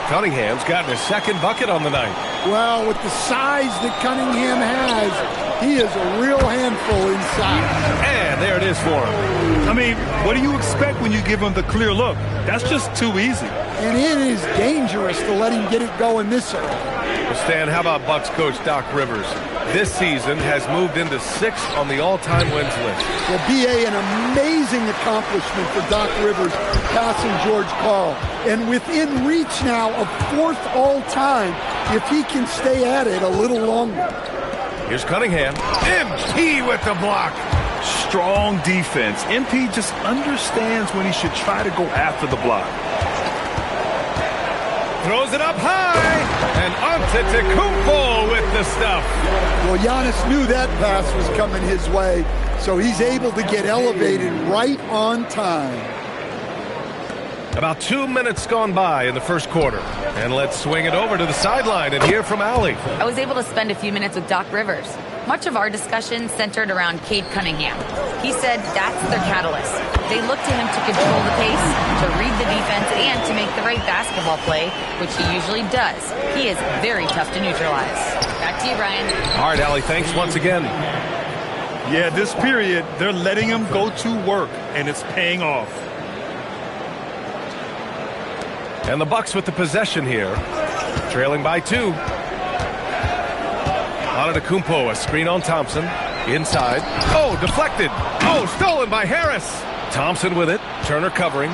Cunningham's gotten his second bucket on the night. Well, with the size that Cunningham has, he is a real handful inside. And there it is for him. I mean, what do you expect when you give him the clear look? That's just too easy. And it is dangerous to let him get it going this early. Well, Stan, how about Bucks coach Doc Rivers? This season has moved into 6th on the all-time wins list. Well, B.A., an amazing accomplishment for Doc Rivers passing George Karl. And within reach now of 4th all-time if he can stay at it a little longer. Here's Cunningham. MP with the block. Strong defense. MP just understands when he should try to go after the block. Throws it up high, and Antetokounmpo with the stuff. Well, Giannis knew that pass was coming his way, so he's able to get elevated right on time. About 2 minutes gone by in the first quarter. And let's swing it over to the sideline and hear from Allie. I was able to spend a few minutes with Doc Rivers. Much of our discussion centered around Cade Cunningham. He said that's their catalyst. They look to him to control the pace, to read the defense, and to make the right basketball play, which he usually does. He is very tough to neutralize. Back to you, Brian. All right, Allie, thanks once again. Yeah, this period, they're letting him go to work, and it's paying off. And the Bucks with the possession here, trailing by 2. Antetokounmpo, a screen on Thompson, inside. Oh, deflected. Oh, stolen by Harris. Thompson with it. Turner covering.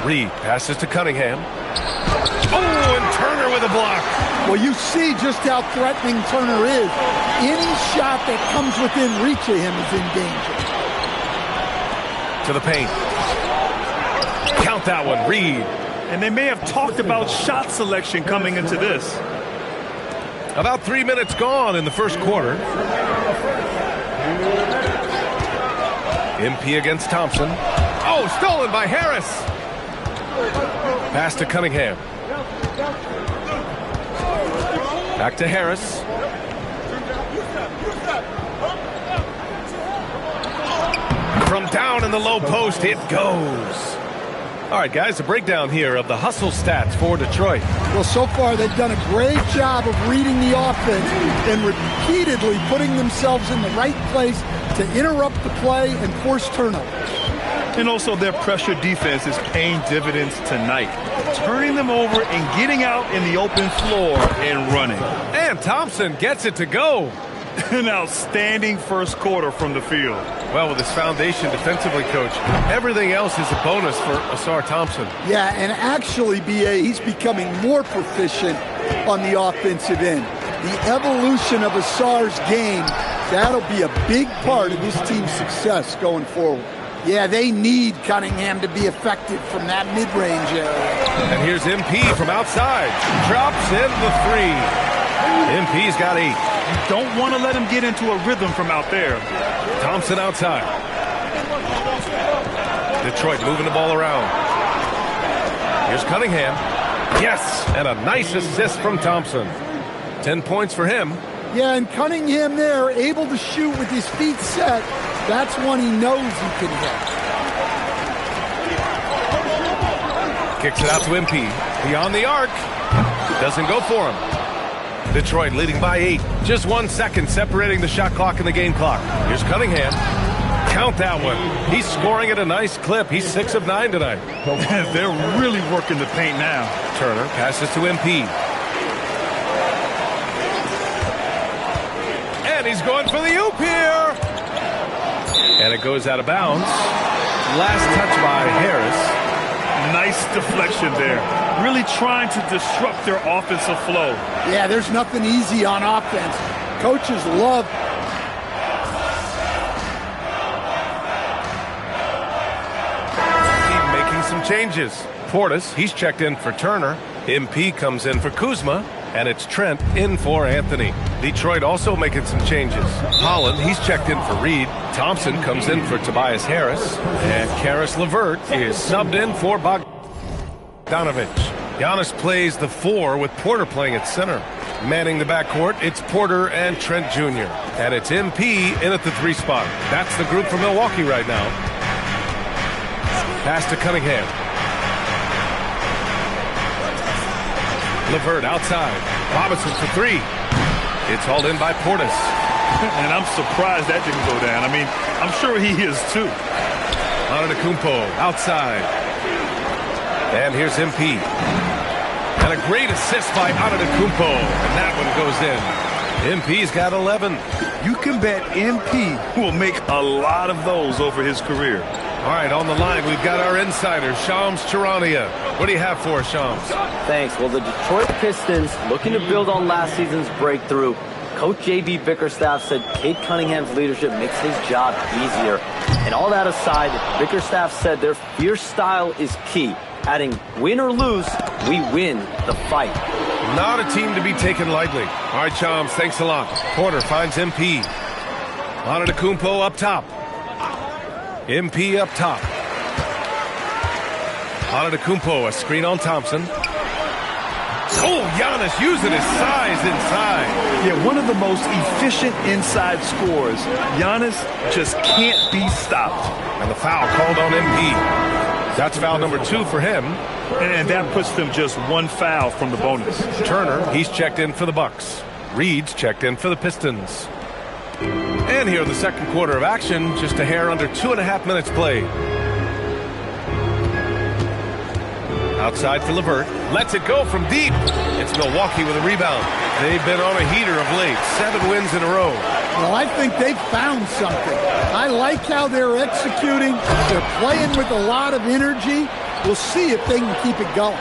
Reed passes to Cunningham. Oh, and Turner with a block. Well, you see just how threatening Turner is. Any shot that comes within reach of him is in danger. To the paint. Count that one, Reed. And they may have talked about shot selection coming into this. About 3 minutes gone in the first quarter. MP against Thompson. Oh, stolen by Harris. Pass to Cunningham. Back to Harris. From down in the low post, it goes. All right, guys, a breakdown here of the hustle stats for Detroit. Well, so far they've done a great job of reading the offense and repeatedly putting themselves in the right place to interrupt the play and force turnovers. And also their pressure defense is paying dividends tonight, turning them over and getting out in the open floor and running. And Thompson gets it to go. An outstanding first quarter from the field. Well, with his foundation defensively, Coach, everything else is a bonus for Asar Thompson. Yeah, and actually, B.A., he's becoming more proficient on the offensive end. The evolution of Asar's game, that'll be a big part of this team's success going forward. Yeah, they need Cunningham to be effective from that mid-range area. And here's MP from outside. Drops in the 3. MP's got 8. You don't want to let him get into a rhythm from out there. Thompson outside. Detroit moving the ball around. Here's Cunningham. Yes, and a nice assist from Thompson. 10 points for him. Yeah, and Cunningham there, able to shoot with his feet set. That's one he knows he can hit. Kicks it out to MP. Beyond the arc. Doesn't go for him. Detroit leading by 8. Just 1 second separating the shot clock and the game clock. Here's Cunningham. Count that one. He's scoring at a nice clip. He's 6 of 9 tonight. They're really working the paint now. Turner passes to MP. And he's going for the oop here. And it goes out of bounds. Last touch by Harris. Nice deflection there. Really trying to disrupt their offensive flow. Yeah, there's nothing easy on offense. Coaches love making some changes. Portis, he's checked in for Turner. MP comes in for Kuzma. And it's Trent in for Anthony. Detroit also making some changes. Holland, he's checked in for Reed. Thompson comes in for Tobias Harris. And Karis LeVert is subbed in for Bogdanovic. Giannis plays the 4 with Porter playing at center. Manning the backcourt, it's Porter and Trent Jr. And it's MP in at the 3 spot. That's the group from Milwaukee right now. Pass to Cunningham. LeVert outside. Robinson for 3. It's hauled in by Portis. And I'm surprised that didn't go down. I mean, I'm sure he is too. Antetokounmpo outside. And here's MP. And a great assist by Antetokounmpo. And that one goes in. MP's got 11. You can bet MP will make a lot of those over his career. All right, on the line, we've got our insider, Shams Charania. What do you have for us, Shams? Thanks. Well, the Detroit Pistons, looking to build on last season's breakthrough. Coach J.B. Bickerstaff said Cade Cunningham's leadership makes his job easier. And all that aside, Bickerstaff said their fierce style is key. Adding, win or lose, we win the fight. Not a team to be taken lightly. All right, Shams, thanks a lot. Porter finds MP. Antetokounmpo up top. MP up top. Antetokounmpo, a screen on Thompson. Oh, Giannis using his size inside. Yeah, one of the most efficient inside scorers. Giannis just can't be stopped. And the foul called on MP. That's foul number 2 for him. And that puts them just one foul from the bonus. Turner, he's checked in for the Bucks. Reed's checked in for the Pistons. And here in the second quarter of action, just a hair under 2.5 minutes played. Outside for LeVert. Lets it go from deep. It's Milwaukee with a rebound. They've been on a heater of late. 7 wins in a row. Well, I think they've found something. I like how they're executing. They're playing with a lot of energy. We'll see if they can keep it going.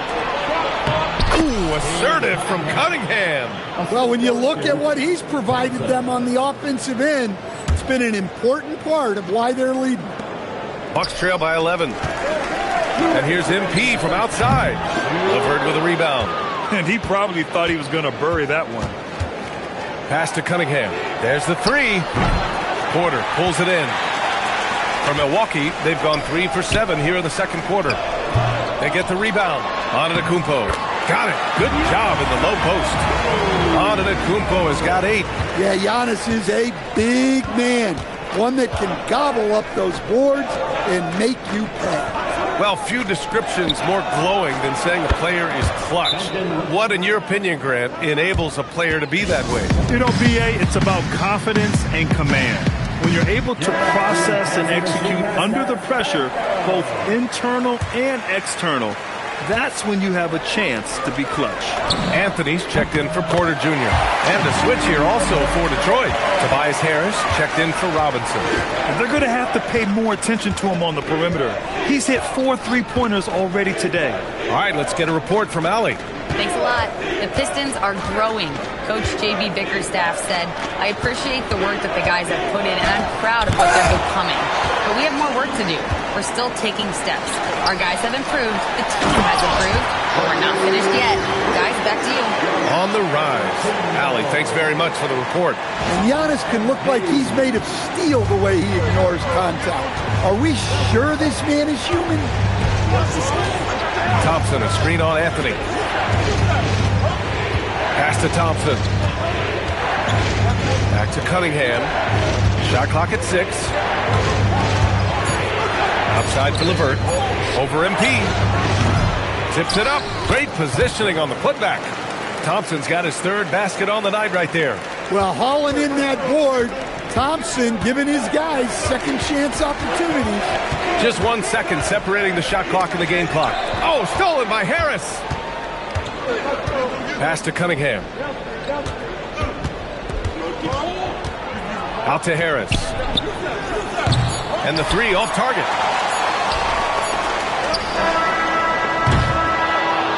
Ooh, assertive from Cunningham. Well, when you look at what he's provided them on the offensive end, it's been an important part of why they're leading. Bucks trail by 11. And here's MP from outside. LeVert with a rebound. And he probably thought he was going to bury that one. Pass to Cunningham. There's the 3. Porter pulls it in. For Milwaukee, they've gone 3 for 7 here in the second quarter. They get the rebound. Antetokounmpo. Got it. Good job in the low post. Antetokounmpo has got 8. Yeah, Giannis is a big man. One that can gobble up those boards and make you pay. Well, few descriptions more glowing than saying a player is clutch. What, in your opinion, Grant, enables a player to be that way? You know, B.A., it's about confidence and command. When you're able to process and execute under the pressure, both internal and external, that's when you have a chance to be clutch. Anthony's checked in for Porter Jr. And a switch here also for Detroit. Tobias Harris checked in for Robinson. And they're going to have to pay more attention to him on the perimeter. He's hit 4 3-pointers already today. All right, let's get a report from Allie. Thanks a lot. The Pistons are growing. Coach J.B. Bickerstaff said, I appreciate the work that the guys have put in, and I'm proud of what they're becoming. But we have more work to do. We're still taking steps. Our guys have improved. The team has improved. But we're not finished yet. Guys, back to you. On the rise. Allie, thanks very much for the report. And Giannis can look like he's made of steel the way he ignores contact. Are we sure this man is human? Thompson, a screen on Anthony. Pass to Thompson. Back to Cunningham. Shot clock at 6. Outside for LeVert. Over MP. Tips it up. Great positioning on the putback. Thompson's got his 3rd basket on the night right there. Well, hauling in that board, Thompson giving his guys second chance opportunities. Just 1 second separating the shot clock and the game clock. Oh, stolen by Harris. Pass to Cunningham. Out to Harris. And the 3 off target.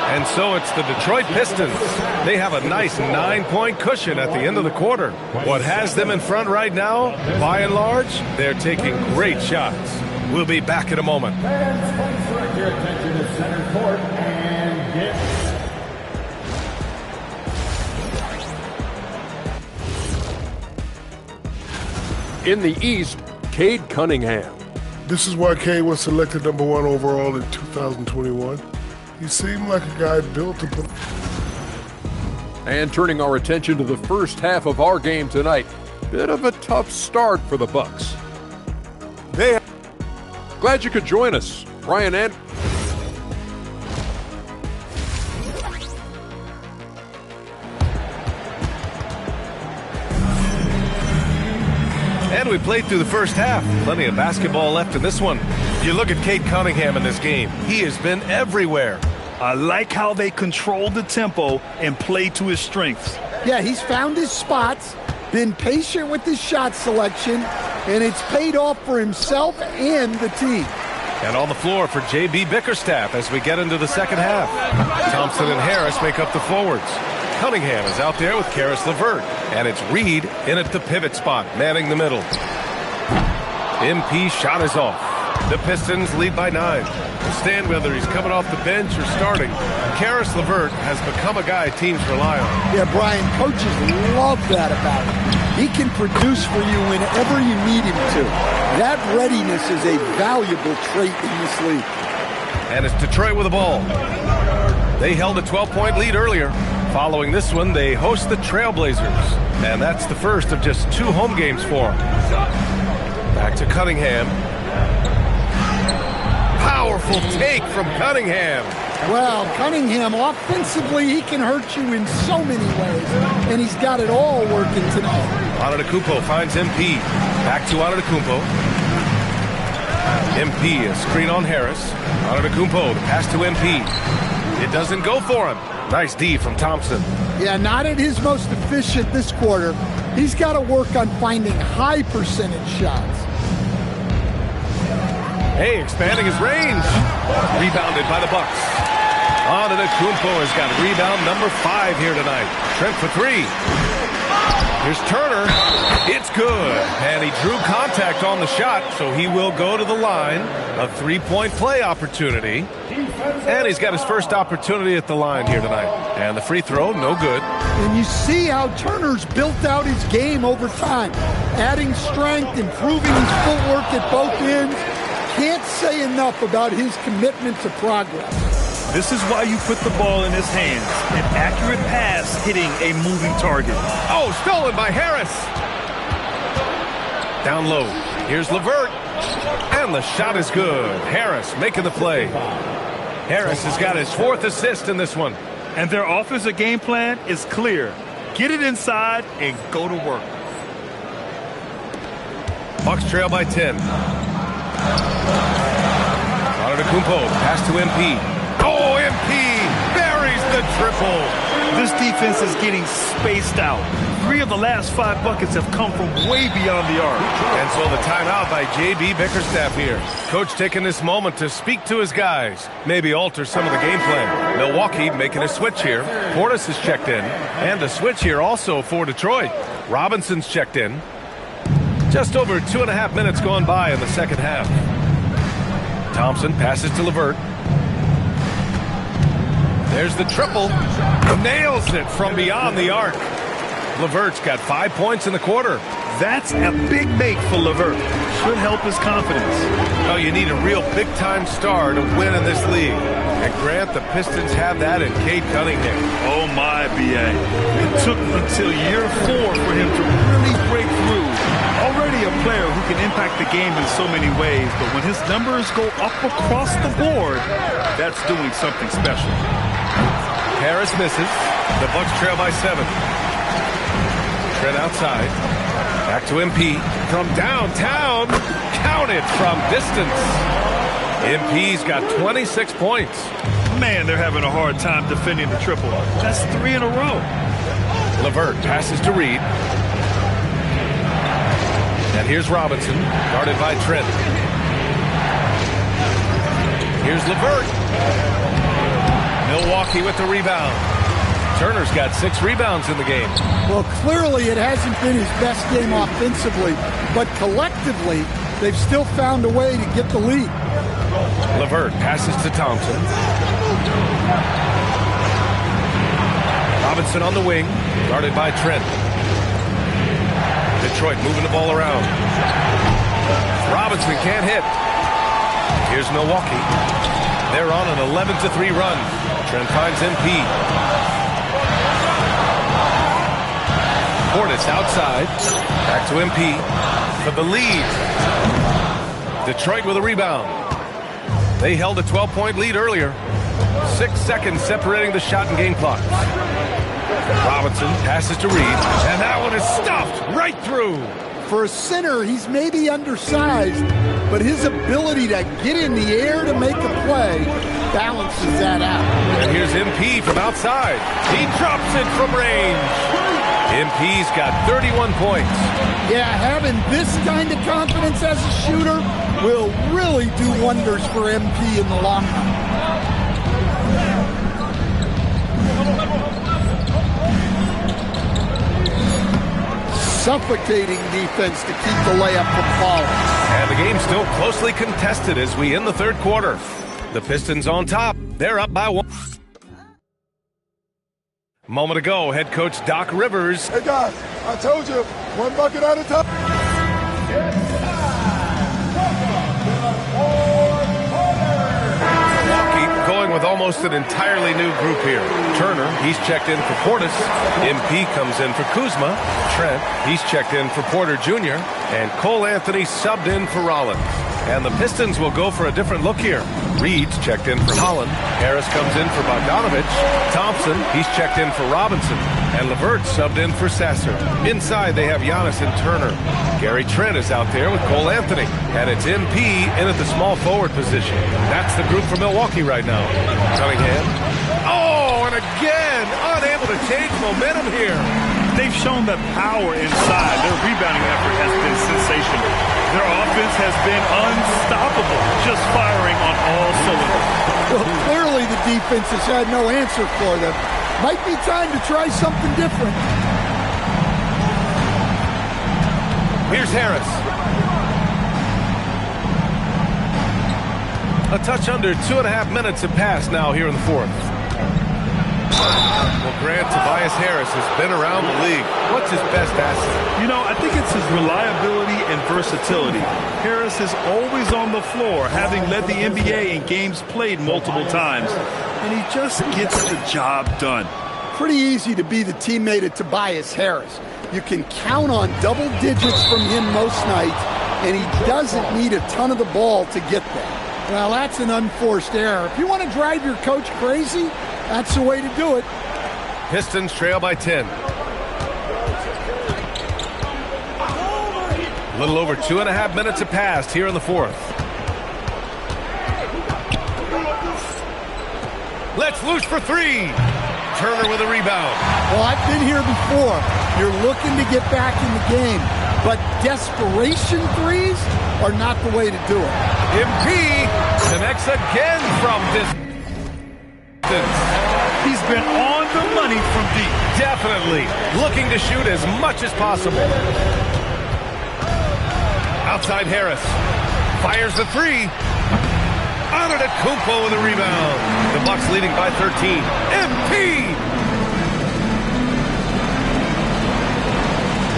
And so it's the Detroit Pistons. They have a nice 9-point cushion at the end of the quarter. What has them in front right now, by and large, they're taking great shots. We'll be back in a moment. Fans, please direct your attention to center court and get... In the East, Cade Cunningham. This is why Cade was selected number 1 overall in 2021. He seemed like a guy built to put... And turning our attention to the first half of our game tonight, bit of a tough start for the Bucks. Glad you could join us, Brian and... And we played through the first half. Plenty of basketball left in this one. You look at Cade Cunningham in this game. He has been everywhere. I like how they control the tempo and play to his strengths. Yeah, he's found his spots, been patient with his shot selection, and it's paid off for himself and the team. And on the floor for J.B. Bickerstaff as we get into the second half. Thompson and Harris make up the forwards. Cunningham is out there with Karis LeVert. And it's Reed in at the pivot spot, manning the middle. MP shot is off. The Pistons lead by 9. Stand whether he's coming off the bench or starting. Karis LeVert has become a guy teams rely on. Yeah, Brian, coaches love that about him. He can produce for you whenever you need him to. That readiness is a valuable trait in this league. and it's Detroit with the ball. They held a 12-point lead earlier. Following this one, they host the Trailblazers, and that's the first of just 2 home games for them. Back to Cunningham. Powerful take from Cunningham. Well, Cunningham, offensively, he can hurt you in so many ways, and he's got it all working tonight. Antetokounmpo finds MP. Back to Antetokounmpo. MP, a screen on Harris. Antetokounmpo, the pass to MP. It doesn't go for him. Nice D from Thompson. Yeah, not at his most efficient this quarter. He's got to work on finding high percentage shots. Hey, expanding his range. Rebounded by the Bucks. Antetokounmpo has got rebound number 5 here tonight. Trent for 3. Here's Turner. It's good. And he drew contact on the shot, so he will go to the line. A 3-point play opportunity. And he's got his first opportunity at the line here tonight. And the free throw, no good. And you see how Turner's built out his game over time. Adding strength, improving his footwork at both ends. Can't say enough about his commitment to progress. This is why you put the ball in his hands. An accurate pass hitting a moving target. Oh, stolen by Harris. Down low. Here's LeVert. And the shot is good. Harris making the play. Harris has got his 4th assist in this one. And their offensive game plan is clear. Get it inside and go to work. Bucks trail by 10. Antetokounmpo, pass to MP. Oh, MP buries the triple. This defense is getting spaced out. 3 of the last 5 buckets have come from way beyond the arc. And so the timeout by J.B. Bickerstaff here. Coach taking this moment to speak to his guys. Maybe alter some of the game plan. Milwaukee making a switch here. Portis has checked in. And a switch here also for Detroit. Robinson's checked in. Just over 2.5 minutes gone by in the second half. Thompson passes to LeVert. There's the triple. Nails it from beyond the arc. LeVert's got 5 points in the quarter. That's a big make for LeVert. Should help his confidence. Oh, you need a real big-time star to win in this league. And Grant, the Pistons have that in Cade Cunningham. Oh, my, B.A. It took until year 4 for him to really break through. Already a player who can impact the game in so many ways, but when his numbers go up across the board, that's doing something special. Harris misses. The Bucks trail by 7. Trent outside. Back to MP. From downtown. Counted from distance. MP's got 26 points. Man, they're having a hard time defending the triple. That's 3 in a row. LeVert passes to Reed. And here's Robinson, guarded by Trent. Here's LeVert. Milwaukee with the rebound. Turner's got 6 rebounds in the game. Well, clearly it hasn't been his best game offensively, but collectively, they've still found a way to get the lead. LeVert passes to Thompson. Robinson on the wing, guarded by Trent. Detroit moving the ball around. Robinson can't hit. Here's Milwaukee. They're on an 11-3 run. Trent finds MP. Portis outside. Back to MP for the lead. Detroit with a rebound. They held a 12-point lead earlier. 6 seconds separating the shot and game clock. Robinson passes to Reed, and that one is stuffed right through. For a center, he's maybe undersized, but his ability to get in the air to make a play balances that out. And here's MP from outside. He drops it from range. MP's got 31 points. Yeah, having this kind of confidence as a shooter will really do wonders for MP in the long run. Suffocating defense to keep the layup from falling. And the game's still closely contested as we end the third quarter. The Pistons on top. They're up by 1. Moment ago, head coach Doc Rivers. Hey, guys, I told you, 1 bucket at a time. almost an entirely new group here. Turner, he's checked in for Portis. MP comes in for Kuzma. Trent, he's checked in for Porter Jr. And Cole Anthony subbed in for Rollins. And the Pistons will go for a different look here. Reed's checked in for Holland. Harris comes in for Bogdanovich. Thompson, he's checked in for Robinson. And LeVert subbed in for Sasser. Inside, they have Giannis and Turner. Gary Trent is out there with Cole Anthony. And it's MP in at the small forward position. That's the group for Milwaukee right now. Cunningham. Oh, and again, unable to change momentum here. They've shown that power inside. Their rebounding effort has been sensational. Their offense has been unstoppable, just firing on all cylinders. Well, clearly the defense has had no answer for them. Might be time to try something different. Here's Harris. A touch under 2.5 minutes have passed now here in the fourth. Well, Grant, Tobias Harris has been around the league. What's his best asset? You know, I think it's his reliability and versatility. Harris is always on the floor, having led the NBA in games played multiple times. And he just gets the job done. Pretty easy to be the teammate of Tobias Harris. You can count on double digits from him most nights, and he doesn't need a ton of the ball to get there. Well, that's an unforced error. If you want to drive your coach crazy, that's the way to do it. Pistons trail by 10. A little over 2.5 minutes have passed here in the fourth. Let's loose for three. Turner with a rebound. Well, I've been here before. You're looking to get back in the game, but desperation threes are not the way to do it. MP connects again from distance. He's been on the money from deep. Definitely looking to shoot as much as possible. Outside Harris. Fires the three. Antetokounmpo with a rebound. The Bucks leading by 13. MP!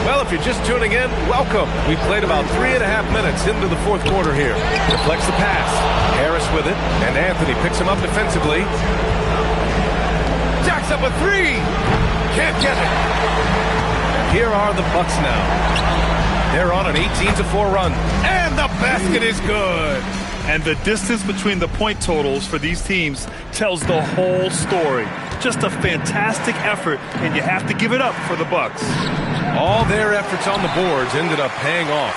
Well, if you're just tuning in, welcome. We played about 3.5 minutes into the fourth quarter here. Deflects the pass. Harris with it, and Anthony picks him up defensively. Jacks up a three. Can't get it. Here are the Bucks now. They're on an 18-4 run. And the basket is good. And the distance between the point totals for these teams tells the whole story. Just a fantastic effort, and you have to give it up for the Bucks. All their efforts on the boards ended up paying off.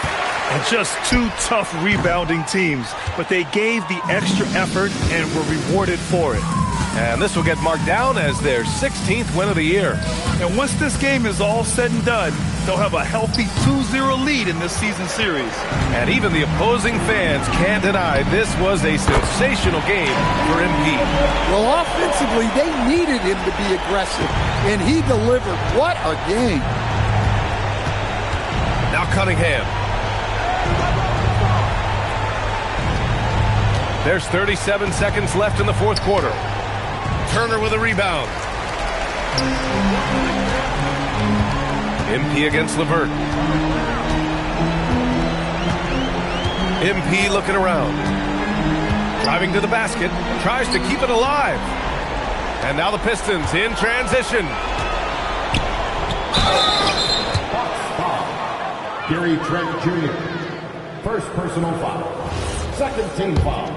And just two tough rebounding teams, but they gave the extra effort and were rewarded for it. And this will get marked down as their 16th win of the year. And once this game is all said and done, they'll have a healthy 2-0 lead in this season series. And even the opposing fans can't deny this was a sensational game for MP. Well, offensively, they needed him to be aggressive, and he delivered. What a game. Now Cunningham. There's 37 seconds left in the fourth quarter. Turner with a rebound. MP against LeVert. MP looking around. Driving to the basket. Tries to keep it alive. And now the Pistons in transition. Gary Trent Jr. First personal foul. Second team foul.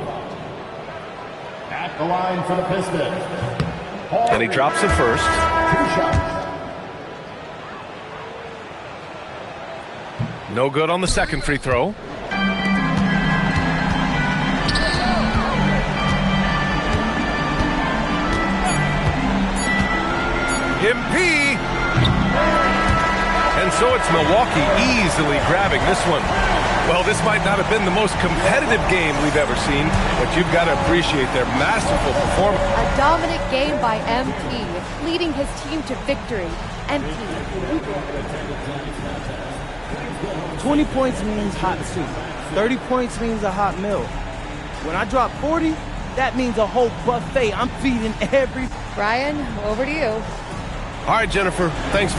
At the line for the Pistons. And he drops it first. 2 shots. No good on the second free throw. MP. And so it's Milwaukee easily grabbing this one. Well, this might not have been the most competitive game we've ever seen, but you've got to appreciate their masterful performance. A dominant game by MP, leading his team to victory. MP. 20 points means hot soup. 30 points means a hot meal. When I drop 40, that means a whole buffet. I'm feeding every... Ryan, over to you. All right, Jennifer, thanks.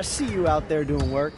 I see you out there doing work.